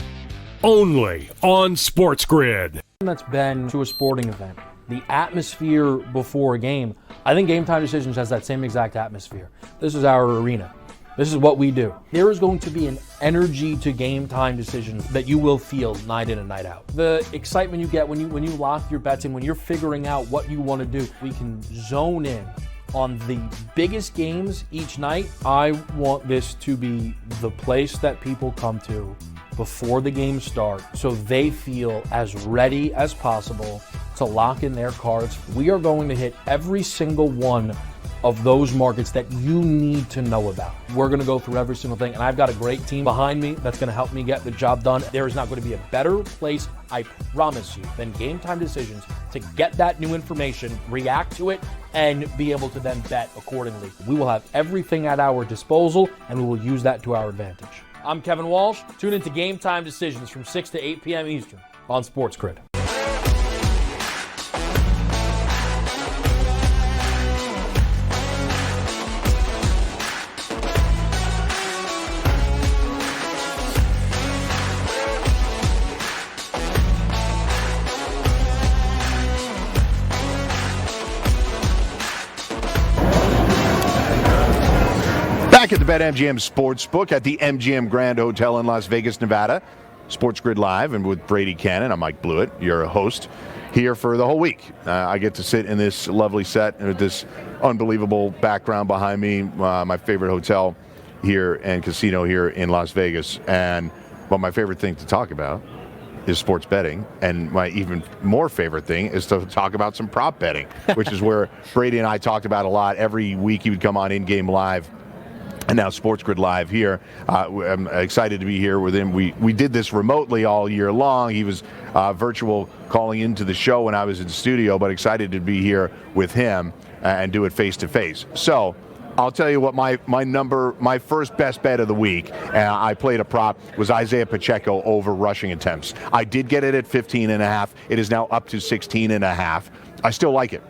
Only on SportsGrid. That's been to a sporting event. The atmosphere before a game, I think Game Time Decisions has that same exact atmosphere. This is our arena. This is what we do. There is going to be an energy to Game Time Decisions that you will feel night in and night out. The excitement you get when you lock your bets in, when you're figuring out what you want to do, we can zone in on the biggest games each night. I want this to be the place that people come to before the games start so they feel as ready as possible to lock in their cards. We are going to hit every single one of those markets that you need to know about. We're going to go through every single thing, and I've got a great team behind me that's going to help me get the job done. There is not going to be a better place, I promise you, than Game Time Decisions to get that new information, react to it, and be able to then bet accordingly. We will have everything at our disposal, and we will use that to our advantage. I'm Kevin Walsh. Tune into Game Time Decisions from 6 to 8 p.m. Eastern on SportsGrid. back at the BetMGM Sportsbook at the MGM Grand Hotel in Las Vegas, Nevada. SportsGrid Live, and with Brady Cannon, I'm Mike Blewitt, your host, here for the whole week. I get to sit in this lovely set with this unbelievable background behind me, my favorite hotel here and casino here in Las Vegas. But my favorite thing to talk about is sports betting, and my even more favorite thing is to talk about some prop betting, which is where Brady and I talked about a lot. Every week he would come on In-Game Live, and now SportsGrid Live here. I'm excited to be here with him. We did this remotely all year long. He was virtual calling into the show when I was in the studio, but excited to be here with him and do it face-to-face. So I'll tell you what my first best bet of the week, and I played a prop, was Isaiah Pacheco over rushing attempts. I did get it at 15.5. It is now up to 16.5. I still like it.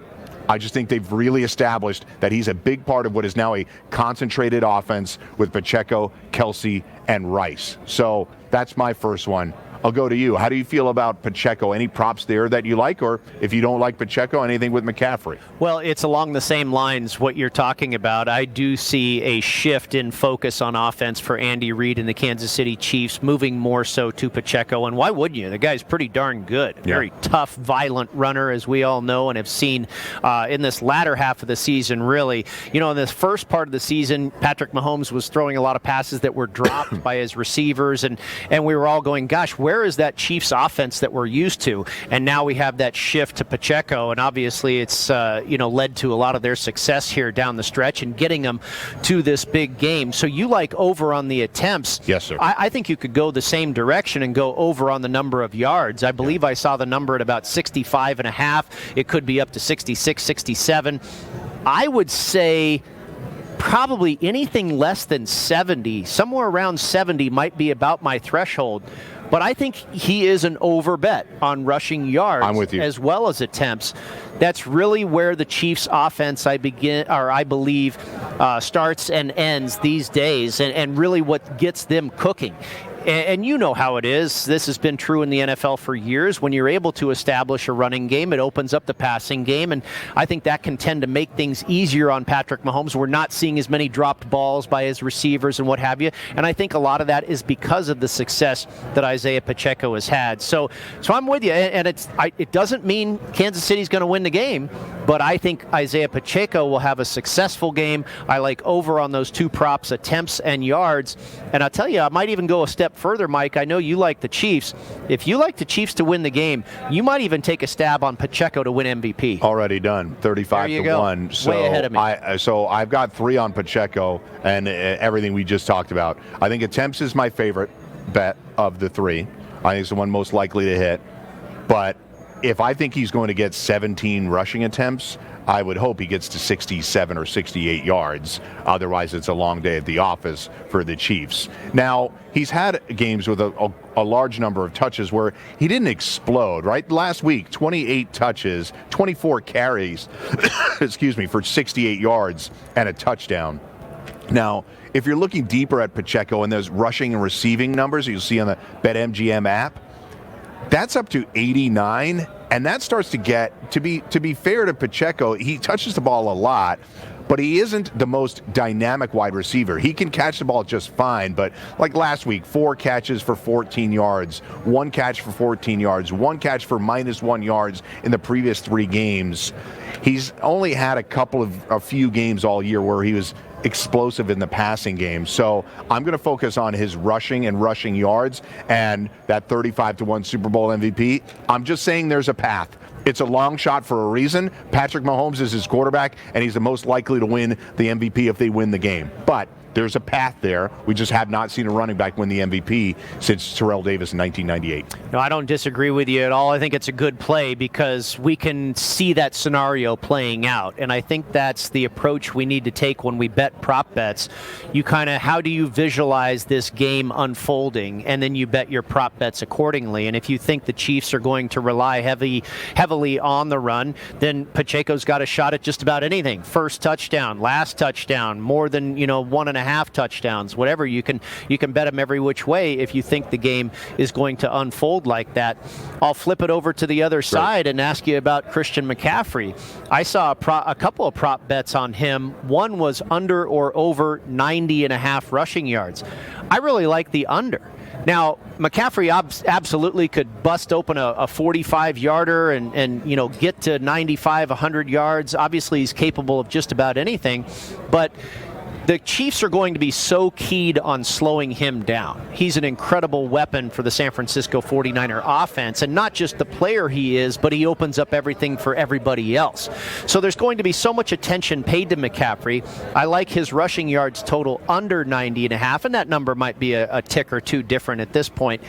I just think they've really established that he's a big part of what is now a concentrated offense with Pacheco, Kelsey, and Rice. So that's my first one. I'll go to you. How do you feel about Pacheco? Any props there that you like? Or if you don't like Pacheco, anything with McCaffrey? Well, it's along the same lines what you're talking about. I do see a shift in focus on offense for Andy Reid and the Kansas City Chiefs, moving more so to Pacheco. And why wouldn't you? The guy's pretty darn good. Yeah. Very tough, violent runner, as we all know and have seen in this latter half of the season, really. You know, in this first part of the season, Patrick Mahomes was throwing a lot of passes that were dropped by his receivers, and we were all going, gosh, where is that Chiefs offense that we're used to? And now we have that shift to Pacheco, and obviously it's led to a lot of their success here down the stretch and getting them to this big game. So you like over on the attempts? Yes, sir. I think you could go the same direction and go over on the number of yards. I believe I saw the number at about 65.5. It could be up to 66, 67. I would say probably anything less than 70, somewhere around 70 might be about my threshold. But I think he is an over bet on rushing yards. I'm with you. As well as attempts. That's really where the Chiefs' offense, I believe, starts and ends these days, and really what gets them cooking. And you know how it is. This has been true in the NFL for years. When you're able to establish a running game, it opens up the passing game, and I think that can tend to make things easier on Patrick Mahomes. We're not seeing as many dropped balls by his receivers and what have you, and I think a lot of that is because of the success that Isaiah Pacheco has had. So I'm with you, and it doesn't mean Kansas City's going to win the game, but I think Isaiah Pacheco will have a successful game. I like over on those two props, attempts and yards, and I'll tell you, I might even go a step further, Mike. I know you like the Chiefs. If you like the Chiefs to win the game, you might even take a stab on Pacheco to win MVP. Already done, 35-1. So way ahead of me. So I've got 3 on Pacheco and everything we just talked about. I think attempts is my favorite bet of the 3. I think it's the one most likely to hit. But if I think he's going to get 17 rushing attempts, I would hope he gets to 67 or 68 yards. Otherwise, it's a long day at the office for the Chiefs. Now, he's had games with a large number of touches where he didn't explode, right? Last week, 28 touches, 24 carries, excuse me, for 68 yards and a touchdown. Now, if you're looking deeper at Pacheco and those rushing and receiving numbers you'll see on the BetMGM app, that's up to 89, and that starts to get, to be fair to Pacheco, he touches the ball a lot, but he isn't the most dynamic wide receiver. He can catch the ball just fine, but like last week, 4 catches for 14 yards, 1 catch for 14 yards, 1 catch for -1 yards in the previous 3 games. He's only had a few games all year where he was explosive in the passing game. So I'm going to focus on his rushing and rushing yards and that 35-1 Super Bowl MVP. I'm just saying there's a path. It's a long shot for a reason. Patrick Mahomes is his quarterback, and he's the most likely to win the MVP if they win the game. But there's a path there. We just have not seen a running back win the MVP since Terrell Davis in 1998. No, I don't disagree with you at all. I think it's a good play because we can see that scenario playing out. And I think that's the approach we need to take when we bet prop bets. You how do you visualize this game unfolding? And then you bet your prop bets accordingly. And if you think the Chiefs are going to rely heavily heavily on the run, then Pacheco's got a shot at just about anything. First touchdown, last touchdown, more than 1.5 touchdowns, whatever. You can bet him every which way if you think the game is going to unfold like that. I'll flip it over to the other side and ask you about Christian McCaffrey. I saw a couple of prop bets on him. One was under or over 90.5 rushing yards. I really like the under. Now, McCaffrey absolutely could bust open a 45-yarder and get to 95, 100 yards. Obviously, he's capable of just about anything, but the Chiefs are going to be so keyed on slowing him down. He's an incredible weapon for the San Francisco 49er offense, and not just the player he is, but he opens up everything for everybody else. So there's going to be so much attention paid to McCaffrey. I like his rushing yards total under 90.5, and that number might be a tick or two different at this point.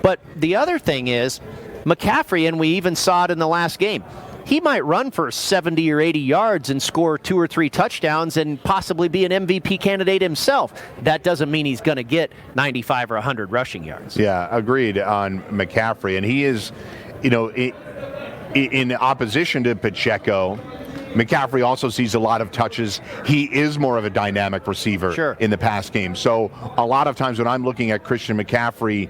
But the other thing is, McCaffrey, and we even saw it in the last game, he might run for 70 or 80 yards and score 2 or 3 touchdowns and possibly be an MVP candidate himself. That doesn't mean he's going to get 95 or 100 rushing yards. Yeah, agreed on McCaffrey. And he is, in opposition to Pacheco, McCaffrey also sees a lot of touches. He is more of a dynamic receiver in the pass game. So a lot of times when I'm looking at Christian McCaffrey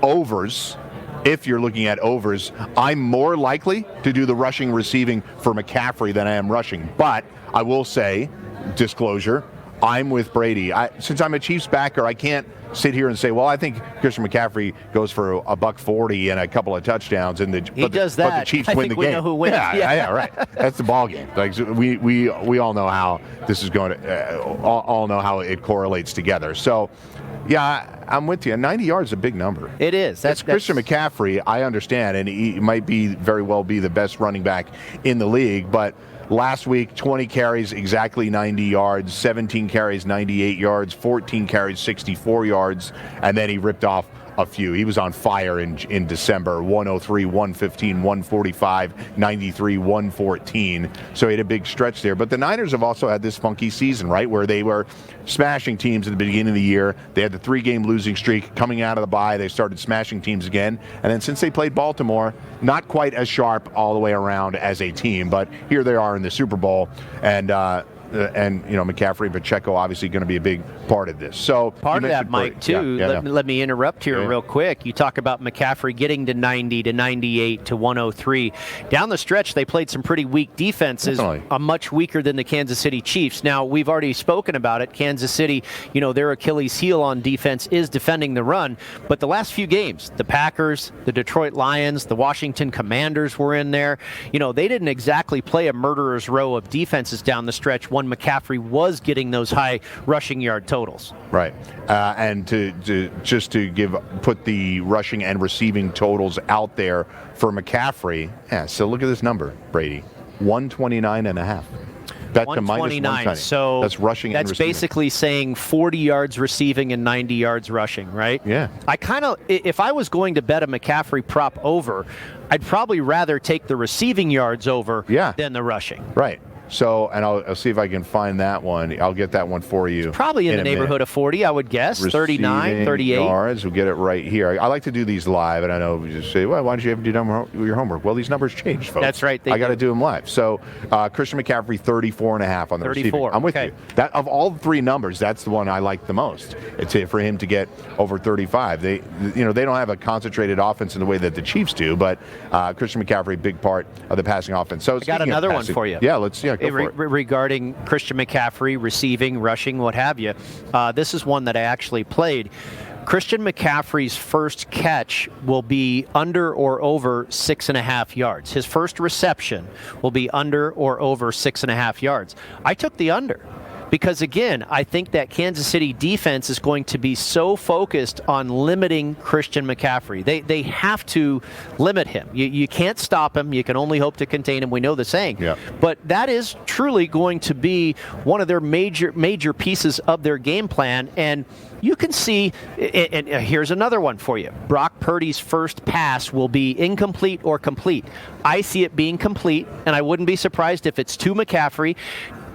overs, if you're looking at overs, I'm more likely to do the rushing receiving for McCaffrey than I am rushing. But I will say, disclosure, I'm with Brady. Since I'm a Chiefs backer, I can't sit here and say, well, I think Christian McCaffrey goes for $140 and a couple of touchdowns, and but the Chiefs win the game. We know who wins. Yeah, right. That's the ball game. Like we all know how this is going to all know how it correlates together. So. Yeah, I'm with you. 90 yards is a big number. It is. That's Christian McCaffrey, I understand, and he might very well be the best running back in the league, but last week, 20 carries, exactly 90 yards, 17 carries, 98 yards, 14 carries, 64 yards, and then he ripped off a few. He was on fire in December. 103, 115, 145, 93, 114. So he had a big stretch there. But the Niners have also had this funky season, right, where they were smashing teams at the beginning of the year. They had the 3-game losing streak. Coming out of the bye, they started smashing teams again. And then since they played Baltimore, not quite as sharp all the way around as a team. But here they are in the Super Bowl. And McCaffrey and Pacheco obviously going to be a big part of this. So part of that, Mike, too. Let me interrupt here real quick. You talk about McCaffrey getting to 90 to 98 to 103. Down the stretch, they played some pretty weak defenses, much weaker than the Kansas City Chiefs. Now, we've already spoken about it. Kansas City, their Achilles heel on defense is defending the run. But the last few games, the Packers, the Detroit Lions, the Washington Commanders were in there. They didn't exactly play a murderer's row of defenses down the stretch. McCaffrey was getting those high rushing yard totals. Right. And to put the rushing and receiving totals out there for McCaffrey. Yeah, so look at this number, Brady. 129.5. Bet to minus 129. So that's rushing and receiving. That's basically saying 40 yards receiving and 90 yards rushing, right? Yeah. If I was going to bet a McCaffrey prop over, I'd probably rather take the receiving yards over than the rushing. Right. So, and I'll see if I can find that one. I'll get that one for you. It's probably in the neighborhood of 40, I would guess. Receiving 39, 38. Yards. We'll get it right here. I like to do these live, and I know you just say, well, why don't you have to do your homework? Well, these numbers change, folks. That's right. I got to do them live. So, Christian McCaffrey, 34.5 on the receiving. I'm with you. That of all 3 numbers, that's the one I like the most. It's for him to get over 35. They don't have a concentrated offense in the way that the Chiefs do, but Christian McCaffrey, big part of the passing offense. So, I got another one for you. Yeah, let's go for it. Regarding Christian McCaffrey receiving, rushing, what have you. This is one that I actually played. Christian McCaffrey's first catch will be under or over 6.5 yards. His first reception will be under or over 6.5 yards. I took the under. Because, again, I think that Kansas City defense is going to be so focused on limiting Christian McCaffrey. They have to limit him. You can't stop him. You can only hope to contain him. We know the saying. Yeah. But that is truly going to be one of their major pieces of their game plan. And you can see, and here's another one for you. Brock Purdy's first pass will be incomplete or complete. I see it being complete, and I wouldn't be surprised if it's to McCaffrey.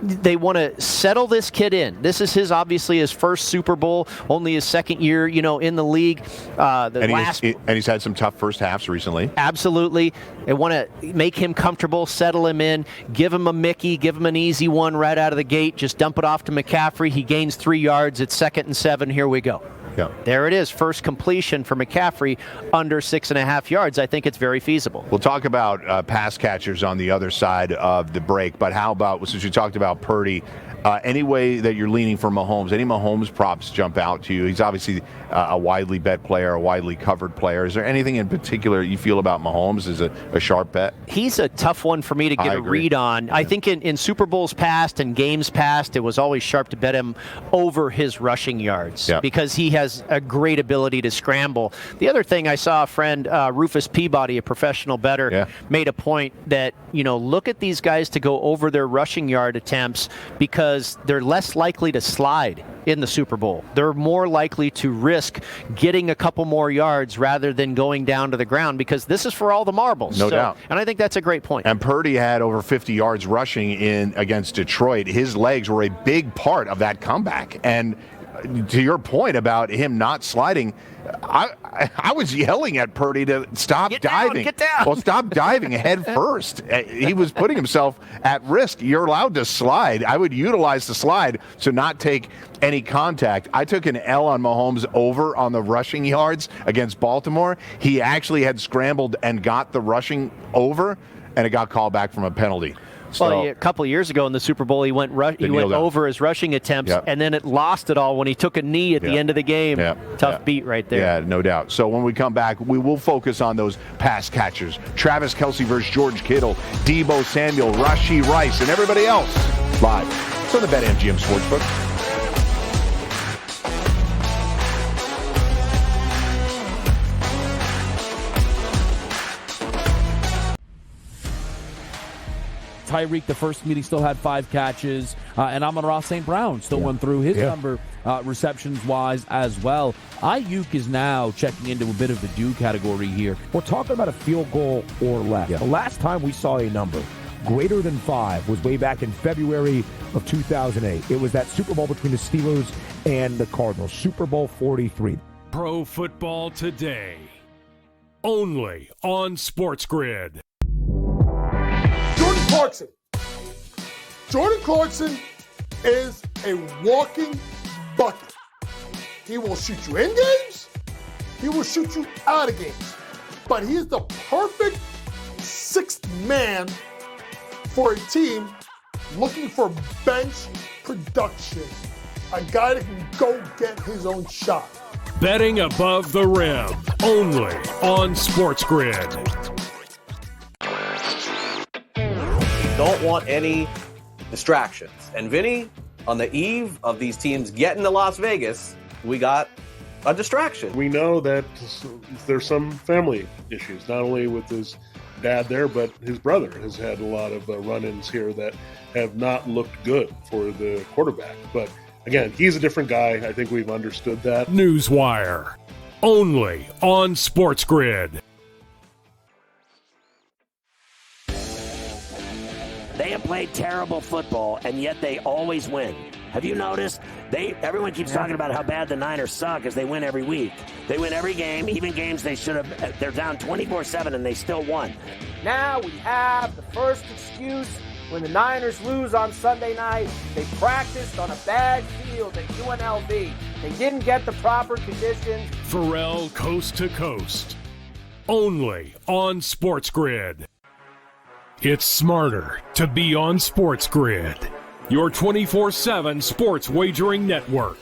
they want to settle this kid in. This is obviously his first Super Bowl, only his second year, in the league. And he's had some tough first halves recently. Absolutely. They want to make him comfortable, settle him in, give him a Mickey, give him an easy one right out of the gate, just dump it off to McCaffrey. He gains 3 yards. It's 2nd and 7. Here we go. Yeah. There it is. First completion for McCaffrey under 6.5 yards. I think it's very feasible. We'll talk about pass catchers on the other side of the break, but how about, since you talked about Purdy, any way that you're leaning for Mahomes, any Mahomes props jump out to you? He's obviously a widely bet player, a widely covered player. Is there anything in particular you feel about Mahomes as a sharp bet? He's a tough one for me to get a read on. I think in Super Bowls past and games past, it was always sharp to bet him over his rushing yards because he has a great ability to scramble. The other thing, I saw a friend, Rufus Peabody, a professional bettor, made a point that, look at these guys to go over their rushing yard attempts because they're less likely to slide in the Super Bowl. They're more likely to risk getting a couple more yards rather than going down to the ground because this is for all the marbles. No doubt. And I think that's a great point. And Purdy had over 50 yards rushing in against Detroit. His legs were a big part of that comeback. And to your point about him not sliding, I was yelling at Purdy to stop diving. Get down. Well, stop diving head first. He was putting himself at risk. You're allowed to slide. I would utilize the slide to not take any contact. I took an L on Mahomes over on the rushing yards against Baltimore. He actually had scrambled and got the rushing over, and it got called back from a penalty. Well, a couple of years ago in the Super Bowl, he went over his rushing attempts, and then it lost it all when he took a knee at the end of the game. Tough beat right there. Yeah, no doubt. So when we come back, we will focus on those pass catchers. Travis Kelce versus George Kittle, Deebo Samuel, Rashee Rice, and everybody else live. It's on the BetMGM Sportsbook. Tyreek, the first meeting, still had 5 catches. And Amon-Ra St. Brown still went through his number receptions-wise as well. Ayuk is now checking into a bit of the do category here. We're talking about a field goal or less. The last time we saw a number greater than 5 was way back in February of 2008. It was that Super Bowl between the Steelers and the Cardinals, Super Bowl 43. Pro Football Today, only on SportsGrid. Jordan Clarkson is a walking bucket. He will shoot you in games. He will shoot you out of games. But he is the perfect 6th man for a team looking for bench production. A guy that can go get his own shot. Betting above the rim, only on SportsGrid. Don't want any distractions. And Vinny, on the eve of these teams getting to Las Vegas, we got a distraction. We know that there's some family issues, not only with his dad there, but his brother has had a lot of run-ins here that have not looked good for the quarterback. But again, he's a different guy. I think we've understood that. Newswire, only on SportsGrid. They have played terrible football, and yet they always win. Have you noticed? Everyone keeps talking about how bad the Niners suck as they win every week. They win every game, even games they should have. They're down 24-7, and they still won. Now we have the first excuse when the Niners lose on Sunday night. They practiced on a bad field at UNLV. They didn't get the proper conditions. Pharrell Coast to Coast, only on SportsGrid. It's smarter to be on SportsGrid, your 24/7 sports wagering network.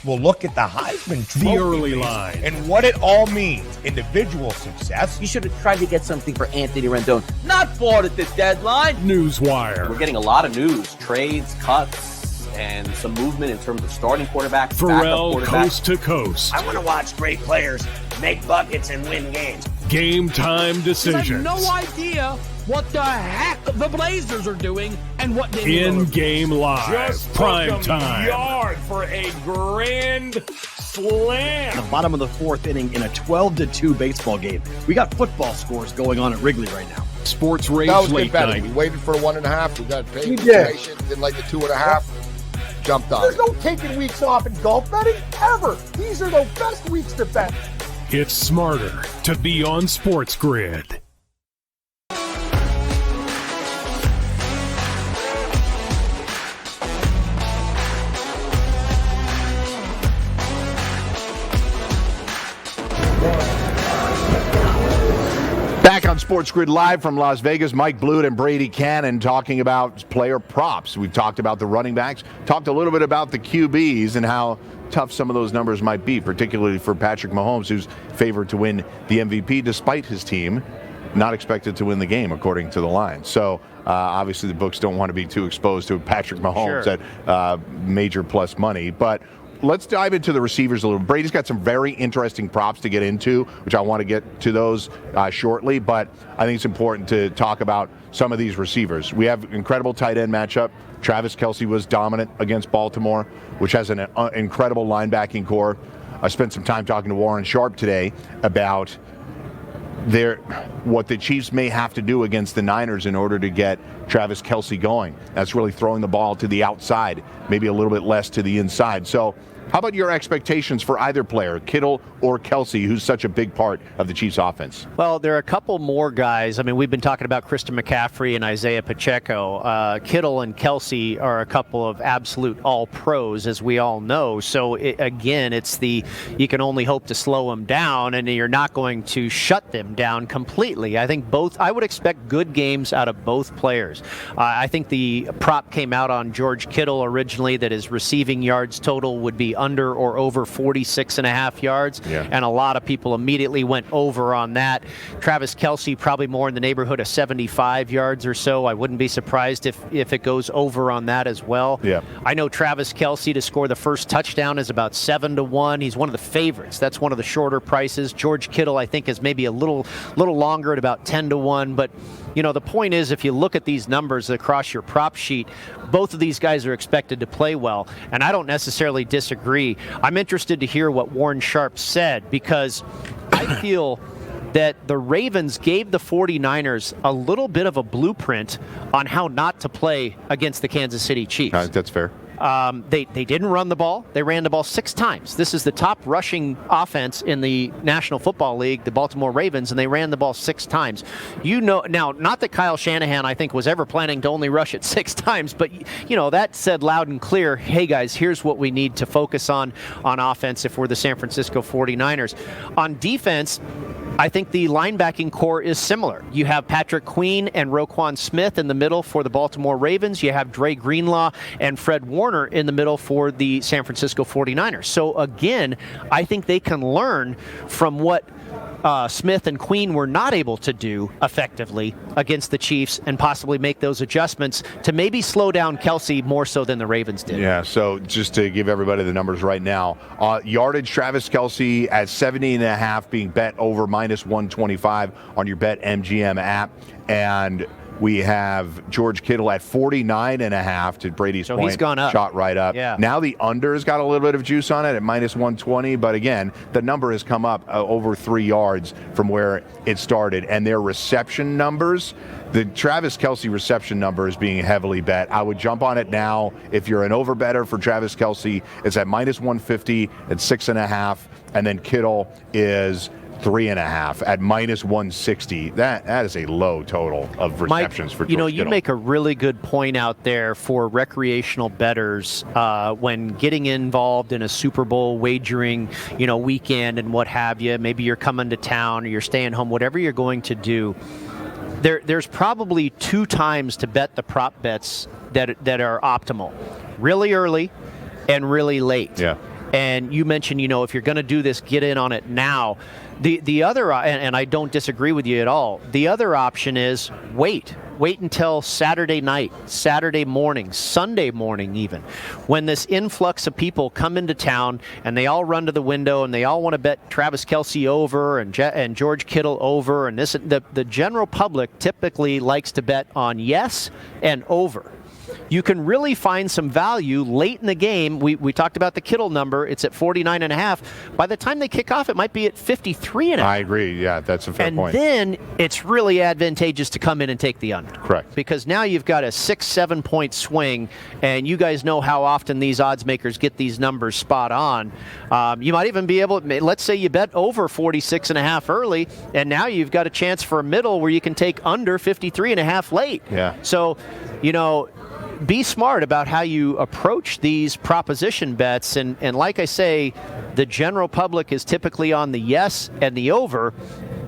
We'll look at the Heisman Trophy The early line and what it all means. Individual success. You should have tried to get something for Anthony Rendon. Not bought at the deadline. Newswire. We're getting a lot of news, trades, cuts, and some movement in terms of starting quarterback, Pharrell Coast to Coast. I want to watch great players make buckets and win games. Game time decisions. I have no idea what the heck the Blazers are doing and what they In-game live, Just prime time. Yard for a grand slam. The bottom of the 4th inning in a 12-2 baseball game. We got football scores going on at Wrigley right now. Sports Rage That was good Late betting. Night. We waited for 1.5. We got paid. We did. Patient, didn't like the 2.5. Jumped on There's it. no taking weeks off in golf betting ever. These are the best weeks to bet. It's smarter to be on SportsGrid. Back on Sports Grid Live from Las Vegas, Mike Blewitt and Brady Cannon talking about player props. We've talked about the running backs, talked a little bit about the QBs and how tough some of those numbers might be, particularly for Patrick Mahomes, who's favored to win the MVP despite his team not expected to win the game, according to the line. So obviously the books don't want to be too exposed to Patrick Mahomes at major plus money. But let's dive into the receivers a little. Brady's got some very interesting props to get into, which I want to get to those shortly, but I think it's important to talk about some of these receivers. We have incredible tight end matchup. Travis Kelce was dominant against Baltimore, which has an incredible linebacking core. I spent some time talking to Warren Sharp today about what the Chiefs may have to do against the Niners in order to get Travis Kelce going. That's really throwing the ball to the outside, maybe a little bit less to the inside. So how about your expectations for either player, Kittle or Kelce, who's such a big part of the Chiefs' offense? Well, there are a couple more guys. I mean, we've been talking about Christian McCaffrey and Isaiah Pacheco. Kittle and Kelce are a couple of absolute all-pros, as we all know. So, again, you can only hope to slow them down, and you're not going to shut them down completely. I think I would expect good games out of both players. I think the prop came out on George Kittle originally that his receiving yards total would be under or over 46.5 yards, and a lot of people immediately went over on that. Travis Kelce probably more in the neighborhood of 75 yards or so. I wouldn't be surprised if it goes over on that as well. Yeah. I know Travis Kelce to score the first touchdown is about 7-1. He's one of the favorites. That's one of the shorter prices. George Kittle, I think, is maybe a little longer at about 10-1. But the point is, if you look at these numbers across your prop sheet, both of these guys are expected to play well, and I don't necessarily disagree. I'm interested to hear what Warren Sharp said, because I feel that the Ravens gave the 49ers a little bit of a blueprint on how not to play against the Kansas City Chiefs. That's fair. They didn't run the ball. They ran the ball 6 times. This is the top rushing offense in the National Football League, the Baltimore Ravens, and they ran the ball 6 times. Now, not that Kyle Shanahan, I think, was ever planning to only rush it 6 times, but, that said loud and clear, hey, guys, here's what we need to focus on offense if we're the San Francisco 49ers. On defense, I think the linebacking core is similar. You have Patrick Queen and Roquan Smith in the middle for the Baltimore Ravens. You have Dre Greenlaw and Fred Warner in the middle for the San Francisco 49ers. So again, I think they can learn from what Smith and Queen were not able to do effectively against the Chiefs and possibly make those adjustments to maybe slow down Kelce more so than the Ravens did. Yeah, so just to give everybody the numbers right now, yardage Travis Kelce at 70.5 being bet over -125 on your BetMGM app, and we have George Kittle at 49.5 to Brady's point. He's gone up. Shot right up. Yeah. Now the under's got a little bit of juice on it at -120, but again, the number has come up over 3 yards from where it started. And their reception numbers, the Travis Kelce reception number is being heavily bet. I would jump on it now. If you're an overbetter for Travis Kelce, it's at -150 at 6.5, and then Kittle is 3.5 at -160. That is a low total of receptions for George Kittle. You make a really good point out there for recreational bettors when getting involved in a Super Bowl wagering, weekend and what have you. Maybe you're coming to town or you're staying home, whatever you're going to do. There's probably 2 times to bet the prop bets that are optimal: really early and really late. Yeah. And you mentioned, if you're going to do this, get in on it now. The other, and I don't disagree with you at all, the other option is wait until Saturday night, Saturday morning, Sunday morning even, when this influx of people come into town and they all run to the window and they all want to bet Travis Kelce over and George Kittle over, and the general public typically likes to bet on yes and over. you can really find some value late in the game. We talked about the Kittle number. It's at 49.5. By the time they kick off, it might be at 53.5. I agree. Yeah, that's a fair point. And then it's really advantageous to come in and take the under. Correct. Because now you've got a 6-7 point swing, and you guys know how often these odds makers get these numbers spot on. You might even be able to, let's say you bet over 46.5 early, and now you've got a chance for a middle where you can take under 53.5 late. Yeah. So, be smart about how you approach these proposition bets. And like I say, the general public is typically on the yes and the over,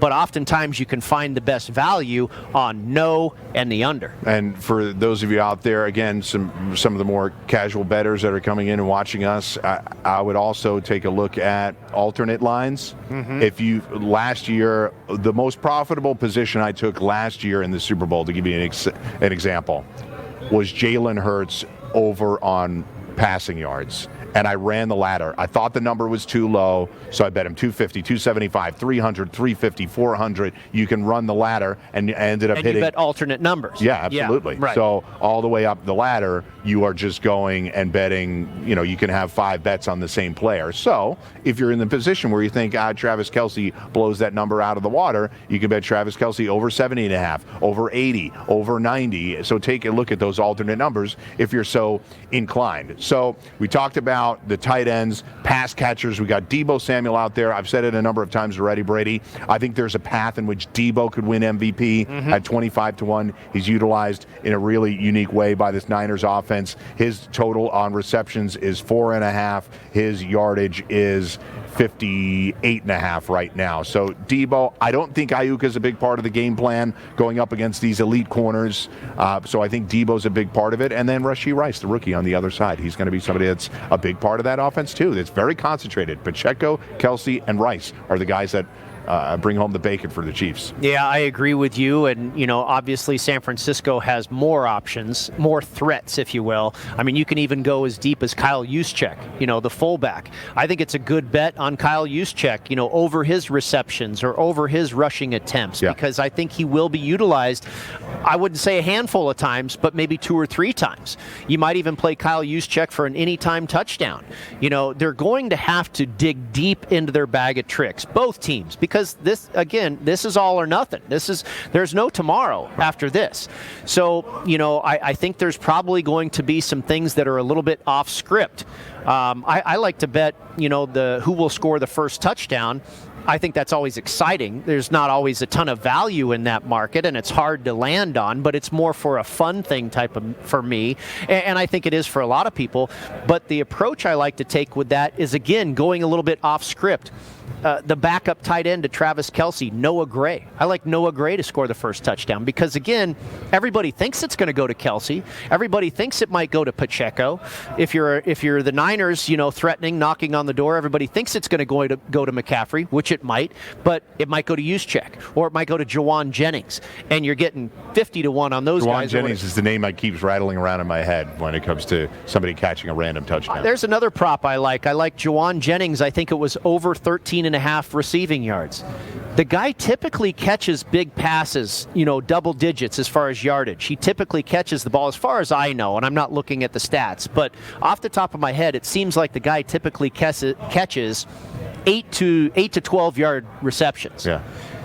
but oftentimes you can find the best value on no and the under. And for those of you out there, again, some of the more casual bettors that are coming in and watching us, I would also take a look at alternate lines. Mm-hmm. Last year, the most profitable position I took last year in the Super Bowl, to give you an example, was Jalen Hurts over on passing yards. And I ran the ladder. I thought the number was too low, so I bet him 250, 275, 300, 350, 400. You can run the ladder, and I ended up hitting. And you bet alternate numbers. Yeah, absolutely. Yeah, right. So all the way up the ladder, you are just going and betting, you can have 5 bets on the same player. So if you're in the position where you think, Travis Kelce blows that number out of the water, you can bet Travis Kelce over 70.5, over 80, over 90. So take a look at those alternate numbers if you're so inclined. So we talked about the tight ends, pass catchers. We got Deebo Samuel out there. I've said it a number of times already, Brady. I think there's a path in which Deebo could win MVP at 25-1. He's utilized in a really unique way by this Niners offense. His total on receptions is 4.5. His yardage is 58.5 right now. So Deebo, I don't think Ayuk is a big part of the game plan going up against these elite corners. So I think Deebo's a big part of it. And then Rashee Rice, the rookie on the other side. He's going to be somebody that's a big part of that offense too. That's very concentrated. Pacheco, Kelce, and Rice are the guys that bring home the bacon for the Chiefs. Yeah, I agree with you. And, obviously San Francisco has more options, more threats, if you will. I mean, you can even go as deep as Kyle Juszczyk, the fullback. I think it's a good bet on Kyle Juszczyk, over his receptions or over his rushing attempts, because I think he will be utilized, I wouldn't say a handful of times, but maybe 2 or 3 times. You might even play Kyle Juszczyk for an anytime touchdown. They're going to have to dig deep into their bag of tricks, both teams, because this is all or nothing. There's no tomorrow after this. So, I think there's probably going to be some things that are a little bit off script. I like to bet, who will score the first touchdown. I think that's always exciting. There's not always a ton of value in that market, and it's hard to land on, but it's more for a fun thing for me, and I think it is for a lot of people. But the approach I like to take with that is, again, going a little bit off script. The backup tight end to Travis Kelce, Noah Gray. I like Noah Gray to score the first touchdown because, again, everybody thinks it's going to go to Kelce. Everybody thinks it might go to Pacheco. If you're the Niners, threatening, knocking on the door, everybody thinks it's going to go to McCaffrey, which it might, but it might go to Juszczyk, or it might go to Jawan Jennings, and you're getting 50-1 on those guys. Jawan Jennings is the name that keeps rattling around in my head when it comes to somebody catching a random touchdown. There's another prop I like. I like Jawan Jennings. I think it was over 13.5 receiving yards. The guy typically catches big passes, double digits as far as yardage. He typically catches the ball, as far as I know, and I'm not looking at the stats, but off the top of my head, it seems like the guy typically catches 8 to 12 yard receptions. Yeah.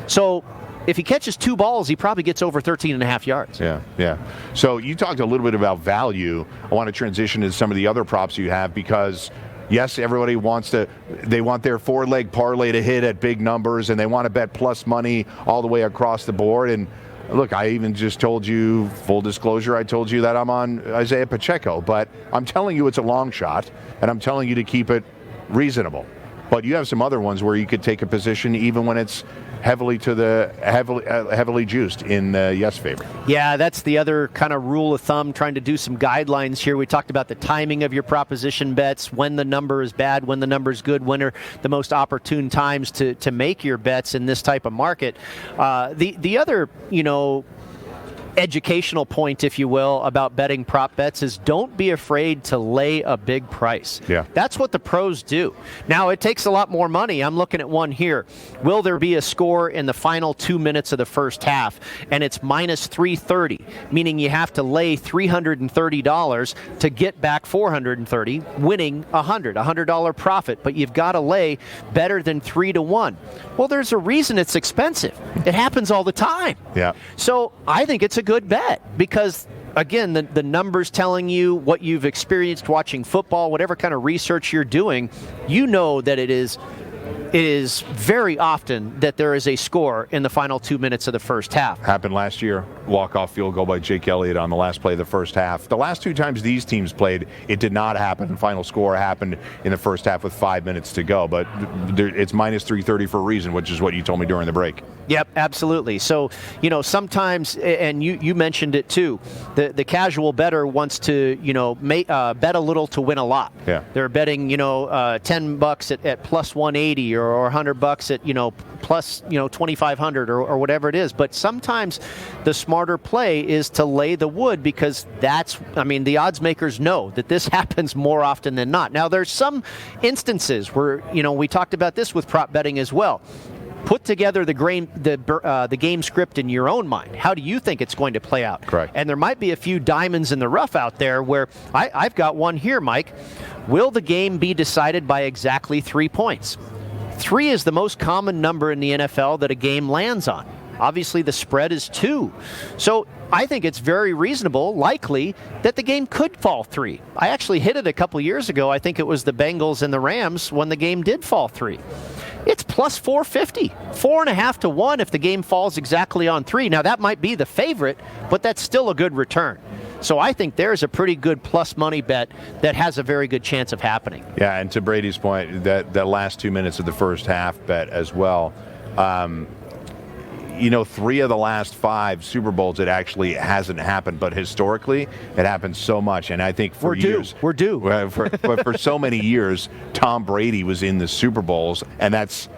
So if he catches 2 balls, he probably gets over 13.5 yards. Yeah. So you talked a little bit about value. I want to transition to some of the other props you have because yes, everybody wants their 4-leg parlay to hit at big numbers, and they want to bet plus money all the way across the board. And look, I even just told you, full disclosure, I told you that I'm on Isaiah Pacheco, but I'm telling you it's a long shot, and I'm telling you to keep it reasonable. But you have some other ones where you could take a position even when it's heavily juiced in yes favor. Yeah, that's the other kind of rule of thumb, trying to do some guidelines here. We talked about the timing of your proposition bets, when the number is bad, when the number is good, when are the most opportune times to make your bets in this type of market. The other, educational point, if you will, about betting prop bets is don't be afraid to lay a big price. Yeah. That's what the pros do. Now, it takes a lot more money. I'm looking at one here. Will there be a score in the final 2 minutes of the first half? And it's minus 330, meaning you have to lay $330 to get back $430, winning $100 profit, but you've got to lay better than 3-1. Well, there's a reason it's expensive. It happens all the time. Yeah. So I think it's a good bet because, again, the numbers telling you what you've experienced watching football, whatever kind of research you're doing, you know that it is very often that there is a score in the final 2 minutes of the first half. Happened last year. Walk-off field goal by Jake Elliott on the last play of the first half. The last 2 times these teams played, it did not happen. The final score happened in the first half with 5 minutes to go. But it's minus 330 for a reason, which is what you told me during the break. Yep, absolutely. So, sometimes, and you mentioned it too, the casual bettor wants to, bet a little to win a lot. Yeah. They're betting, $10 at plus 180 or $100 at, plus, 2,500 or whatever it is. But sometimes the smarter play is to lay the wood because the odds makers know that this happens more often than not. Now, there's some instances where, we talked about this with prop betting as well. Put together the game script in your own mind. How do you think it's going to play out? Correct. And there might be a few diamonds in the rough out there where I've got one here, Mike. Will the game be decided by exactly 3 points? 3 is the most common number in the NFL that a game lands on. Obviously, the spread is 2. So I think it's very reasonable, likely, that the game could fall 3. I actually hit it a couple years ago. I think it was the Bengals and the Rams when the game did fall 3. It's plus 450, 4.5 to 1 if the game falls exactly on 3. Now, that might be the favorite, but that's still a good return. So I think there's a pretty good plus money bet that has a very good chance of happening. Yeah, and to Brady's point, that last 2 minutes of the first half bet as well. 3 of the last 5 Super Bowls, it actually hasn't happened, but historically, it happens so much. And I think for years, we're due. For so many years, Tom Brady was in the Super Bowls, and that's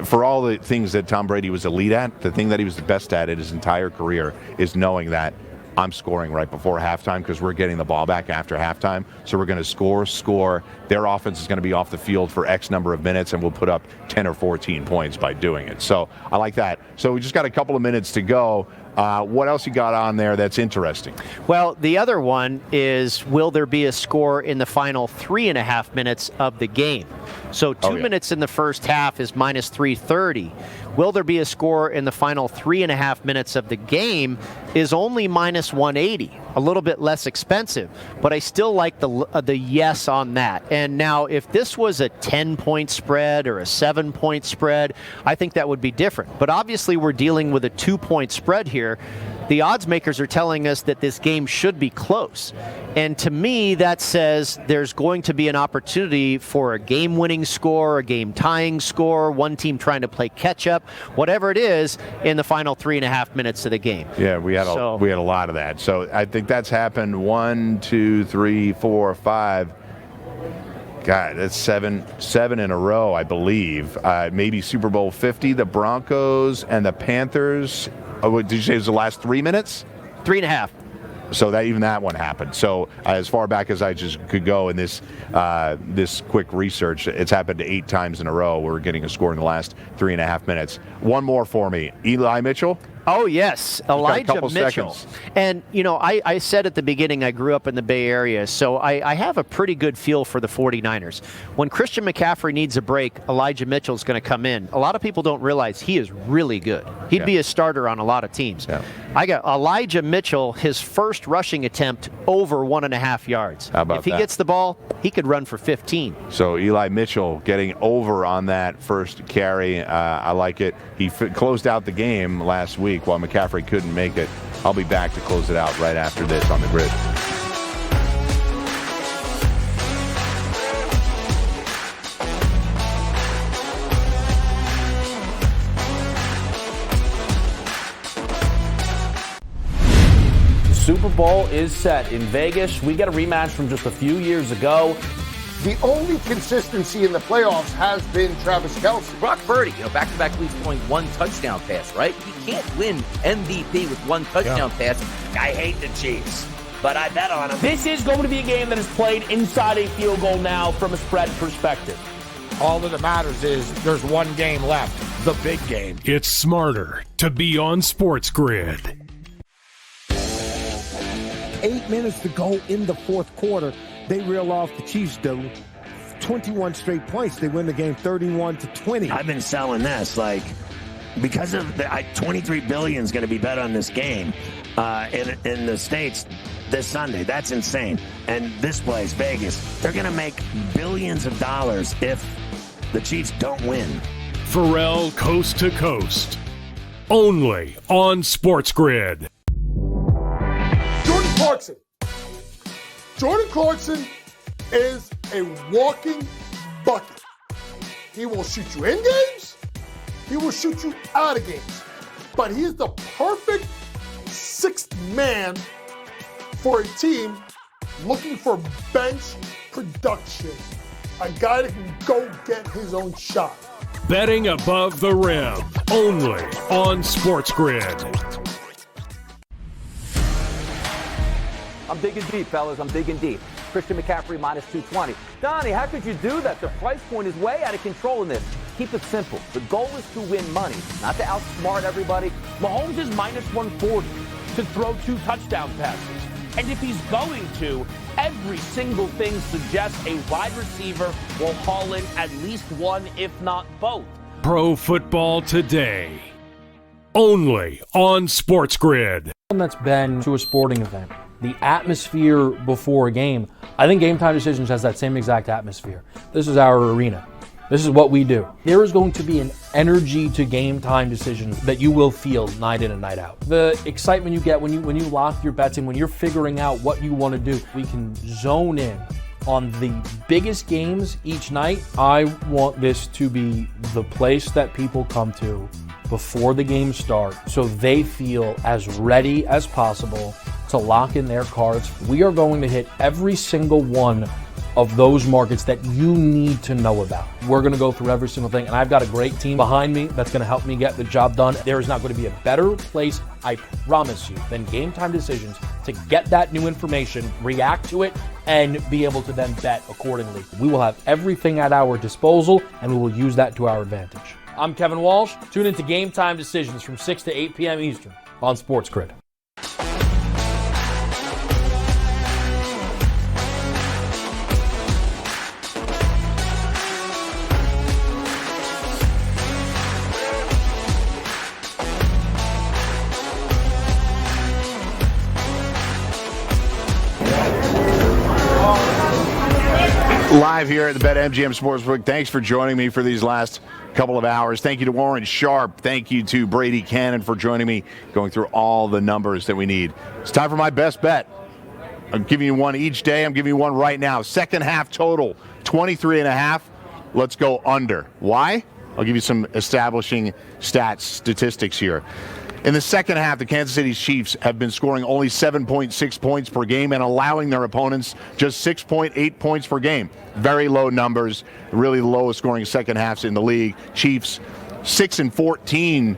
for all the things that Tom Brady was elite at. The thing that he was the best at in his entire career is knowing that I'm scoring right before halftime because we're getting the ball back after halftime. So we're going to score. Their offense is going to be off the field for X number of minutes, and we'll put up 10 or 14 points by doing it. So I like that. So we just got a couple of minutes to go. What else you got on there that's interesting? Well, the other one is, will there be a score in the final 3.5 minutes of the game? So 2 minutes in the first half is minus 330. Will there be a score in the final 3.5 minutes of the game is only minus 180, a little bit less expensive, but I still like the yes on that. And now, if this was a 10-point spread or a 7-point spread, I think that would be different. But obviously, we're dealing with a 2-point spread here. The odds makers are telling us that this game should be close. And to me, that says there's going to be an opportunity for a game-winning score, a game-tying score, one team trying to play catch-up, whatever it is, in the final 3.5 minutes of the game. Yeah, we had a lot of that. So I think that's happened 1, 2, 3, 4, 5. God, that's seven in a row, I believe. Maybe Super Bowl 50, the Broncos and the Panthers. Oh, did you say it was the last 3 minutes? 3.5. So that one happened. So as far back as I just could go in this quick research, it's happened 8 times in a row. We're getting a score in the last 3.5 minutes. One more for me. Eli Mitchell. Oh, yes, Elijah Mitchell. Seconds. And, I said at the beginning I grew up in the Bay Area, so I have a pretty good feel for the 49ers. When Christian McCaffrey needs a break, Elijah Mitchell's going to come in. A lot of people don't realize he is really good. He'd be a starter on a lot of teams. Yeah. I got Elijah Mitchell, his first rushing attempt, over 1.5 yards. How about if he that? gets the ball, he could run for 15. So Eli Mitchell getting over on that first carry. I like it. He closed out the game last week while McCaffrey couldn't make it. I'll be back to close it out right after this on the grid. Super Bowl is set in Vegas. We get a rematch from just a few years ago. The only consistency in the playoffs has been Travis Kelce. Brock Purdy, back-to-back weeks throwing one touchdown pass, right? He can't win MVP with one touchdown pass. I hate the Chiefs, but I bet on them. This is going to be a game that is played inside a field goal now from a spread perspective. All that matters is there's one game left, the big game. It's smarter to be on SportsGrid. 8 minutes to go in the fourth quarter. They reel off the Chiefs, do 21 straight points. They win the game 31-20. I've been selling this, because of the 23 billion is going to be bet on this game in the States this Sunday. That's insane. And this place, Vegas, they're going to make billions of dollars if the Chiefs don't win. Pharrell Coast to Coast. Only on SportsGrid. Jordan Clarkson is a walking bucket. He will shoot you in games. He will shoot you out of games. But he is the perfect sixth man for a team looking for bench production. A guy that can go get his own shot. Betting above the rim. Only on SportsGrid. I'm digging deep, fellas. I'm digging deep. Christian McCaffrey minus 220. Donnie, how could you do that? The price point is way out of control in this. Keep it simple. The goal is to win money, not to outsmart everybody. Mahomes is minus 140 to throw 2 touchdown passes. And if he's going to, every single thing suggests a wide receiver will haul in at least one, if not both. Pro Football Today. Only on SportsGrid. That's been to a sporting event. The atmosphere before a game, I think Game Time Decisions has that same exact atmosphere. This is our arena. This is what we do. There is going to be an energy to Game Time Decisions that you will feel night in and night out. The excitement you get when you lock your bets in, when you're figuring out what you want to do, we can zone in on the biggest games each night. I want this to be the place that people come to before the games start so they feel as ready as possible to lock in their cards. We are going to hit every single one of those markets that you need to know about. We're going to go through every single thing, and I've got a great team behind me that's going to help me get the job done. There is not going to be a better place, I promise you, than Game Time Decisions to get that new information, react to it, and be able to then bet accordingly. We will have everything at our disposal, and we will use that to our advantage. I'm Kevin Walsh. Tune into Game Time Decisions from 6 to 8 p.m. Eastern on SportsGrid. Live here at the BetMGM Sportsbook. Thanks for joining me for these last couple of hours. Thank you to Warren Sharp. Thank you to Brady Cannon for joining me, going through all the numbers that we need. It's time for my best bet. I'm giving you one each day. I'm giving you one right now. Second half total, 23.5. Let's go under. Why? I'll give you some establishing statistics here. In the second half, the Kansas City Chiefs have been scoring only 7.6 points per game and allowing their opponents just 6.8 points per game. Very low numbers, really the lowest scoring second halves in the league. Chiefs 6-14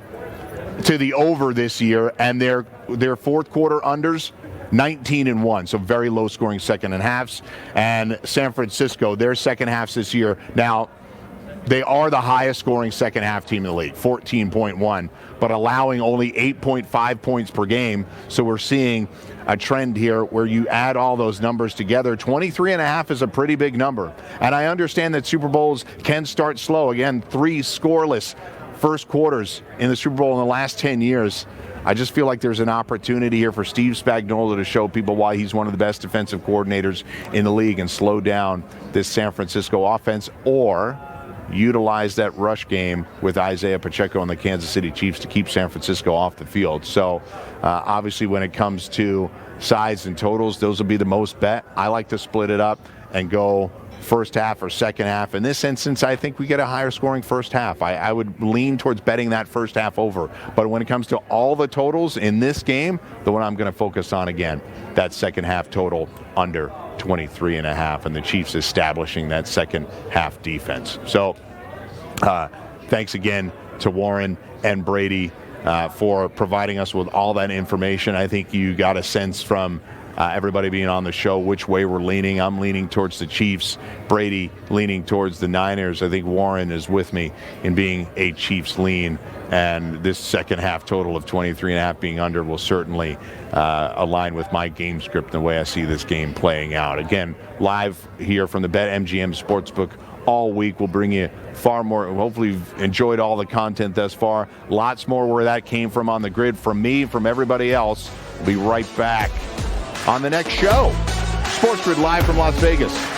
to the over this year, and their fourth quarter unders 19-1, so very low scoring second and halves. And San Francisco, their second halves this year, now they are the highest scoring second half team in the league, 14.1, but allowing only 8.5 points per game. So we're seeing a trend here where you add all those numbers together. 23.5 is a pretty big number. And I understand that Super Bowls can start slow. Again, 3 scoreless first quarters in the Super Bowl in the last 10 years. I just feel like there's an opportunity here for Steve Spagnuolo to show people why he's one of the best defensive coordinators in the league and slow down this San Francisco offense, or utilize that rush game with Isaiah Pacheco and the Kansas City Chiefs to keep San Francisco off the field. So obviously when it comes to size and totals, those will be the most bet. I like to split it up and go first half or second half. In this instance, I think we get a higher scoring first half. I would lean towards betting that first half over. But when it comes to all the totals in this game, the one I'm going to focus on again, that second half total under 23.5, and the Chiefs establishing that second half defense. So thanks again to Warren and Brady for providing us with all that information. I think you got a sense from everybody being on the show which way we're leaning. I'm leaning towards the Chiefs, Brady leaning towards the Niners. I think Warren is with me in being a Chiefs lean, and this second half total of 23.5 being under will certainly align with my game script and the way I see this game playing out. Again, live here from the BetMGM Sportsbook all week. We'll bring you far more. Hopefully you've enjoyed all the content thus far. Lots more where that came from on the grid, from me, from everybody else. We'll be right back on the next show. SportsGrid live from Las Vegas.